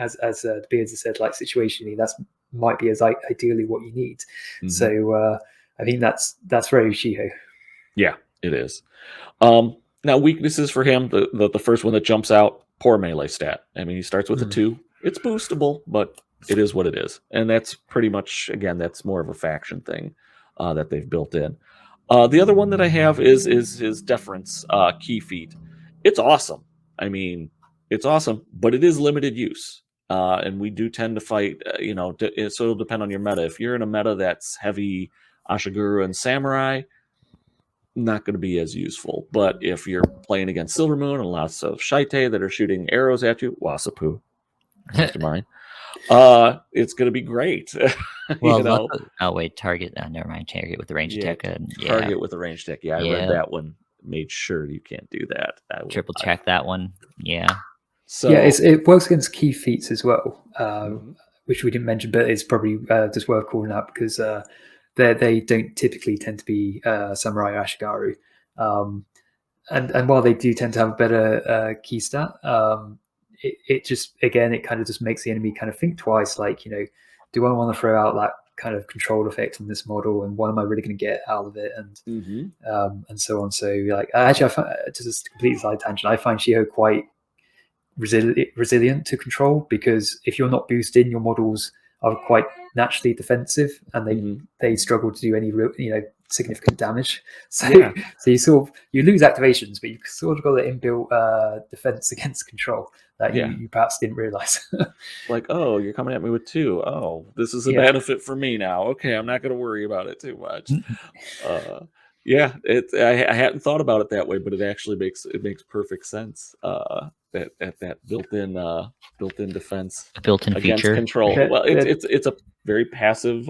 as the Beards has said, like situationally, that's might be ideally what you need. So I think that's very Shiho. Yeah, it is. Now, weaknesses for him, the first one that jumps out, poor melee stat. I mean, he starts with a 2. It's boostable, but it is what it is. And that's pretty much, again, that's more of a faction thing that they've built in. The other one that I have is his Deference key feat. It's awesome. I mean, it's awesome, but it is limited use. And we do tend to fight, so it'll depend on your meta. If you're in a meta that's heavy Ashiguru and Samurai, not going to be as useful. But if you're playing against Silvermoon and lots of Shaite that are shooting arrows at you, Wasapu, comes to mind, it's going to be great. Well, oh wait, target. Never mind. Target with the range attack. Target with the range attack. Yeah, I read that one. Made sure you can't do that. Triple check that one. Yeah. So it works against key feats as well, which we didn't mention, but it's probably just worth calling out because they don't typically tend to be Samurai or Ashigaru. And while they do tend to have a better key stat, it just, again, it kind of just makes the enemy kind of think twice, like, do I want to throw out that kind of control effect on this model, and what am I really going to get out of it, and so on. So, like, actually, I find, just a complete side tangent, I find Shiho quite resilient to control, because if you're not boosted, your models are quite naturally defensive, and they struggle to do any real, significant damage. So so you lose activations, but you sort of got an inbuilt defense against control that you perhaps didn't realize. Like, oh, you're coming at me with 2. Oh, this is a benefit for me now. Okay, I'm not going to worry about it too much. I hadn't thought about it that way, but it actually makes perfect sense. That built-in defense, built-in against feature control. Well, it's a very passive.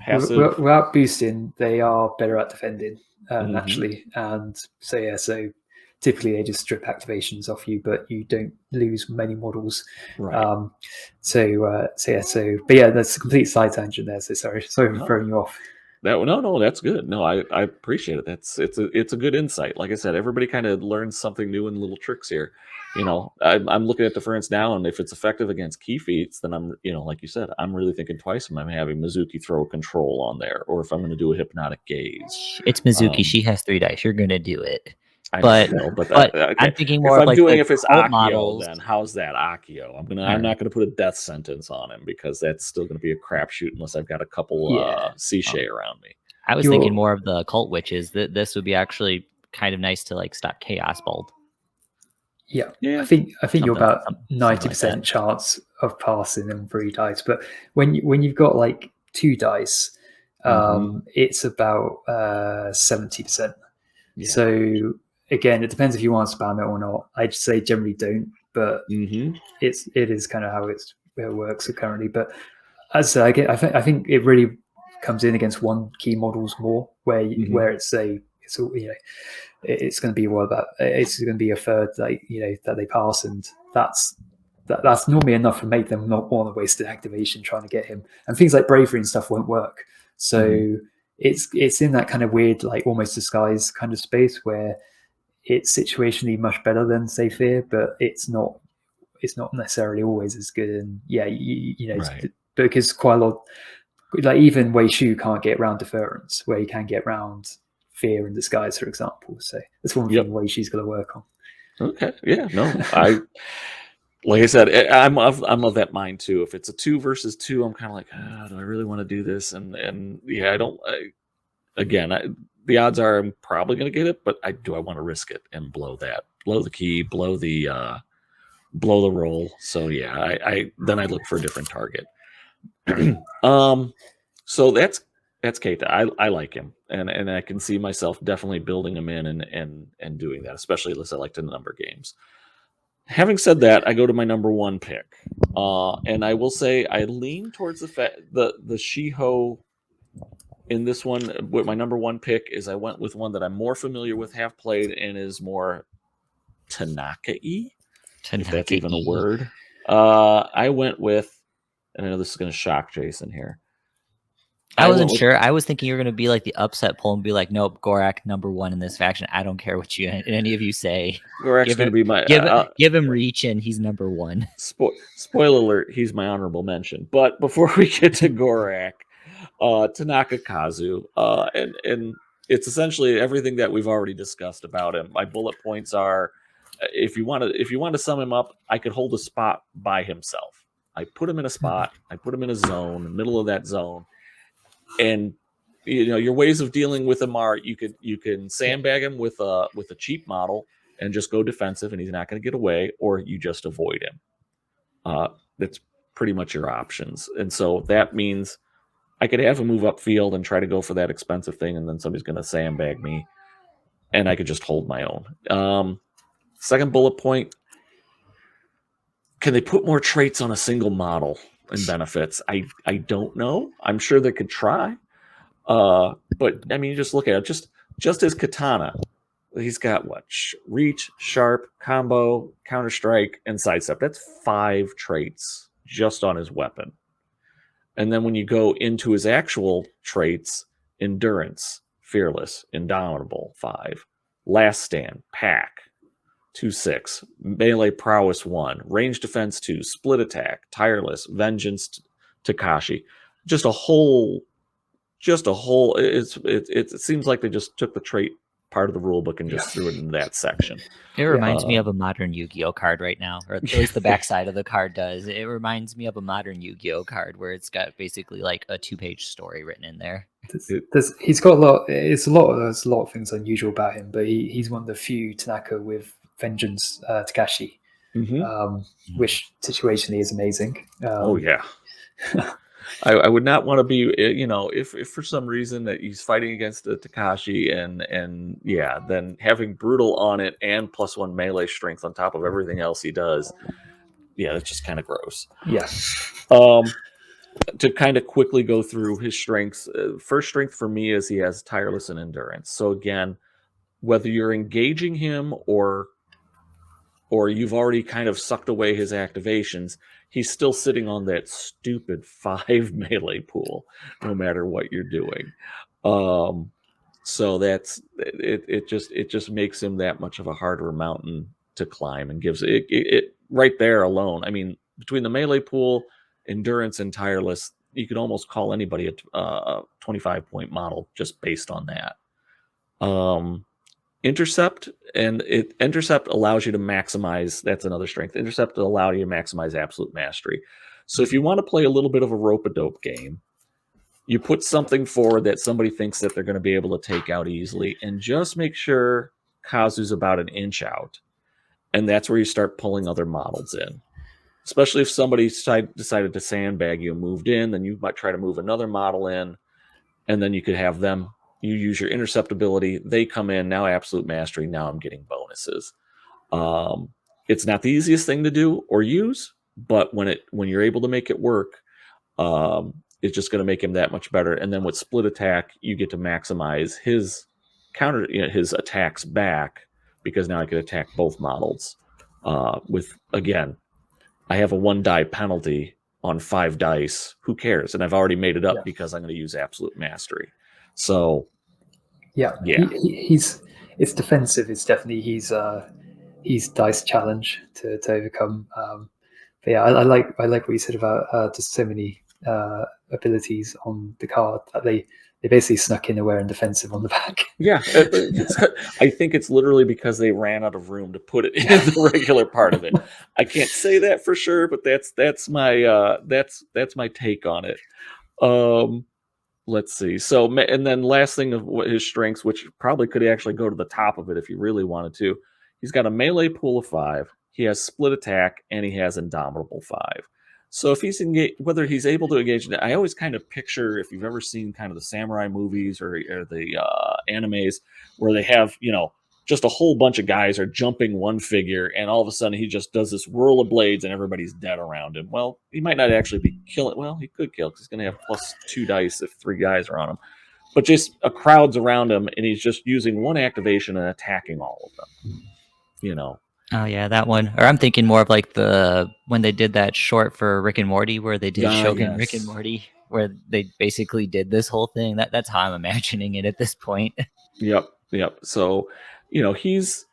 Without boosting, they are better at defending naturally, and so typically they just strip activations off you, but you don't lose many models. Right. But yeah, that's a complete side tangent there. So sorry for throwing you off. No, that's good. No, I appreciate it. It's a good insight. Like I said, everybody kind of learns something new in little tricks here. I'm looking at Deference now, and if it's effective against key feats, then I'm, like you said, I'm really thinking twice if I'm having Mizuki throw a control on there, or if I'm going to do a hypnotic gaze. It's Mizuki. She has 3 dice. You're going to do it. But okay. I'm thinking more if if it's Akio, models, then how's that Akio? I'm not going to put a death sentence on him, because that's still going to be a crapshoot unless I've got a couple Seiche around me. I was thinking more of the cult witches. That this would be actually kind of nice to like stop Chaos Bolt. Yeah. I think you're about 90% chance of passing them 3 dice, but when you've got like 2 dice, it's about 70%. Yeah. So again, it depends if you want to spam it or not. I'd say generally don't, but it is kind of how it works currently. But as I say, I think it really comes in against one key models more, where it's going to be it's going to be a third that they pass, and that's normally enough to make them not want to waste an activation trying to get him, and things like bravery and stuff won't work. So it's in that kind of weird, like almost disguise kind of space where it's situationally much better than say Fear, but it's not necessarily always as good. And because quite a lot, like even Wei Shu can't get around Deference, where he can get around Fear and Disguise, for example. So that's one thing Wei Shu's got to work on. Okay, yeah, no, like I said, I'm of that mind too. If it's a 2 versus 2, I'm kind of like, do I really want to do this? And I don't. The odds are I'm probably going to get it, but do I want to risk it and blow the key, blow the roll? So I look for a different target. So that's Keita. I like him, and I can see myself definitely building him in and doing that, especially as I like to number games. Having said that, I go to my number 1 pick, and I will say I lean towards the Shiho in this one. With my number 1 pick is I went with one that I'm more familiar with, have played, and is more Tanaka-y, if that's even a word. I went with, and I know this is going to shock Jason here. I wasn't sure. I was thinking you were going to be like the upset poll and be like, nope, Gorak number 1 in this faction. I don't care what any of you say. Gorak's going to be my... give him reach, and he's number 1. Spoiler alert, he's my honorable mention. But before we get to Gorak, Tanaka Kazu, and it's essentially everything that we've already discussed about him. My bullet points are, if you want to sum him up, I could hold a spot by himself. I put him in a spot. I put him in a zone, middle of that zone. And your ways of dealing with him are you can sandbag him with a cheap model and just go defensive, and he's not going to get away, or you just avoid him. That's pretty much your options, and so that means I could have him move upfield and try to go for that expensive thing, and then somebody's going to sandbag me, and I could just hold my own. Second bullet point: can they put more traits on a single model and benefits? I don't know. I'm sure they could try. But I mean, you just look at it. Just his katana, he's got what? Reach, sharp, combo, counter strike, and sidestep. That's 5 traits just on his weapon. And then when you go into his actual traits, endurance, fearless, indomitable, 5, last stand, pack, 2/6, melee prowess 1, range defense 2, split attack, tireless, vengeance, Takashi. Just a whole. It seems like they just took the trait part of the rule book and just threw it in that section. It reminds me of a modern Yu-Gi-Oh card right now, or at least the backside of the card does. It reminds me of a modern Yu-Gi-Oh card where it's got basically like a 2-page story written in there. He's got a lot. There's a lot of things unusual about him, but he's one of the few Tanaka with vengeance Takashi, which situationally is amazing. Oh yeah. I would not want to be, if for some reason that he's fighting against the Takashi and then having brutal on it and +1 melee strength on top of everything else he does. Yeah, that's just kind of gross. Yeah. To kind of quickly go through his strengths, first strength for me is he has tireless and endurance. So again, whether you're engaging him or you've already kind of sucked away his activations, he's still sitting on that stupid 5 melee pool, no matter what you're doing. So that's it. Just makes him that much of a harder mountain to climb, and gives it right there alone. I mean, between the melee pool, endurance, and tireless, you could almost call anybody a 25-point model just based on that. Intercept allows you to maximize. That's another strength. Intercept will allow you to maximize absolute mastery. So if you want to play a little bit of a rope-a-dope game, you put something forward that somebody thinks that they're going to be able to take out easily, and just make sure Kazu's about an inch out, and that's where you start pulling other models in. Especially if somebody decided to sandbag you and moved in, then you might try to move another model in, and then you could have them. You use your intercept ability. They come in, now absolute mastery. Now I'm getting bonuses. It's not the easiest thing to do or use, but when you're able to make it work, it's just going to make him that much better. And then with split attack, you get to maximize his counter, his attacks back, because now I can attack both models. With, again, I have a 1 die penalty on 5 dice. Who cares? And I've already made it up because I'm going to use absolute mastery. So it's defensive. It's definitely he's dice challenge to overcome. But yeah, I like what you said about just so many abilities on the card that they basically snuck in aware and defensive on the back. Yeah, I think it's literally because they ran out of room to put it in the regular part of it. I can't say that for sure, but that's my take on it. Let's see. So, and then last thing of what his strengths, which probably could actually go to the top of it if you really wanted to. He's got a melee pool of 5. He has split attack, and he has indomitable 5. So if he's engaged, whether he's able to engage, I always kind of picture, if you've ever seen kind of the samurai movies or the animes, where they have, just a whole bunch of guys are jumping one figure, and all of a sudden he just does this whirl of blades and everybody's dead around him. Well, he might not actually be killing. Well, he could kill because he's going to have +2 dice if 3 guys are on him. But just a crowd's around him, and he's just using 1 activation and attacking all of them. Oh yeah, that one. Or I'm thinking more of like when they did that short for Rick and Morty, where they did Shogun Rick and Morty, where they basically did this whole thing. That's how I'm imagining it at this point. Yep. So, he's,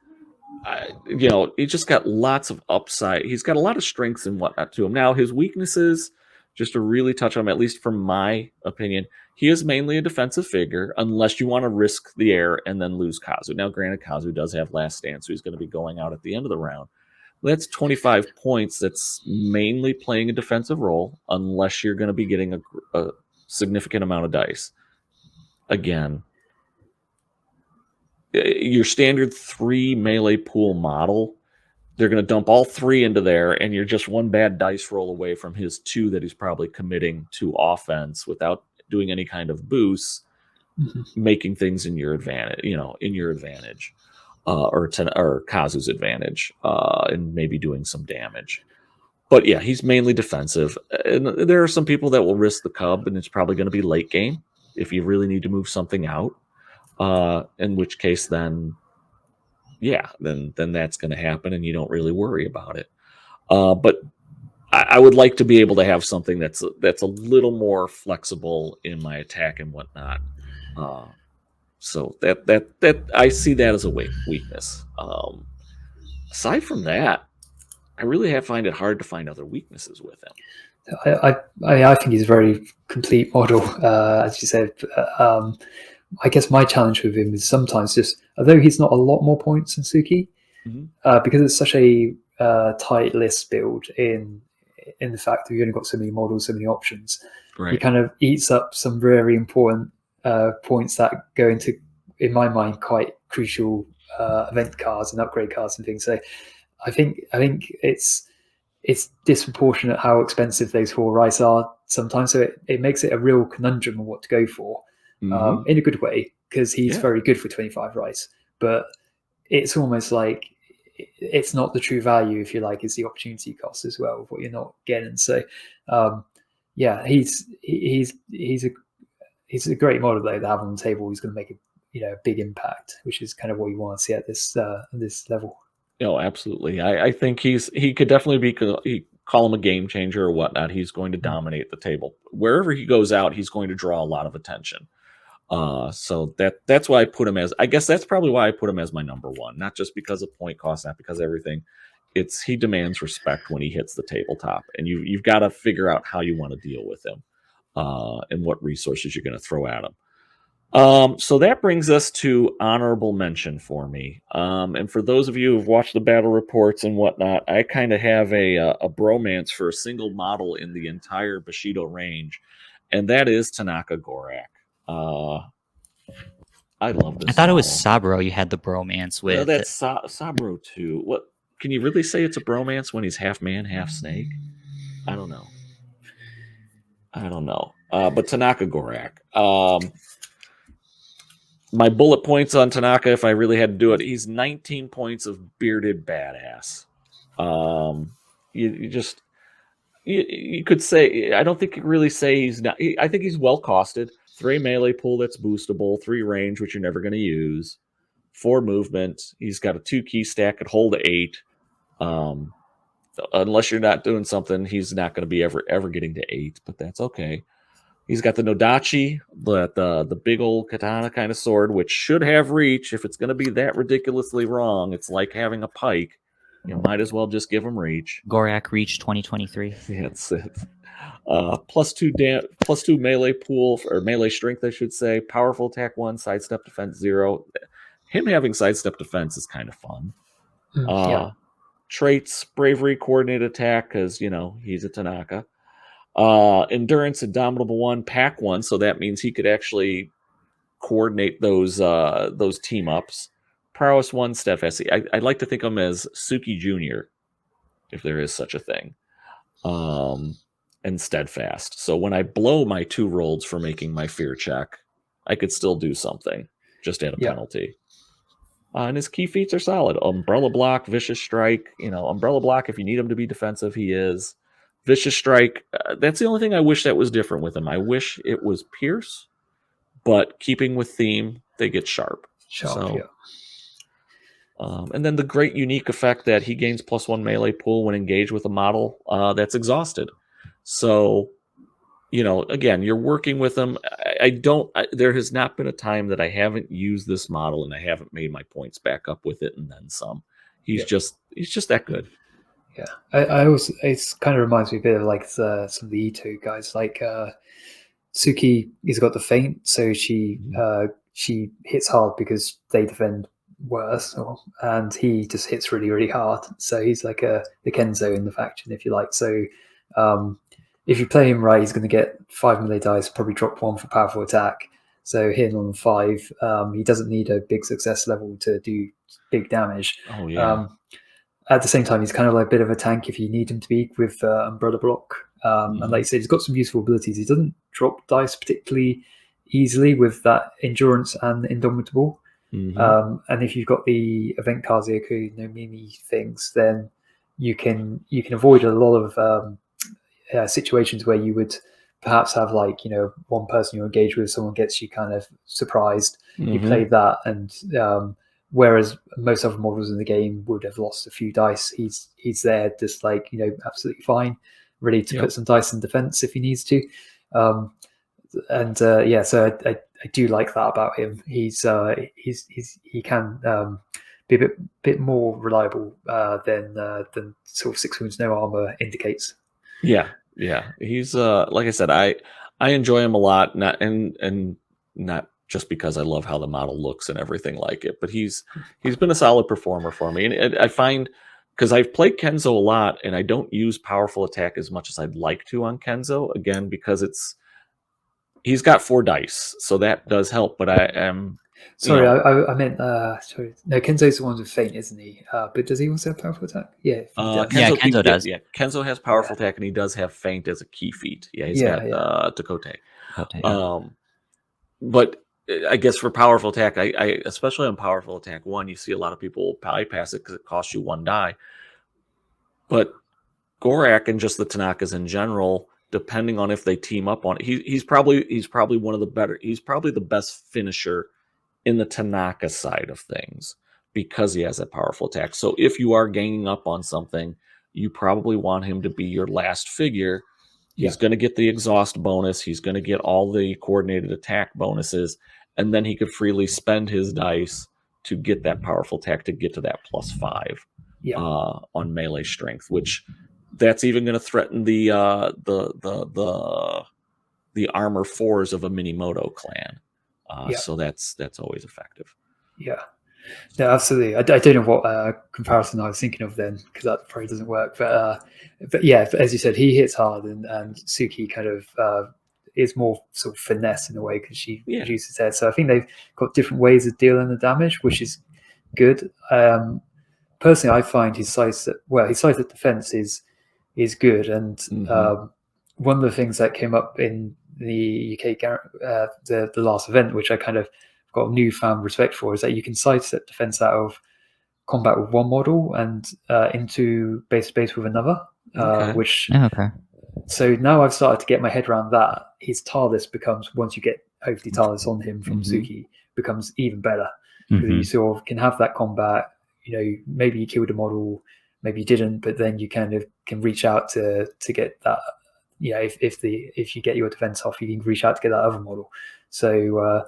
he just got lots of upside. He's got a lot of strengths and whatnot to him. Now, his weaknesses, just to really touch on him, at least from my opinion, he is mainly a defensive figure, unless you want to risk the air and then lose Kazu. Now, granted, Kazu does have last stand, so he's going to be going out at the end of the round. That's 25 points. That's mainly playing a defensive role, unless you're going to be getting a significant amount of dice. again, your standard 3 melee pool model, they're going to dump all 3 into there, and you're just one bad dice roll away from his 2 that he's probably committing to offense without doing any kind of boost, making things in your advantage, or Kazu's advantage, and maybe doing some damage. But yeah, he's mainly defensive. And there are some people that will risk the cub, and it's probably going to be late game if you really need to move something out. In which case, then that's going to happen, and you don't really worry about it. But I would like to be able to have something that's a little more flexible in my attack and whatnot. So that I see that as a weakness. Aside from that, I really find it hard to find other weaknesses with him. I think he's a very complete model, as you said. I guess my challenge with him is sometimes just, although he's not a lot more points than Suki, because it's such a tight list build in the fact that you've only got so many models, so many options, right. He kind of eats up some very important points that go into, in my mind, quite crucial event cards and upgrade cards and things. So I think it's disproportionate how expensive those 4 rice are sometimes. So it makes it a real conundrum of what to go for, in a good way, because he's very good for 25 rice. But it's almost like it's not the true value, if you like, is the opportunity cost as well of what you're not getting. So he's a great model though to have on the table. He's going to make a big impact, which is kind of what you want to see at this level. Oh, absolutely. I think he could definitely call him a game changer or whatnot. He's going to dominate the table. Wherever he goes out, he's going to draw a lot of attention. So that's why I put him as, I guess that's probably why I put him as my number 1, not just because of point cost, not because of everything. It's he demands respect when he hits the tabletop, and you've got to figure out how you want to deal with him, and what resources you're going to throw at him. So that brings us to honorable mention for me. And for those of you who've watched the battle reports and whatnot, I kind of have a bromance for a single model in the entire Bushido range, and that is Tanaka Gorak. I love this. I thought it was Saburo you had the bromance with. No, that's Saburo too. What can you really say it's a bromance when he's half man, half snake? I don't know. But Tanaka Gorak. My bullet points on Tanaka, if I really had to do it, he's 19 points of bearded badass. You could say, I don't think you really say he's not. I think he's well costed. 3 melee pool that's boostable, 3 range, which you're never going to use, 4 movement. He's got a 2 key stack, could hold 8. Unless you're not doing something, he's not going to be ever getting to 8, but that's okay. He's got the Nodachi, the big old katana kind of sword, which should have reach. If it's going to be that ridiculously wrong, it's like having a pike. You might as well just give him reach. Gorak reach 2023. Yeah, it's plus 2 melee pool, or melee strength, I should say. Powerful attack 1, sidestep defense 0. Him having sidestep defense is kind of fun. Traits: bravery, coordinated attack, because he's a Tanaka. Endurance, indomitable 1, pack 1, so that means he could actually coordinate those team ups. Prowess 1, steadfast. I'd like to think of him as Suki Jr., if there is such a thing. And steadfast. So when I blow my 2 rolls for making my fear check, I could still do something, just at a penalty. And his key feats are solid. Umbrella block, vicious strike. Umbrella block, if you need him to be defensive, he is. Vicious strike, that's the only thing I wish that was different with him. I wish it was pierce, but keeping with theme, they get sharp. And then the great unique effect that he gains +1 melee pool when engaged with a model that's exhausted. So, again, you're working with him. There has not been a time that I haven't used this model and I haven't made my points back up with it and then some. He's just that good. Yeah, I always, it kind of reminds me a bit of like some of the Ito guys, like Suki. He's got the feint, so she hits hard because they defend worse, and he just hits really, really hard. So he's like the Kenzo in the faction, if you like. So if you play him right, he's going to get 5 melee dice, probably drop 1 for powerful attack. So hitting on 5, he doesn't need a big success level to do big damage. Oh yeah. At the same time, he's kind of like a bit of a tank if you need him to be with Umbrella Block. And like you said, he's got some useful abilities. He doesn't drop dice particularly easily with that Endurance and Indomitable. And if you've got the event Kazuyaku no Mimi things, then you can avoid a lot of situations where you would perhaps have like, you know, one person you engage with, someone gets you kind of surprised. You play that, and whereas most other models in the game would have lost a few dice, he's there just like, you know, absolutely fine, ready to put some dice in defense if he needs to. So I do like that about him. He can be a bit more reliable than sort of 6 wounds no armor indicates. Yeah. He's like I said, I enjoy him a lot, not just because I love how the model looks and everything like it, but he's been a solid performer for me. And I find, because I've played Kenzo a lot, and I don't use powerful attack as much as I'd like to on Kenzo, again because he's got 4 dice, so that does help. But I am sorry, I meant sorry. No, Kenzo's the one with feint, isn't he? But does he also have powerful attack? Yeah, Kenzo does. Yeah, Kenzo has powerful attack, and he does have feint as a key feat. Yeah, he's got Takote. But I guess for powerful attack, I especially on powerful attack 1, you see a lot of people bypass it because it costs you 1 die. But Gorak and just the Tanakas in general, depending on if they team up on it, he's probably one of the better. He's probably the best finisher in the Tanaka side of things because he has that powerful attack. So if you are ganging up on something, you probably want him to be your last figure. He's going to get the exhaust bonus. He's going to get all the coordinated attack bonuses, and then he could freely spend his dice to get that powerful attack to get to that +5 on melee strength, which that's even going to threaten the armor 4s of a Minimoto clan. So that's always effective. Yeah, absolutely. I don't know what comparison I was thinking of then, because that probably doesn't work. But yeah, as you said, he hits hard, and Suki kind of is more sort of finesse in a way because she reduces head. So I think they've got different ways of dealing the damage, which is good. Personally, I find his size defense is good, and one of the things that came up in the UK the last event, which I kind of got a newfound respect for, is that you can sidestep defense out of combat with one model and into base space with another. So now I've started to get my head around that. His TARDIS becomes, once you get hopefully TARDIS on him from Suki, becomes even better because you sort of can have that combat. You know, maybe you killed a model, maybe you didn't, but then you kind of can reach out to get that. You know, if you get your defense off, you can reach out to get that other model. So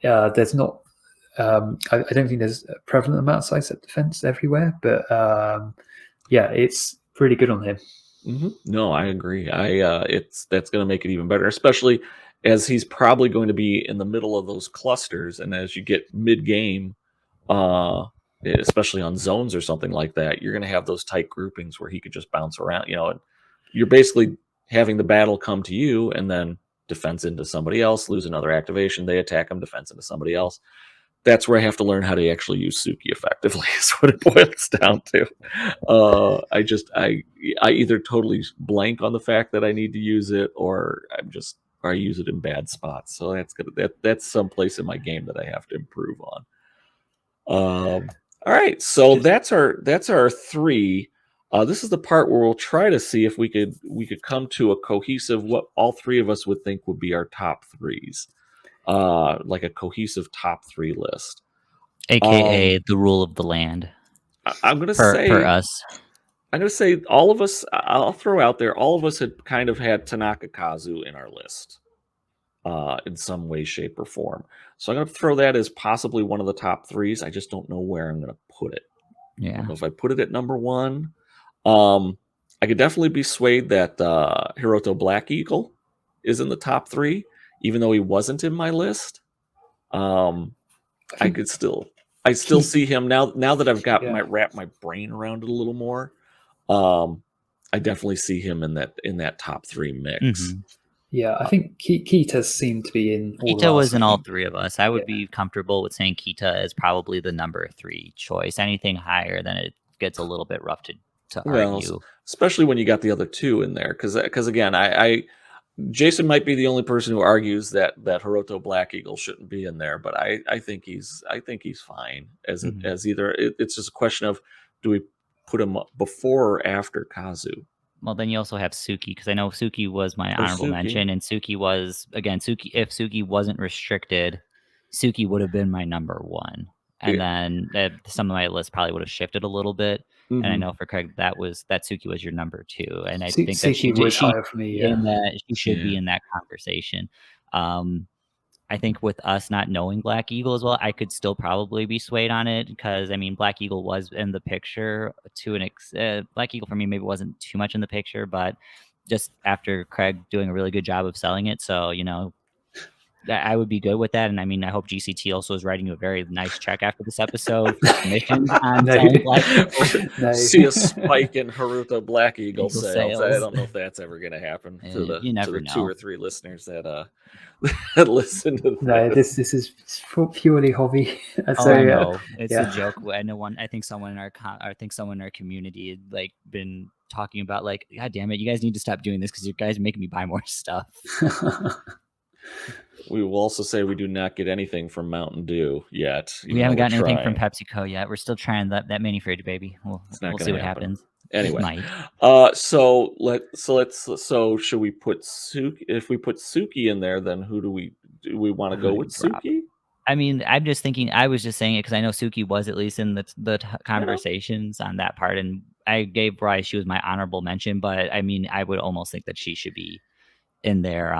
there's not. I don't think there's a prevalent amount of sidestep defense everywhere, but it's pretty good on him. No, I agree. That's going to make it even better, especially as he's probably going to be in the middle of those clusters, and as you get mid game, especially on zones or something like that, you're going to have those tight groupings where he could just bounce around. You know, and you're basically having the battle come to you, and then defense into somebody else, lose another activation, they attack him, defense into somebody else. That's where I have to learn how to actually use Suki effectively, is what it boils down to. I either totally blank on the fact that I need to use it, or I use it in bad spots. So that's some place in my game that I have to improve on. All right, so that's our 3. This is the part where we'll try to see if we could come to a cohesive, what all 3 of us would think would be our top 3s. Like a cohesive top 3 list, aka the rule of the land. I'm gonna say for us. I'm gonna say all of us. I'll throw out there, all of us had kind of had Tanaka Kazu in our list, in some way, shape, or form. So I'm gonna throw that as possibly one of the top 3s. I just don't know where I'm gonna put it. I don't know if I put it at number 1. I could definitely be swayed that Hiroto Black Eagle is in the top 3. Even though he wasn't in my list, I still see him now that I've got wrap my brain around it a little more. I definitely see him in that top 3 mix. Yeah, I think Kita seemed to be in all Kita of was ours. in all three of us. I would be comfortable with saying Kita is probably the number 3 choice. Anything higher than it gets a little bit rough to argue. Especially when you got the other 2 in there, because again, Jason might be the only person who argues that Hiroto Black Eagle shouldn't be in there, but I think he's fine as either. It's just a question of, do we put him up before or after Kazu? Well, then you also have Suki, because I know Suki was my honorable mention, and Suki was, again, if Suki wasn't restricted, Suki would have been my number 1. And then some of my lists probably would have shifted a little bit. And I know for Craig that Suki was your number 2, and I think that Suki was higher for me. she should be in that conversation. I think with us not knowing Black Eagle as well, I could still probably be swayed on it, because I mean, Black Eagle was in the picture to an Black Eagle for me maybe wasn't too much in the picture, but just after Craig doing a really good job of selling it, so I would be good with that. And I mean, I hope GCT also is writing you a very nice check after this episode for commission on selling Black Eagle. See a spike in Haruto Black Eagle sales. I sales. don't know if that's ever going to happen to the You never 2 know. or 3 listeners that that listen to this. No, this is purely hobby. So, I know it's a joke. I think someone in our community had like been talking about like, God damn it, you guys need to stop doing this because you guys are making me buy more stuff. We will also say we do not get anything from Mountain Dew yet. We haven't gotten anything from PepsiCo yet. We're still trying that mini fridge, baby. We'll see what happens. Anyway, so should we put Suki? If we put Suki in there, then do we want to go with Suki? I mean, I'm just thinking. I was just saying it because I know Suki was at least in the conversations on that part, and I gave Bryce, she was my honorable mention. But I mean, I would almost think that she should be in there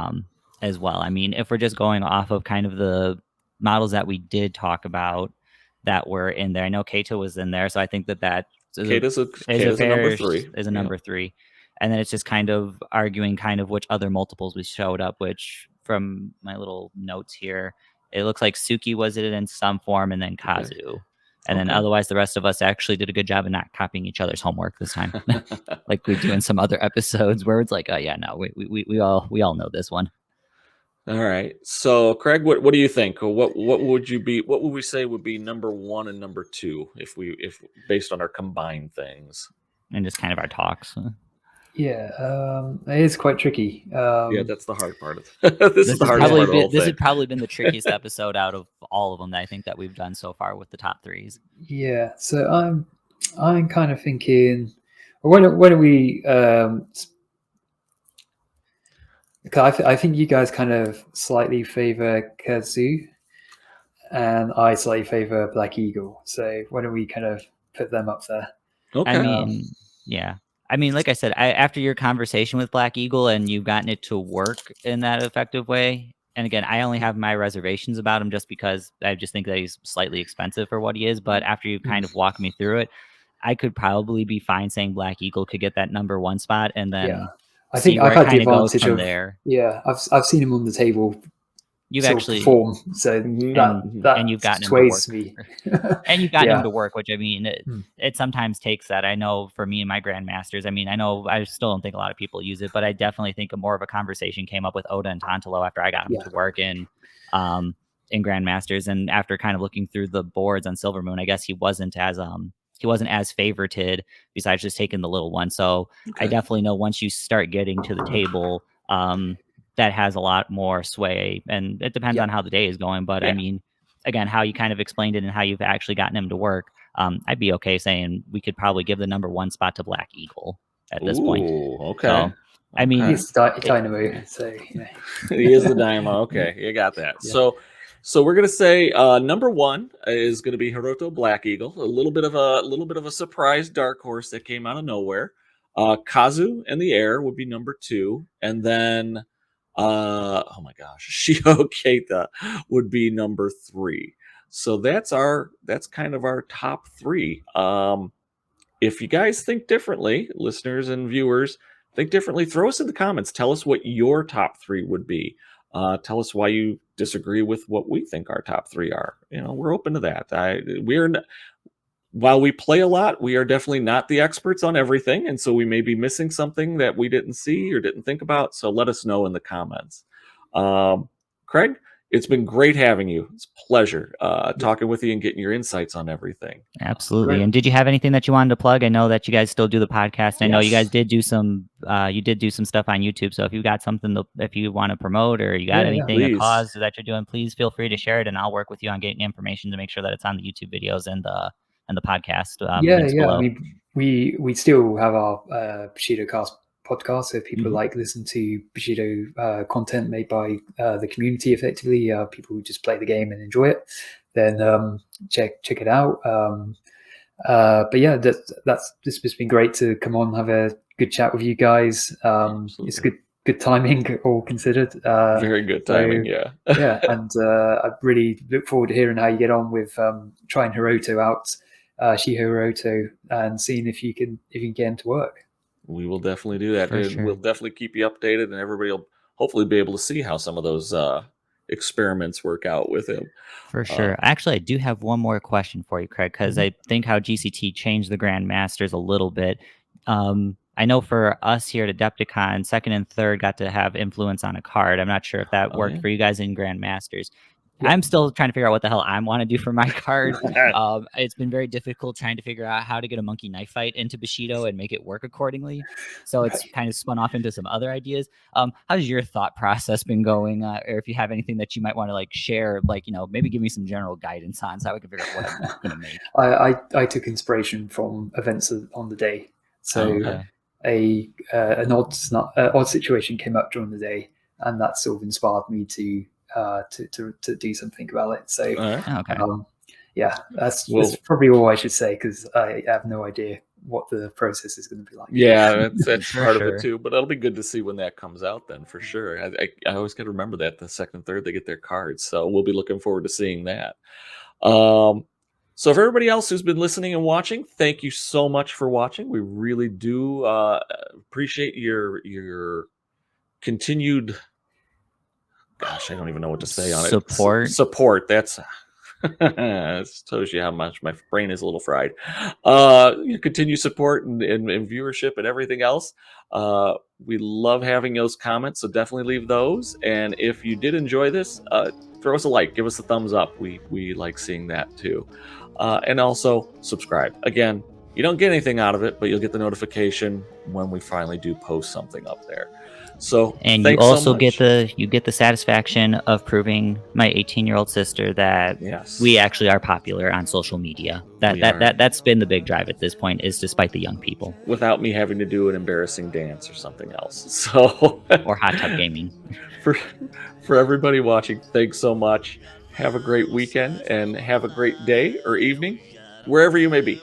as well. I mean, if we're just going off of kind of the models that we did talk about that were in there, I know Kato was in there, so I think that Kata's a number 3. Is a number 3, and then it's just kind of arguing kind of which other multiples we showed up. Which from my little notes here, it looks like Suki was it in some form, and then Kazu. And then otherwise, the rest of us actually did a good job of not copying each other's homework this time, like we do in some other episodes where it's like, oh yeah, no, we all know this one. All right. So, Craig, what do you think? What would you be? What would we say would be number 1 and number 2 if based on our combined things and just kind of our talks? Yeah, it is quite tricky. Yeah, that's the hard part. This is the hardest part of the whole thing. This has probably been the trickiest episode out of all of them that I think that we've done so far with the top 3s. Yeah, so I'm kind of thinking, why don't we? I think you guys kind of slightly favor Kazu, and I slightly favor Black Eagle. So why don't we kind of put them up there? Okay. I mean, yeah. I mean, like I said, after your conversation with Black Eagle and you've gotten it to work in that effective way, and again, I only have my reservations about him just because I just think that he's slightly expensive for what he is. But after you kind of walk me through it, I could probably be fine saying Black Eagle could get that number 1 spot, and then I think I've had the advantage of there. Yeah, I've seen him on the table. You've actually perform, so and you've gotten him to work. Me. And you've gotten him to work, which I mean, it sometimes takes that. I know for me and my grandmasters, I mean, I know I still don't think a lot of people use it, but I definitely think more of a conversation came up with Oda and Tantalo after I got him to work in grandmasters, and after kind of looking through the boards on Silver Moon, I guess he wasn't as favorited besides just taking the little one. So I definitely know once you start getting to the table, that has a lot more sway, and it depends on how the day is going. But I mean, again, how you kind of explained it and how you've actually gotten him to work, I'd be okay saying we could probably give the number 1 spot to Black Eagle at this point. Okay. So, I mean, he's dynamo, so he is the dynamo. Okay, you got that. Yeah. So we're gonna say number 1 is gonna be Hiroto Black Eagle, a little bit of a surprise dark horse that came out of nowhere. Kazu and the Air would be number 2, and then oh my gosh, Shiho Keita would be number 3. So that's kind of our top 3. If you guys think differently, listeners and viewers think differently, throw us in the comments. Tell us what your top 3 would be. Tell us why you disagree with what we think our top 3 are. We're open to that. while we play a lot, we are definitely not the experts on everything, and so we may be missing something that we didn't see or didn't think about. So let us know in the comments. Craig, it's been great having you. It's a pleasure talking with you and getting your insights on everything. Absolutely. Great. And did you have anything that you wanted to plug? I know that you guys still do the podcast. I know you guys Yes. did do some stuff on YouTube. So if you got something if you want to promote, or you got Yeah, anything, a Please. cause that you're doing, please feel free to share it, and I'll work with you on getting information to make sure that it's on the YouTube videos and the podcast links yeah. below. I mean, we still have our Bushidocast podcast. So if people Mhm. like listen to Bushido content made by the community, effectively people who just play the game and enjoy it, then check it out. But yeah, this has been great to come on, have a good chat with you guys. It's good timing, all considered. Very good timing, yeah. Yeah, and I really look forward to hearing how you get on with trying Hiroto out, Shiho Hiroto, and seeing if you can get into work. We will definitely do that. For And sure. we'll definitely keep you updated, and everybody will hopefully be able to see how some of those experiments work out with him. For sure. Actually, I do have one more question for you, Craig, because I think how GCT changed the Grandmasters a little bit. I know for us here at Adepticon, second and third got to have influence on a card. I'm not sure if that worked for you guys in Grandmasters. Yeah. I'm still trying to figure out what the hell I want to do for my card. It's been very difficult trying to figure out how to get a monkey knife fight into Bushido and make it work accordingly. So it's kind of spun off into some other ideas. How's your thought process been going? Or if you have anything that you might want to like share, like, maybe give me some general guidance on so I can figure out what I'm going to make. I took inspiration from events on the day. So Okay. an odd situation came up during the day, and that sort of inspired me to do something about it. So Okay. yeah, that's probably all I should say, because I have no idea what the process is going to be like. Yeah, that's For part sure. of it too. But it'll be good to see when that comes out then, for sure. I always got to remember that the second and third they get their cards, so we'll be looking forward to seeing that. So for everybody else who's been listening and watching, thank you so much for watching. We really do appreciate your continued, gosh, I don't even know what to say on it. Support. That's it shows you how much my brain is a little fried. Your continued support and viewership and everything else. We love having those comments, so definitely leave those. And if you did enjoy this, throw us a like, give us a thumbs up. We like seeing that too. And also subscribe. Again, you don't get anything out of it, but you'll get the notification when we finally do post something up there. So, and you also get the satisfaction of proving my 18-year-old sister that we actually are popular on social media. That's been the big drive at this point, is despite the young people. Without me having to do an embarrassing dance or something else. So or hot tub gaming. For everybody watching, thanks so much. Have a great weekend and have a great day or evening, wherever you may be.